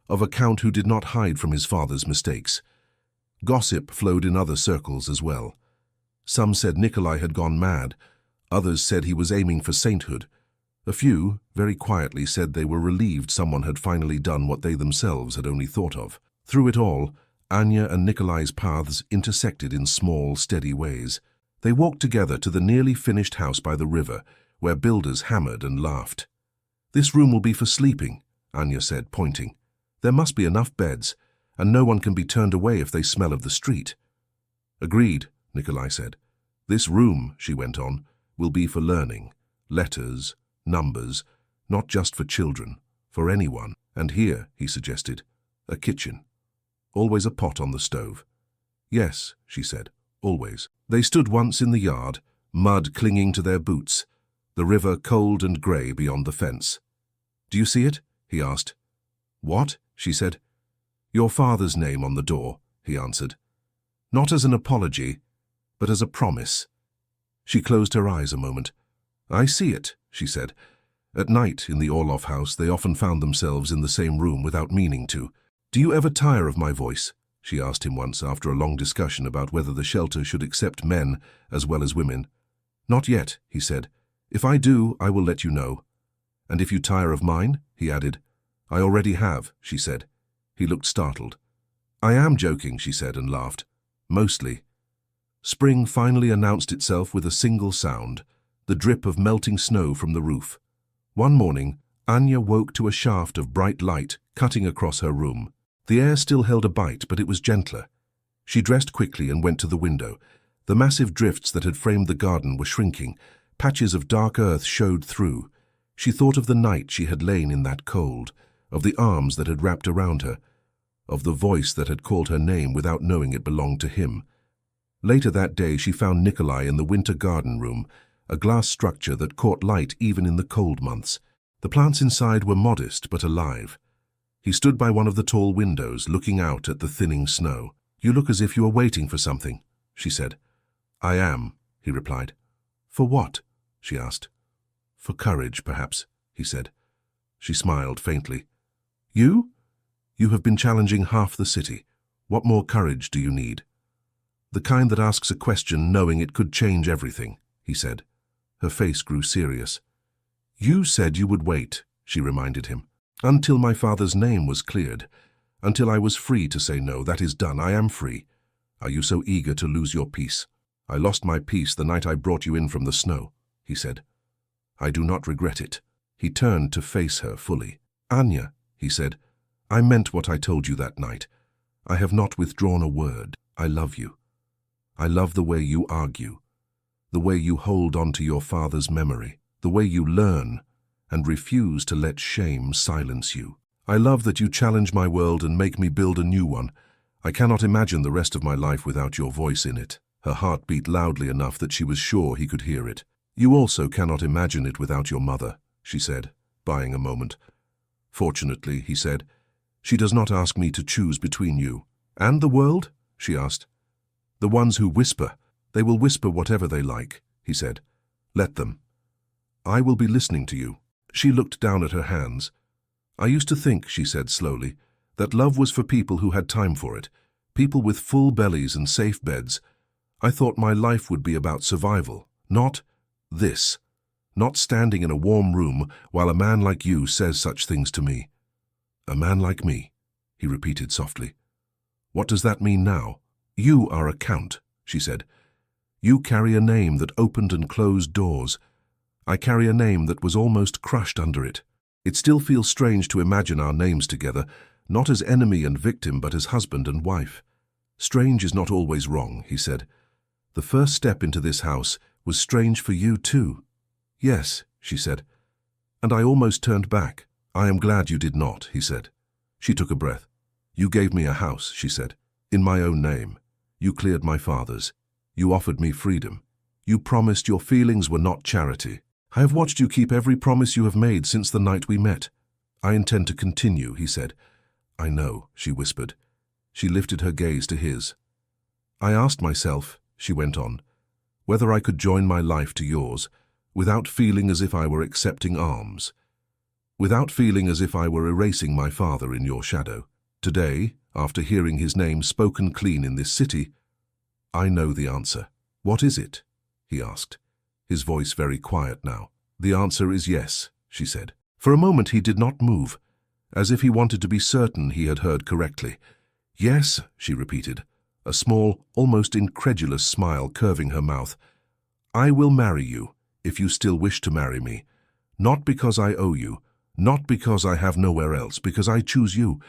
A: of a count who did not hide from his father's mistakes. Gossip flowed in other circles as well. Some said Nikolai had gone mad, others said he was aiming for sainthood. A few, very quietly, said they were relieved someone had finally done what they themselves had only thought of. Through it all, Anya and Nikolai's paths intersected in small, steady ways. They walked together to the nearly finished house by the river, where builders hammered and laughed. "This room will be for sleeping," Anya said, pointing. "There must be enough beds, and no one can be turned away if they smell of the street." "Agreed," Nikolai said. "This room," she went on, "will be for learning, letters, numbers, not just for children, for anyone. And here," he suggested, "a kitchen. Always a pot on the stove." "Yes," she said, "always." They stood once in the yard, mud clinging to their boots, the river cold and grey beyond the fence. "Do you see it?" he asked. "What?" she said. "Your father's name on the door," he answered. "Not as an apology, but as a promise." She closed her eyes a moment. "I see it," she said. At night, in the Orloff house, they often found themselves in the same room without meaning to. "Do you ever tire of my voice?" she asked him once after a long discussion about whether the shelter should accept men as well as women. "Not yet," he said. "If I do, I will let you know." "And if you tire of mine?" he added. "I already have," she said. He looked startled. "I am joking," she said, and laughed. "Mostly." Spring finally announced itself with a single sound, the drip of melting snow from the roof. One morning, Anya woke to a shaft of bright light cutting across her room. The air still held a bite, but it was gentler. She dressed quickly and went to the window. The massive drifts that had framed the garden were shrinking. Patches of dark earth showed through. She thought of the night she had lain in that cold, of the arms that had wrapped around her, of the voice that had called her name without knowing it belonged to him. Later that day she found Nikolai in the winter garden room, a glass structure that caught light even in the cold months. The plants inside were modest but alive. He stood by one of the tall windows, looking out at the thinning snow. "You look as if you were waiting for something," she said. "I am," he replied. "For what?" she asked. "For courage, perhaps," he said. She smiled faintly. "You? You have been challenging half the city. What more courage do you need?" "The kind that asks a question knowing it could change everything," he said. Her face grew serious. "You said you would wait," she reminded him, "until my father's name was cleared, until I was free to say no. That is done. I am free. Are you so eager to lose your peace?" "I lost my peace the night I brought you in from the snow," he said. "I do not regret it." He turned to face her fully. "Anya," he said, "I meant what I told you that night. I have not withdrawn a word. I love you. I love the way you argue, the way you hold on to your father's memory, the way you learn and refuse to let shame silence you. I love that you challenge my world and make me build a new one. I cannot imagine the rest of my life without your voice in it." Her heart beat loudly enough that she was sure he could hear it. "You also cannot imagine it without your mother," she said, buying a moment. "Fortunately," he said, "she does not ask me to choose between you." "And the world?" she asked. "The ones who whisper. They will whisper whatever they like," he said. "Let them. I will be listening to you." She looked down at her hands. "I used to think," she said slowly, "that love was for people who had time for it, people with full bellies and safe beds. I thought my life would be about survival, not this, not standing in a warm room while a man like you says such things to me." "A man like me," he repeated softly. "What does that mean now?" "You are a count," she said. "You carry a name that opened and closed doors. I carry a name that was almost crushed under it. It still feels strange to imagine our names together, not as enemy and victim, but as husband and wife." "Strange is not always wrong," he said. "The first step into this house was strange for you too." "Yes," she said. and I almost turned back. "I am glad you did not," he said. She took a breath. "You gave me a house," she said, "in my own name. You cleared my father's. You offered me freedom. You promised your feelings were not charity. I have watched you keep every promise you have made since the night we met. I intend to continue," he said. "I know," she whispered. She lifted her gaze to his. "I asked myself," she went on, "whether I could join my life to yours without feeling as if I were accepting alms, without feeling as if I were erasing my father in your shadow. Today, after hearing his name spoken clean in this city, I know the answer." "What is it?" he asked, his voice very quiet now. "The answer is yes," she said. For a moment he did not move, as if he wanted to be certain he had heard correctly. "Yes," she repeated, a small, almost incredulous smile curving her mouth. "I will marry you, if you still wish to marry me. Not because I owe you, not because I have nowhere else, because I choose you,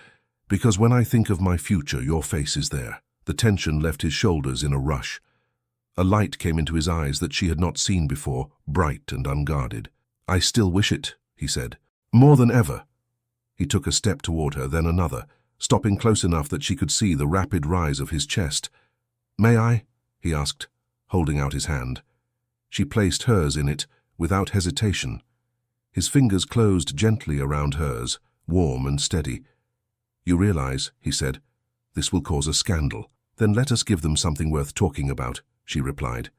A: because when I think of my future, your face is there." The tension left his shoulders in a rush. A light came into his eyes that she had not seen before, bright and unguarded. "I still wish it," he said. "More than ever." He took a step toward her, then another, stopping close enough that she could see the rapid rise of his chest. "May I?" he asked, holding out his hand. She placed hers in it, without hesitation. His fingers closed gently around hers, warm and steady. "You realize," he said, "this will cause a scandal. Then let us give them something worth talking about," she replied.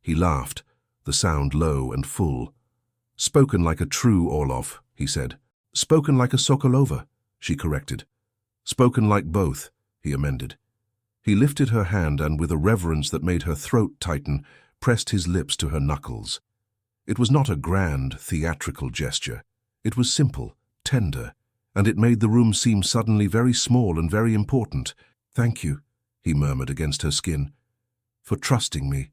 A: He laughed, the sound low and full. "Spoken like a true Orlov," he said. "Spoken like a Sokolova," she corrected. "Spoken like both," he amended. He lifted her hand and, with a reverence that made her throat tighten, pressed his lips to her knuckles. It was not a grand, theatrical gesture. It was simple, tender, and it made the room seem suddenly very small and very important. "Thank you," he murmured against her skin, "for trusting me,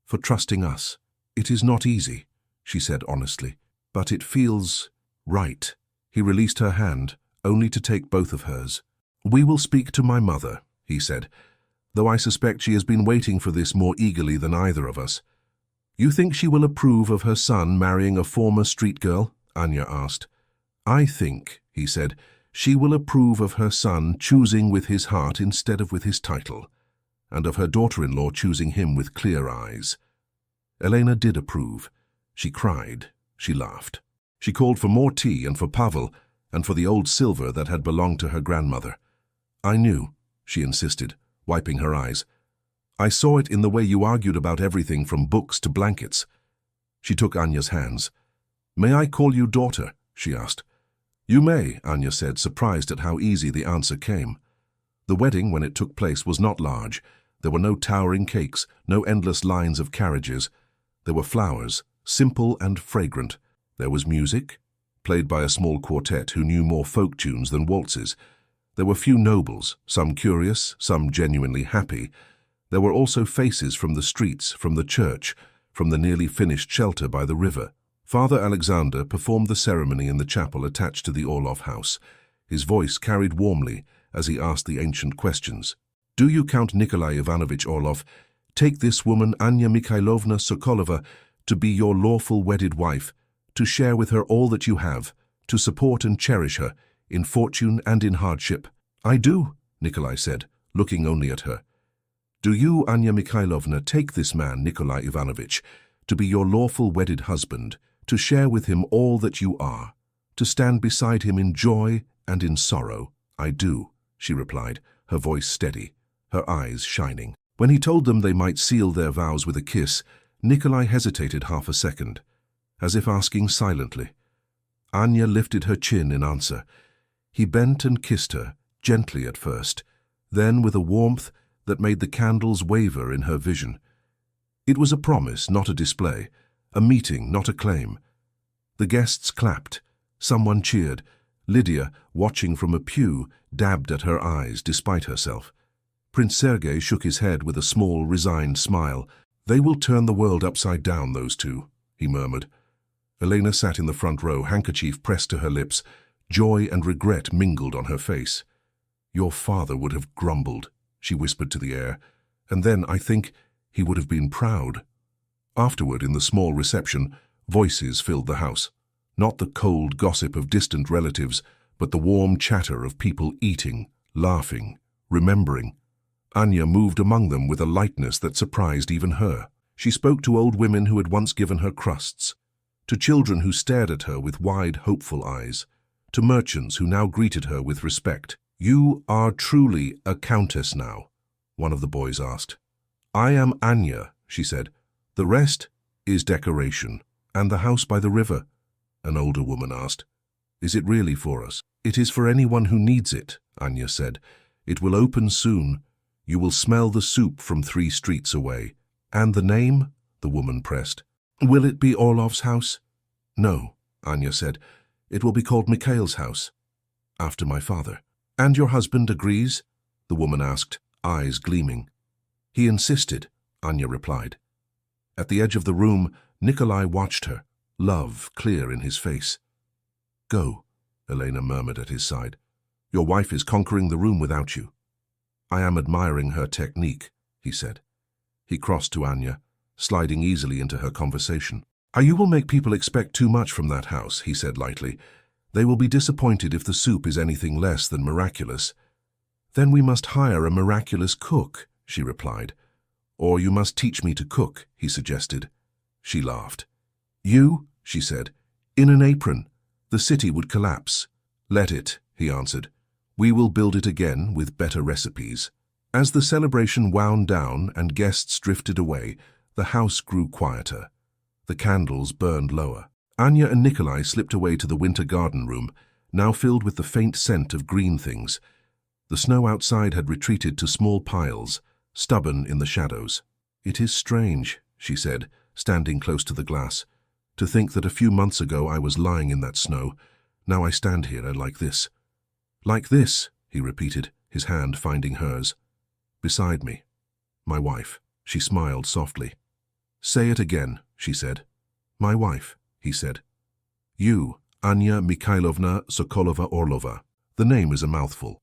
A: for trusting us." "It is not easy," she said honestly, "but it feels right." He released her hand, only to take both of hers. "We will speak to my mother," he said, "though I suspect she has been waiting for this more eagerly than either of us." "You think she will approve of her son marrying a former street girl?" Anya asked. "I think," he said, "she will approve of her son choosing with his heart instead of with his title, and of her daughter-in-law choosing him with clear eyes." Elena did approve. She cried. She laughed. She called for more tea and for Pavel and for the old silver that had belonged to her grandmother. "I knew," she insisted, wiping her eyes. "I saw it in the way you argued about everything from books to blankets." She took Anya's hands. "May I call you daughter?" she asked. "You may," Anya said, surprised at how easy the answer came. The wedding, when it took place, was not large. There were no towering cakes, no endless lines of carriages. There were flowers, simple and fragrant. There was music, played by a small quartet who knew more folk tunes than waltzes. There were few nobles, some curious, some genuinely happy. There were also faces from the streets, from the church, from the nearly finished shelter by the river. Father Alexander performed the ceremony in the chapel attached to the Orlov house. His voice carried warmly as he asked the ancient questions. "Do you, Count Nikolai Ivanovich Orlov, take this woman Anya Mikhailovna Sokolova to be your lawful wedded wife, to share with her all that you have, to support and cherish her, in fortune and in hardship?" "I do," Nikolai said, looking only at her. "Do you, Anya Mikhailovna, take this man, Nikolai Ivanovich, to be your lawful wedded husband, to share with him all that you are, to stand beside him in joy and in sorrow?" "I do," she replied, her voice steady, her eyes shining. When he told them they might seal their vows with a kiss, Nikolai hesitated half a second, as if asking silently. Anya lifted her chin in answer. He bent and kissed her, gently at first, then with a warmth that made the candles waver in her vision. It was a promise, not a display, a meeting, not a claim. The guests clapped. Someone cheered. Lydia, watching from a pew, dabbed at her eyes despite herself. Prince Sergei shook his head with a small, resigned smile. "They will turn the world upside down, those two," he murmured. Elena sat in the front row, handkerchief pressed to her lips. Joy and regret mingled on her face. "Your father would have grumbled," she whispered to the air, "and then, I think, he would have been proud." Afterward, in the small reception, voices filled the house. Not the cold gossip of distant relatives, but the warm chatter of people eating, laughing, remembering. Anya moved among them with a lightness that surprised even her. She spoke to old women who had once given her crusts, to children who stared at her with wide, hopeful eyes, to merchants who now greeted her with respect. "You are truly a countess now?" one of the boys asked. "I am Anya," she said. "The rest is decoration." "And the house by the river?" an older woman asked. "Is it really for us?" "It is for anyone who needs it," Anya said. "It will open soon. You will smell the soup from 3 streets away." "And the name?" the woman pressed. "Will it be Orlov's house?" "No," Anya said. "It will be called Mikhail's house, after my father." "And your husband agrees?" the woman asked, eyes gleaming. "He insisted," Anya replied. At the edge of the room, Nikolai watched her, love clear in his face. "Go," Elena murmured at his side. "Your wife is conquering the room without you." "I am admiring her technique," he said. He crossed to Anya, sliding easily into her conversation. "You will make people expect too much from that house," he said lightly. "They will be disappointed if the soup is anything less than miraculous." "Then we must hire a miraculous cook," she replied. "Or you must teach me to cook," he suggested. She laughed. "You," she said, "in an apron. The city would collapse." "Let it," he answered. "We will build it again with better recipes." As the celebration wound down and guests drifted away, the house grew quieter. The candles burned lower. Anya and Nikolai slipped away to the winter garden room, now filled with the faint scent of green things. The snow outside had retreated to small piles, stubborn in the shadows. "It is strange," she said, standing close to the glass, "to think that a few months ago I was lying in that snow. Now I stand here like this." "Like this," he repeated, his hand finding hers. "Beside me. My wife." She smiled softly. "Say it again," she said. "My wife," he said. "You, Anya Mikhailovna Sokolova-Orlova. The name is a mouthful.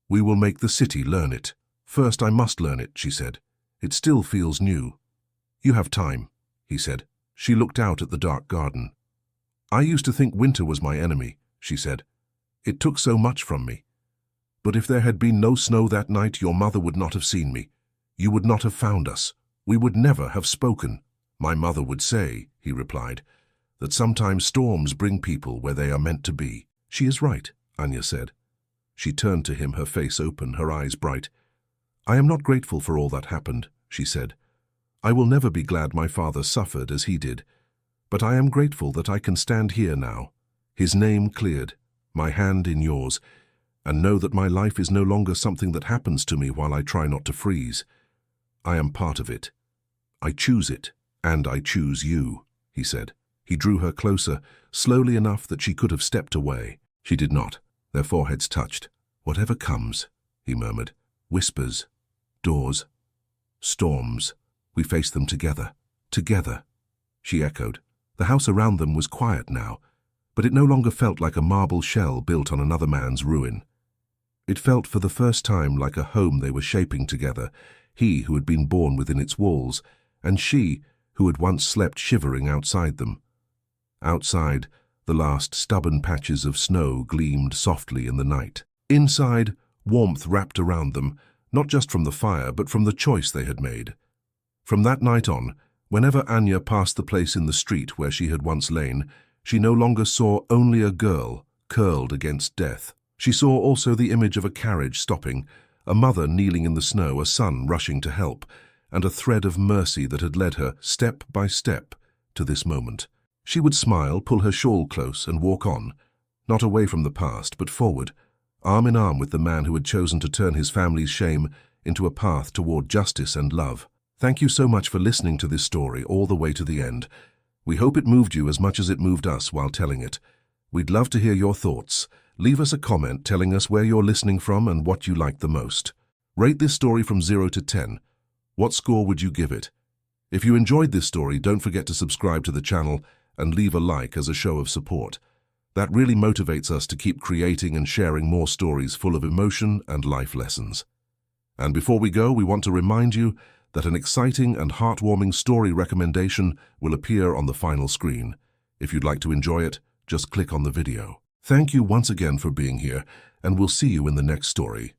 A: We will make the city learn it." "First I must learn it," she said. "It still feels new." "You have time," he said. She looked out at the dark garden. "I used to think winter was my enemy," she said. "It took so much from me. But if there had been no snow that night, your mother would not have seen me. You would not have found us. We would never have spoken." "My mother would say," he replied, "that sometimes storms bring people where they are meant to be." "She is right," Anya said. She turned to him, her face open, her eyes bright. "I am not grateful for all that happened," she said. "I will never be glad my father suffered as he did. But I am grateful that I can stand here now, his name cleared, my hand in yours, and know that my life is no longer something that happens to me while I try not to freeze. I am part of it. I choose it, and I choose you," he said. He drew her closer, slowly enough that she could have stepped away. She did not. Their foreheads touched. "Whatever comes," he murmured. "Whispers, doors, storms. We face them together. Together," she echoed. The house around them was quiet now, but it no longer felt like a marble shell built on another man's ruin. It felt for the first time like a home they were shaping together, he who had been born within its walls, and she who had once slept shivering outside them. Outside, the last stubborn patches of snow gleamed softly in the night. Inside, warmth wrapped around them, not just from the fire, but from the choice they had made. From that night on, whenever Anya passed the place in the street where she had once lain, she no longer saw only a girl curled against death. She saw also the image of a carriage stopping, a mother kneeling in the snow, a son rushing to help, and a thread of mercy that had led her, step by step, to this moment. She would smile, pull her shawl close, and walk on, not away from the past, but forward, arm in arm with the man who had chosen to turn his family's shame into a path toward justice and love. Thank you so much for listening to this story all the way to the end. We hope it moved you as much as it moved us while telling it. We'd love to hear your thoughts. Leave us a comment telling us where you're listening from and what you liked the most. Rate this story from 0 to 10. What score would you give it? If you enjoyed this story, don't forget to subscribe to the channel and leave a like as a show of support. That really motivates us to keep creating and sharing more stories full of emotion and life lessons. And before we go, we want to remind you that an exciting and heartwarming story recommendation will appear on the final screen. If you'd like to enjoy it, just click on the video. Thank you once again for being here, and we'll see you in the next story.